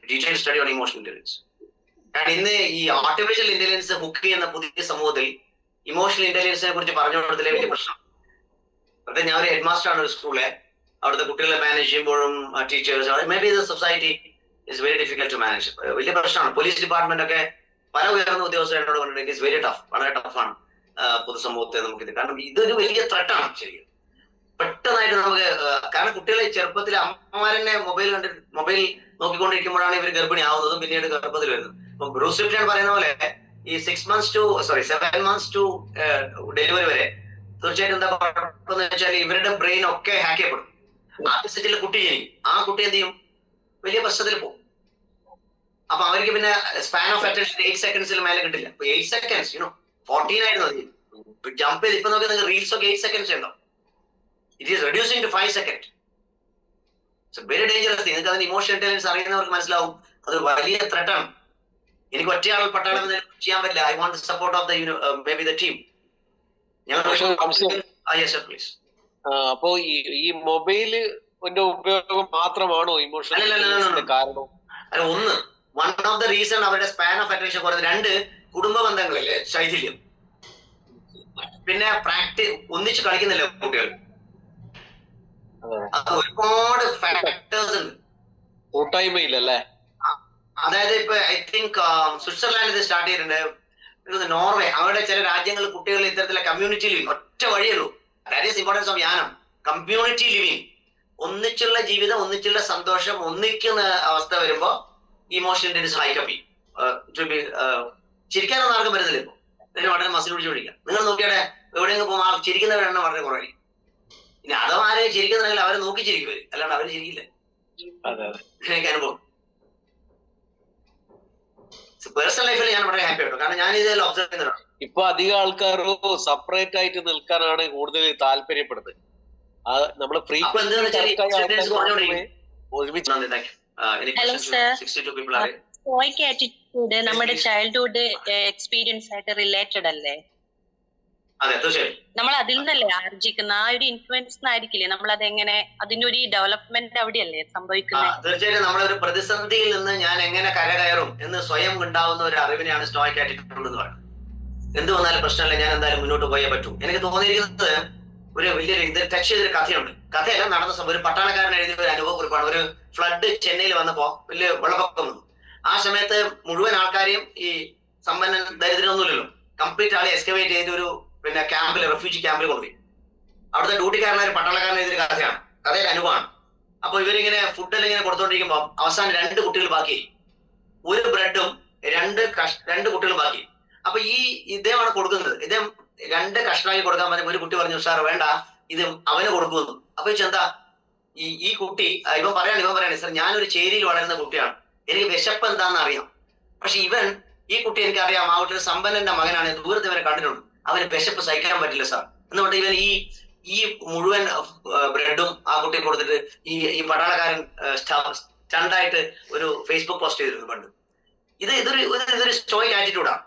Detail study on emotional intelligence. കാരണം ഇന്ന് ഈ ആർട്ടിഫിഷ്യൽ ഇന്റലിജൻസ് ബുക്ക് ചെയ്യുന്ന പുതിയ സമൂഹത്തിൽ ഇമോഷണൽ ഇന്റലിജൻസിനെ കുറിച്ച് പറഞ്ഞു കൊടുത്തതിലെ വലിയ പ്രശ്നം. അതെ, ഞാൻ ഒരു ഹെഡ് മാസ്റ്റർ ആണ് ഒരു സ്കൂളിലെ. അവിടുത്തെ കുട്ടികളെ മാനേജ് ചെയ്യുമ്പോഴും teachers may be the society is very difficult to manage. വലിയ പ്രശ്നമാണ്. പോലീസ് ഡിപ്പാർട്ട്മെന്റ് ഒക്കെ പല ഉയർന്ന ഉദ്യോഗസ്ഥരോട് പറഞ്ഞിട്ട് ഇറ്റ് ഇസ് വെരി ടഫ്, വളരെ ടഫാണ് പൊതുസമൂഹത്തെ നമുക്കിത്. കാരണം ഇതൊരു വലിയ ത്രെട്ടാണ് ശരിക്കും. പെട്ടെന്നായിട്ട് നമുക്ക്, കാരണം കുട്ടികളെ ചെറുപ്പത്തിൽ അമ്മമാരെന്നെ മൊബൈൽ നോക്കിക്കൊണ്ടിരിക്കുമ്പോഴാണ് ഇവർ ഗർഭിണി ആവുന്നതും പിന്നീട് ഗർഭത്തിൽ വരുന്നത്. ഇപ്പൊ ബ്രൂസ് വിൽസൺ പറയുന്ന പോലെ ഈ 7 months to ഡെലിവറി വരെ തീർച്ചയായിട്ടും എന്താ കുഴപ്പമെന്ന് വെച്ചാൽ ഇവരുടെ ബ്രെയിൻ ഒക്കെ ഹാക്ക് ചെയ്യപ്പെടും. ആ സെറ്റിൽ കുട്ടി ജനിക്കും. ആ കുട്ടി എന്ത് ചെയ്യും? വലിയ പ്രശ്നത്തിൽ പോകും. അപ്പൊ അവർക്ക് പിന്നെ സ്പാൻ ഓഫ് അറ്റൻഷൻ 8 seconds മേലെ കിട്ടില്ല. 8 seconds 14 ആയിരുന്നു അത്. ജമ്പ് ചെയ്ത് ഇപ്പൊ നോക്കി നിങ്ങൾക്ക് റീൽസ് ഒക്കെ 8 seconds ഉണ്ടോ? It is reducing to 5 seconds. It's very dangerous. നിങ്ങൾക്ക് അതിന് ഇമോഷണൽ ഇന്റലിജൻസ് അറിയുന്നവർക്ക് മനസ്സിലാവും അത് വലിയ ത്രെട്ടാണ്. എനിക്ക് ഒറ്റയാൾ പട്ടാളം ചെയ്യാൻ പറ്റില്ല. I want support of the may be the team. അപ്പോ ഈ മൊബൈല് ഉപയോഗം മാത്രമാണോ ഇമോഷണൽ കാരണം? വൺ ഓഫ് ദ റീസൺ അവരുടെ സ്പാൻ ഓഫ് അറ്റൻഷൻ കുറഞ്ഞത്. 2 കുടുംബ ബന്ധങ്ങളിലെ ശൈഥില്യം. പിന്നെ ഒന്നിച്ച് കളിക്കുന്നില്ല കുട്ടികൾ. ഒരുപാട് ഫാക്ടേഴ്സ് ഉണ്ട്. കൂട്ടായ്മയില്ലല്ലേ? അതായത് ഇപ്പൊ ഐ തിങ്ക് സ്വിറ്റ്സർലാൻഡ് ഇത് സ്റ്റാർട്ട് ചെയ്തിട്ടുണ്ട്. നോർവേ, അവരുടെ ചില രാജ്യങ്ങൾ കുട്ടികൾ ഇത്തരത്തിലെ കമ്മ്യൂണിറ്റി ലിവിങ്. ഒറ്റ വഴിയുള്ളൂ. ദാറ്റ് ഈസ് ഇമ്പോർട്ടൻസ് ഓഫ് യാനം. കമ്മ്യൂണിറ്റി ലിവിങ്, ഒന്നിച്ചുള്ള ജീവിതം, ഒന്നിച്ചുള്ള സന്തോഷം, ഒന്നിക്കുന്ന അവസ്ഥ വരുമ്പോ ഇമോഷണൽ ഇന്റലിജൻസ് ഹൈക്കപ്പ് ചെയ്യും. ചിരിക്കാനൊന്നും ആർക്കും വരുന്നില്ല. ഇപ്പൊ ഇതിന് വളരെ മസിൽ പിടിച്ച് പിടിക്കാം. നിങ്ങൾ നോക്കിയാടെ എവിടെയെങ്കിലും പോകുമ്പോൾ ചിരിക്കുന്നവരെണ്ണം വളരെ കുറവായിരിക്കും. ഇനി അഥവാ ആരെയും ചിരിക്കുന്നുണ്ടെങ്കിൽ അവരെ നോക്കി ചിരിക്കുവര്, അല്ലാണ്ട് അവര് ചിരിക്കില്ല. എനിക്ക് അനുഭവം പേഴ്സണൽ ലൈഫിൽ ഞാൻ വളരെ ഹാപ്പി ആയിട്ടോ. കാരണം ഞാൻ ഇതെല്ലാം ഒബ്സർവ് ചെയ്യുന്നതാണ്. ഇപ്പൊ അധികം ആൾക്കാരും സെപ്പറേറ്റ് ആയിട്ട് നിൽക്കാനാണ് കൂടുതൽ താല്പര്യപ്പെടുന്നത്. നമ്മള് ഫ്രീ ആറ്റിറ്റ്യൂഡ് നമ്മുടെ ചൈൽഡ്ഹുഡ് എക്സ്പീരിയൻസ് ആയിട്ട് റിലേറ്റഡ് അല്ലേ? അതെ, തീർച്ചയായും. നമ്മൾ അതിൽ നിന്നല്ലേ ആർജിക്കുന്ന ആ ഒരു ഇൻഫ്ലുവൻസ് ആയിരിക്കില്ലേ നമ്മൾ അതെങ്ങനെ അതിന്റെ ഒരു ഡെവലപ്മെന്റ് അവിടെയല്ലേ സംഭവിക്കുന്നത്? തീർച്ചയായിട്ടും നമ്മളൊരു പ്രതിസന്ധിയിൽ നിന്ന് ഞാൻ എങ്ങനെ കരകയറും എന്ന് സ്വയം ഉണ്ടാവുന്ന ഒരു അറിവിനെയാണ് സ്റ്റോയിക് ആറ്റിറ്റ്യൂഡ് എന്ന് പറയുന്നത്. എന്ത് വന്നാലും പ്രശ്നമില്ല, ഞാൻ എന്തായാലും മുന്നോട്ട് പോയേ പറ്റൂ. എനിക്ക് തോന്നിയിരിക്കുന്നത് ഒരു വലിയൊരു ഇത് ടച്ച് ചെയ്തൊരു കഥയുണ്ട്. കഥയെല്ലാം നടന്ന സംഭവം ഒരു പട്ടാളക്കാരൻ എഴുതിയ ഒരു അനുഭവക്കുറിപ്പാണ്. ഒരു ഫ്ലഡ് ചെന്നൈയിൽ വന്നപ്പോ വലിയ വെള്ളപ്പൊക്കം വന്നു. ആ സമയത്ത് മുഴുവൻ ആൾക്കാരെയും ഈ സമ്പന്നൻ ദരിദ്രമൊന്നുമില്ലല്ലോ, കംപ്ലീറ്റ് ആളെ എക്സ്കവേറ്റ് ചെയ്ത് ഒരു ക്യാമ്പിൽ, റെഫ്യൂജി ക്യാമ്പിൽ കൊണ്ടുപോയി. അവിടുത്തെ ഡ്യൂട്ടിക്കാരനായ പട്ടാളക്കാരൻ എഴുതിയ കഥയാണ്. കഥയുടെ അനുഭവമാണ്. അപ്പൊ ഇവരിങ്ങനെ ഫുഡെല്ലാം ഇങ്ങനെ കൊടുത്തോണ്ടിരിക്കുമ്പോൾ അവസാനം 2 കുട്ടികൾ ബാക്കി, ഒരു ബ്രെഡും 2 കുട്ടികൾ ബാക്കി. അപ്പൊ ഇദ്ദേഹമാണ് കൊടുക്കുന്നത്. ഇദ്ദേഹം 2 കഷ്ണമാക്കി കൊടുക്കാൻ പറഞ്ഞ ഒരു കുട്ടി പറഞ്ഞു, സാർ വേണ്ട, ഇത് അവന് കൊടുക്കുന്നു. അപ്പൊ എന്താ ഈ കുട്ടി ഇവൻ പറയാണ് സാർ, ഞാനൊരു ചേരിയിൽ വളരുന്ന കുട്ടിയാണ്, എനിക്ക് വിശപ്പ് എന്താണെന്ന് അറിയാം. പക്ഷെ ഈ കുട്ടി എനിക്കറിയാം, ആ വീട്ടിൽ സമ്പന്നന്റെ മകനാണ്, ദൂരത്ത് ഇവരെ കണ്ടിട്ടുണ്ട്, അവന് വിശപ്പ് സഹിക്കാൻ പറ്റില്ല സാർ. എന്നുകൊണ്ട് ഇവൻ ഈ മുഴുവൻ ബ്രെഡും ആ കുട്ടി കൊടുത്തിട്ട് ഈ പട്ടാളക്കാരൻ സ്റ്റണ്ടായിട്ട് ഒരു ഫേസ്ബുക്ക് പോസ്റ്റ് ചെയ്തിരുന്നു പണ്ട്. ഇതൊരു സ്റ്റോയിക് ആറ്റിറ്റ്യൂഡാണ്.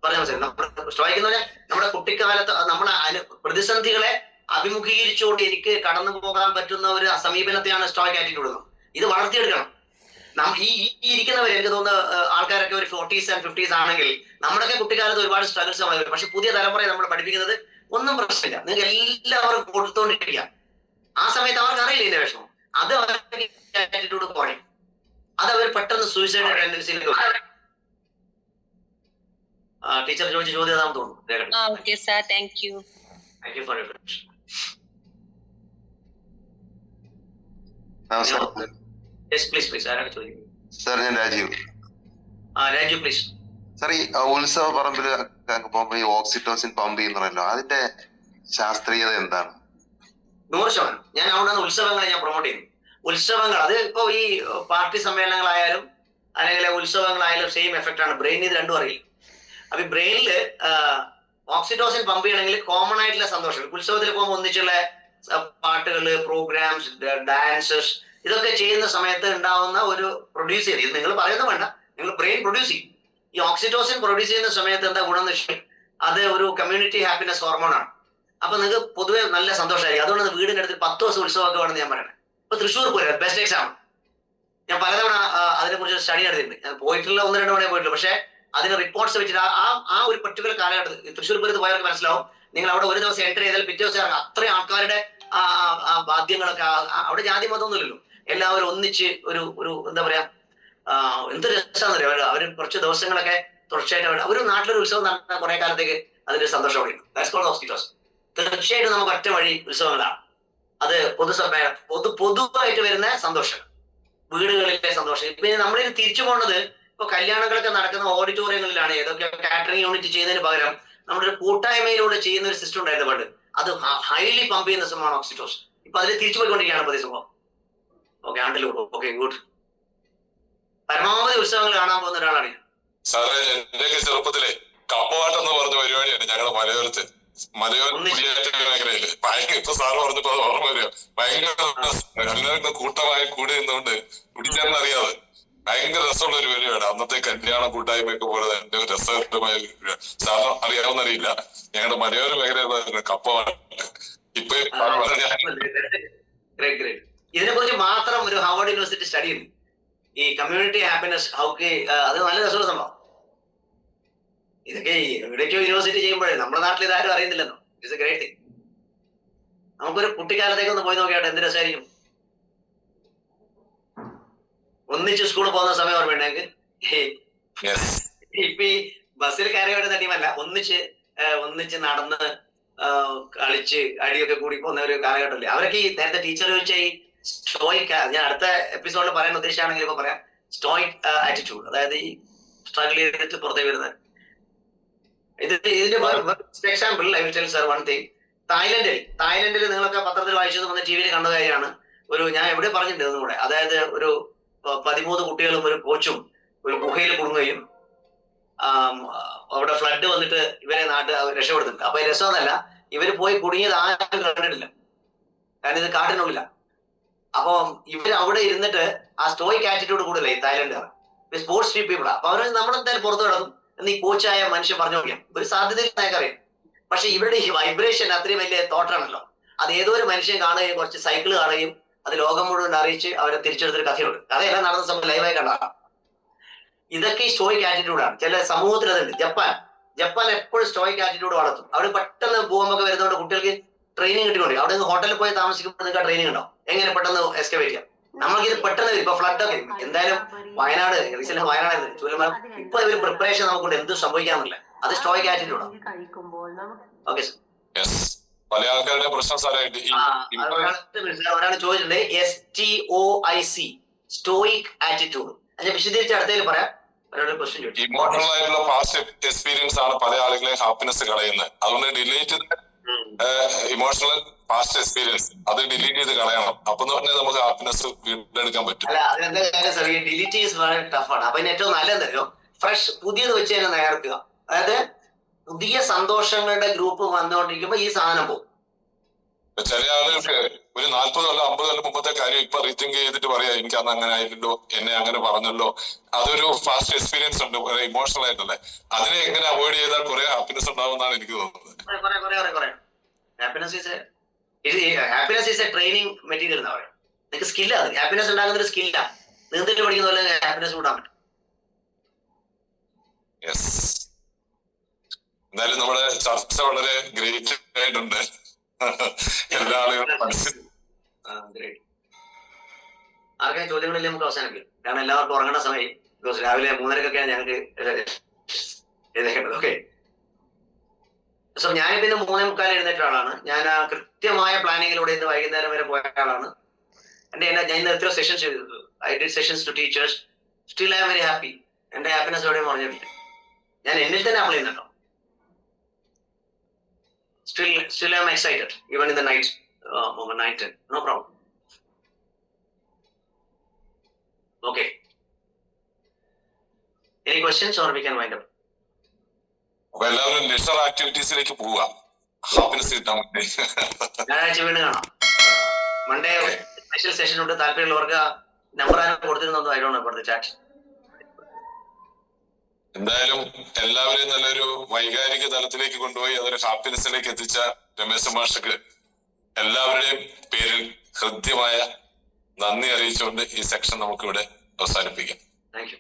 പറഞ്ഞ മനസ്സിലായി. നമ്മുടെ സ്റ്റോയിക് എന്ന് പറഞ്ഞാൽ നമ്മുടെ കുട്ടിക്കാലത്ത് നമ്മളെ പ്രതിസന്ധികളെ അഭിമുഖീകരിച്ചുകൊണ്ട് എനിക്ക് കടന്നു പോകാൻ പറ്റുന്ന ഒരു സമീപനത്തെയാണ് സ്റ്റോയിക് ആറ്റിറ്റ്യൂഡ്. ഇത് വളർത്തിയെടുക്കണം. ഈ ഇരിക്കുന്നവർ, എനിക്ക് തോന്നുന്ന ആൾക്കാരൊക്കെ ഒരു 40s and 50s ആണെങ്കിൽ നമ്മുടെയൊക്കെ കുട്ടിക്കാലത്ത് ഒരുപാട് സ്ട്രഗിൾസ് വരും. പക്ഷെ പുതിയ തലമുറയെ നമ്മൾ പഠിപ്പിക്കുന്നത് ഒന്നും പ്രശ്നമില്ല, നിങ്ങൾക്ക് എല്ലാവർക്കും കൊടുത്തോണ്ടിരിക്കുക. ആ സമയത്ത് അവർക്ക് അറിയില്ല ഇതിന്റെ വിഷമം. അത് അവർക്ക് ആറ്റിറ്റ്യൂഡ് കുറയും. അത് അവർ പെട്ടെന്ന് സൂയിസൈഡ് ടെൻഡൻസിയിലേക്ക് വരും. ടീച്ചർ ചോദിച്ച ചോദ്യം അതാണെന്ന് തോന്നുന്നു. Okay sir, thank you. Thank you for your question. Yes please. ആരാണ് ചോദിക്കുന്നത്? സാർ, ഞാൻ രാജീവ്. രാജീവ് പ്ലീസ്. സാർ, ഈ ഉത്സവ പറമ്പില് പോകുമ്പോ ഈ ഓക്സിറ്റോസിൻ പമ്പ് ചെയ്യുന്നല്ലോ, അതിന്റെ ശാസ്ത്രീയത എന്താണ്? 100%. ഞാൻ അവിടെ ഉത്സവങ്ങളെ ഞാൻ പ്രൊമോട്ട് ചെയ്യുന്നു. ഉത്സവങ്ങൾ അത് ഇപ്പോ ഈ പാർട്ടി സമ്മേളനങ്ങളായാലും അല്ലെങ്കിൽ ഉത്സവങ്ങളായാലും സെയിം എഫക്റ്റ് ആണ്. ബ്രെയിനിന് ഇത് രണ്ടും അറിയില്ല. അപ്പൊ ഈ ബ്രെയിനില് ഓക്സിറ്റോസിൻ പമ്പ് ചെയ്യണമെങ്കിൽ കോമൺ ആയിട്ടുള്ള സന്തോഷം, ഉത്സവത്തിൽ പോകുമ്പോൾ ഒന്നിച്ചുള്ള പാട്ടുകള്, പ്രോഗ്രാംസ്, ഡാൻസസ്, ഇതൊക്കെ ചെയ്യുന്ന സമയത്ത് ഉണ്ടാവുന്ന ഒരു പ്രൊഡ്യൂസ് ചെയ്ത്, ഇത് നിങ്ങൾ പറയുന്നത് വേണ്ട, നിങ്ങൾ ബ്രെയിൻ പ്രൊഡ്യൂസ് ചെയ്യും. ഈ ഓക്സിറ്റോസിൻ പ്രൊഡ്യൂസ് ചെയ്യുന്ന സമയത്ത് എന്താ ഗുണം എന്ന് വെച്ചാൽ അത് ഒരു കമ്മ്യൂണിറ്റി ഹാപ്പിനെസ് ഹോർമോണാണ്. അപ്പൊ നിങ്ങൾക്ക് പൊതുവെ നല്ല സന്തോഷമായിരിക്കും. അതുകൊണ്ട് വീടിന്റെ അടുത്ത് 10 ദിവസം ഉത്സവമൊക്കെ വേണമെന്ന് ഞാൻ പറയണേ. ഇപ്പൊ തൃശ്ശൂർ പോലെ ബെസ്റ്റ് എക്സാമ്പിൾ. ഞാൻ പലതവണ അതിനെ കുറിച്ച് സ്റ്റഡി നടത്തിയിട്ടുണ്ട്. ഞാൻ പോയിട്ടുള്ള 1-2 തവണ പോയിട്ടുള്ളൂ. പക്ഷെ അതിന് റിപ്പോർട്ട്സ് വെച്ചിട്ട് ആ ഒരു പർട്ടിക്കുലർ കാലഘട്ടത്തിൽ തൃശ്ശൂർ പൂരത്ത് പോയവർക്ക് മനസ്സിലാവും. നിങ്ങൾ അവിടെ ഒരു ദിവസം എൻട്രി ചെയ്താൽ പിറ്റേ ദിവസം ഇറങ്ങാം. അത്രയും ആൾക്കാരുടെ വാദ്യങ്ങളൊക്കെ, അവിടെ ജാതി മതമൊന്നുമില്ലല്ലോ, എല്ലാവരും ഒന്നിച്ച് ഒരു എന്താ പറയാ, എന്ത് രസമാണെന്ന് അറിയാം. അവർ കുറച്ച് ദിവസങ്ങളൊക്കെ തുടർച്ചയായിട്ട് ഒരു നാട്ടിലൊരു ഉത്സവം നടന്ന കുറെ കാലത്തേക്ക് അതിന്റെ സന്തോഷം അവിടെയുണ്ട്. That's called hospitals. തീർച്ചയായിട്ടും നമുക്ക് ഒറ്റ വഴി ഉത്സവങ്ങളാണ്. അത് പൊതുവായിട്ട് വരുന്ന സന്തോഷം, വീടുകളിലെ സന്തോഷം. ഇപ്പൊ നമ്മളിത് തിരിച്ചു പോകുന്നത് ഇപ്പൊ കല്യാണങ്ങളൊക്കെ നടക്കുന്ന ഓഡിറ്റോറിയങ്ങളിലാണ്. ഏതൊക്കെ കാറ്ററിംഗ് യൂണിറ്റ് ചെയ്യുന്നതിന് പകരം നമ്മുടെ ഒരു കൂട്ടായ്മയിലൂടെ ചെയ്യുന്ന ഒരു സിസ്റ്റം ഉണ്ടായിരുന്നു പണ്ട്. അത് ഹൈലി പമ്പ് ചെയ്യുന്ന സംഭവമാണ് ഓക്സിറ്റോസ്. ഇപ്പൊ അതിൽ തിരിച്ചു പോയിക്കൊണ്ടിരിക്കുകയാണ് പതിവ് സംഭവം. ഓക്കെ, ആണ്ടിലൂടെ ഓക്കെ ഗുഡ്. പരമാവധി ഉത്സവങ്ങൾ കാണാൻ പോകുന്ന ഒരാളാണ് ഞാൻ. സാറേ, എന്റെയൊക്കെ ചെറുപ്പത്തിലെ കപ്പവാട്ടെന്ന് പറഞ്ഞ പരിപാടിയാണ് ഞങ്ങളുടെ മലയോരത്ത്. മലയോര മേഖലയില് ഭയങ്കര, ഇപ്പൊ സാറ് പറഞ്ഞപ്പോ അത് ഓർമ്മ വരിക. ഭയങ്കര എല്ലാവർക്കും കൂട്ടമായി കൂടി നിന്നുകൊണ്ട് കുടിക്കാനറിയാതെ ഭയങ്കര രസമുള്ള ഒരു പരിപാടിയാണ് അന്നത്തെ കല്യാണ കൂട്ടായ്മയൊക്കെ പോലെ തന്നെ ഒരു രസകരമായ സാറിന് അറിയാവുന്നറിയില്ല. ഞങ്ങളുടെ മലയോര മേഖലയിലുള്ള കപ്പവാട്ട് ഇപ്പൊ ഇതിനെ കുറിച്ച് മാത്രം ഒരു ഹാർവർഡ് യൂണിവേഴ്സിറ്റി സ്റ്റഡി ഉണ്ട്. ഈ കമ്മ്യൂണിറ്റി ഹാപ്പിനെസ് അത് നല്ല രസമുള്ള സംഭവം. ഇതൊക്കെ എവിടേക്കോ യൂണിവേഴ്സിറ്റി ചെയ്യുമ്പോഴേ നമ്മുടെ നാട്ടിൽ ഇതാരും അറിയുന്നില്ലെന്നോ. It's a great thing. നമുക്കൊരു കുട്ടിക്കാലത്തേക്ക് ഒന്ന് പോയി നോക്കിയാട്ടെ, എന്ത് രസമായിരിക്കും. ഒന്നിച്ച് സ്കൂളിൽ പോകുന്ന സമയം ഓർമ്മയുണ്ടെങ്കിൽ ഇപ്പൊ ഈ ബസ്സിൽ കയറി വരുന്ന ടീമല്ല, ഒന്നിച്ച് നടന്ന് കളിച്ച് അടിയൊക്കെ കൂടി പോകുന്ന ഒരു കാലഘട്ടമല്ലേ. അവരൊക്കെ ഈ നേരത്തെ ടീച്ചർ ചോദിച്ച ഈ സ്റ്റോയിക്, ഞാൻ അടുത്ത എപ്പിസോഡിൽ പറയാൻ ഉദ്ദേശിച്ചാണെങ്കിൽ ഇപ്പൊ പറയാം, സ്റ്റോയിക് ആറ്റിറ്റ്യൂഡ്, അതായത് ഈ സ്ട്രഗിൾ ചെയ്തിട്ട് പുറത്തേക്ക് വരുന്നത്. ഇതിന്റെ example I will tell sir one thing. തായ്ലൻഡിൽ നിങ്ങളൊക്കെ പത്രത്തിൽ വായിച്ചത് വന്ന് ടി വിയിൽ കണ്ട കാര്യമാണ്. ഞാൻ എവിടെ പറഞ്ഞിട്ടുണ്ട് ഒന്നുകൂടെ. അതായത് ഒരു 13 കുട്ടികളും ഒരു കോച്ചും ഒരു ഗുഹയിൽ കുടുങ്ങുകയും അവിടെ ഫ്ലഡ് വന്നിട്ട് ഇവരെ രക്ഷപ്പെടുത്തുന്നുണ്ട്. അപ്പൊ രസമൊന്നല്ല, ഇവര് പോയി കുടുങ്ങിയത് ആരും കണ്ടിട്ടില്ല, കാരണം ഇത് കാട്ടിനുള്ളില്ല. അപ്പൊ ഇവർ അവിടെ ഇരുന്നിട്ട് ആ സ്റ്റോയിക് ആറ്റിറ്റ്യൂഡ് കൂടുതലേ തായ്ലൻഡുകാർ, സ്പോർട്സ് പീപ്പിളാ. അപ്പൊ അവര് നമ്മളെന്തായാലും പുറത്തു കിടക്കും എന്ന് ഈ കോച്ചായ മനുഷ്യൻ പറഞ്ഞു നോക്കിയാൽ ഒരു സാധ്യതയിൽ ഞങ്ങൾക്കറിയാം. പക്ഷെ ഇവരുടെ ഈ വൈബ്രേഷൻ അത്രയും വലിയ തോട്ടാണല്ലോ. അത് ഏതോ ഒരു മനുഷ്യൻ കാണുകയും കുറച്ച് സൈക്കിൾ കാണുകയും അത് ലോകം മുഴുവൻ അറിയിച്ച് അവരെ തിരിച്ചെടുത്തൊരു കഥയുണ്ട്. കഥയെല്ലാം നടന്ന സമയം ലൈവായി കണ്ടാണ്. ഇതൊക്കെ ഈ സ്റ്റോയിക് ആറ്റിറ്റ്യൂഡാണ്. ചില സമൂഹത്തിൽ അതുണ്ട്. ജപ്പാൻ എപ്പോഴും സ്റ്റോയിക് ആറ്റിറ്റ്യൂഡ് വളർത്തും. അവർ പെട്ടെന്ന് ഭൂകമ്പൊക്കെ വരുന്നതുകൊണ്ട് കുട്ടികൾക്ക് ട്രെയിനിങ് കിട്ടിക്കൊണ്ട് അവിടെ നിന്ന് ഹോട്ടലിൽ പോയി താമസിക്കുമ്പോൾ നിങ്ങൾക്ക് ട്രെയിനിങ് ഉണ്ടാവും എങ്ങനെ പെട്ടെന്ന് എസ്കേപ്പ് ചെയ്യാം. നമ്മൾക്കിത് പെട്ടെന്ന് ഇപ്പൊ ഫ്ലഡ് ഒക്കെ എന്തായാലും വയനാട് റീസെന്റ് വയനാടായിരുന്നു ചുരമല. ഇപ്പൊ ഇവര് പ്രിപ്പറേഷൻ നമുക്കുണ്ട് എന്ത് സംഭവിക്കാന്നില്ല. അത് സ്റ്റോയിക് ആറ്റിറ്റ്യൂഡാണ്. Okay sir. പല ആൾക്കാരുടെ പ്രശ്നം സാറേ ഒരാൾ ചോദിച്ചിട്ടുണ്ട് STOIC സ്റ്റോയിക് ആറ്റിറ്റ്യൂഡ്. അതിനെ വിശദീകരിച്ച് അടുത്തതിൽ പറയാം. ക്വസ്റ്റ്യൻ ചോദിച്ചു. ഇമോഷണൽ ആയിട്ടുള്ള പാസ്റ്റ് എക്സ്പീരിയൻസ് ആണ് പല ആളുകളെയും ഹാപ്പിനെസ് കളയുന്നത്. അതുകൊണ്ട് ഡിലീറ്റ് ഇമോഷണൽ പാസ്റ്റ് എക്സ്പീരിയൻസ് അത് ഡിലീറ്റ് ചെയ്ത് കളയണം. അപ്പൊ തന്നെ നമുക്ക് ഹാപ്പിനെസ് വീണ്ടെടുക്കാൻ പറ്റും. അല്ല അതിനെന്താ കാര്യം സാർ, ഈ ഡിലീറ്റ് ഈസ് വളരെ ടഫാണ്. അപ്പൊ ഇതിന് ഏറ്റവും നല്ലതല്ലോ ഫ്രഷ് പുതിയത് വെച്ച് തന്നെ നേർക്കുക. അതായത് പുതിയ സന്തോഷങ്ങളുടെ ഗ്രൂപ്പ് വന്നുകൊണ്ടിരിക്കുമ്പോ ഈ സാധനം പോകും. ചില ആളുകൾക്ക് ഒരു 40 കൊല്ലം 50 കൊല്ലം മുമ്പത്തെ കാര്യം ഇപ്പൊ റീതിങ്ക് ചെയ്തിട്ട് പറയാം എനിക്ക് അന്ന് അങ്ങനെ ആയില്ലല്ലോ, എന്നെ അങ്ങനെ പറഞ്ഞല്ലോ. അതൊരു ഫാസ്റ്റ് എക്സ്പീരിയൻസ് ഉണ്ട്, ഇമോഷണൽ ആയിട്ടല്ലേ. അതിനെ എങ്ങനെ അവോയ്ഡ് ചെയ്താൽ കുറെ ഹാപ്പിനെസ് ഉണ്ടാവുമെന്നാണ് എനിക്ക് തോന്നുന്നത്. Happiness is A training material എന്നാ പറയുന്നത്. നിങ്ങൾക്ക് സ്കില്ല, അത് ഹാപ്പിനെസ് ഉണ്ടാകുന്ന ഒരു സ്കില്ല. നീന്തൽ പഠിക്കുന്ന പോലെ ഹാപ്പിനെസ് കൂട്ടാൻ പറ്റും. എന്തായാലും നമ്മുടെ ചർച്ച വളരെ ഗ്രേറ്റ് ആയിട്ടുണ്ട്. എല്ലാ ആളുകളും ആർക്കും ചോദ്യങ്ങളില്ല, നമുക്ക് അവസാനിപ്പിക്കും. കാരണം എല്ലാവർക്കും ഉറങ്ങേണ്ട സമയം. ബിക്കോസ് രാവിലെ 3:30 ഞങ്ങൾക്ക് എഴുതേണ്ടത്. ഓക്കെ, സോ ഞാനിപ്പോ ഇന്ന് 3:45 എഴുന്നേറ്റ ആളാണ്. ഞാൻ കൃത്യമായ പ്ലാനിങ്ങിലൂടെ ഇന്ന് വൈകുന്നേരം വരെ പോയ ആളാണ്. ഞാൻ ഇന്ന് എത്രയോ സെഷൻസ് ചെയ്തു. I did sessions to teachers. Still I am very happy. എന്റെ ഹാപ്പിനെസ് എവിടെയും പറഞ്ഞിട്ടില്ല. ഞാൻ എന്നിൽ തന്നെ അപ്ലൈ ചെയ്യുന്നുണ്ടോ. Still I'm excited even in the night night no problem. Okay, any questions or we can wind up? അപ്പൊ എല്ലാവരും ലെഷർ ആക്ടിവിറ്റീസിലേക്ക് പോവുക, ഹാപ്പിനെസ് കിട്ടാൻ വേണ്ടി. ഞായറാഴ്ച വീണ്ടും കാണാം. മൺഡേ സ്പെഷ്യൽ സെഷൻ ഉണ്ട്. താല്പര്യമുള്ളവർക്ക് നമ്പർ ആരും കൊടുത്തിരുന്നോ? I don't know about the chat. എന്തായാലും എല്ലാവരെയും നല്ലൊരു വൈകാരിക തലത്തിലേക്ക് കൊണ്ടുപോയി അതൊരു ഹാപ്പിനെസ്സിലേക്ക് എത്തിച്ച രമേശ് മാഷക്ക് എല്ലാവരുടെയും പേരിൽ ഹൃദ്യമായ നന്ദി അറിയിച്ചുകൊണ്ട് ഈ സെക്ഷൻ നമുക്കിവിടെ അവസാനിപ്പിക്കാം. Thank you.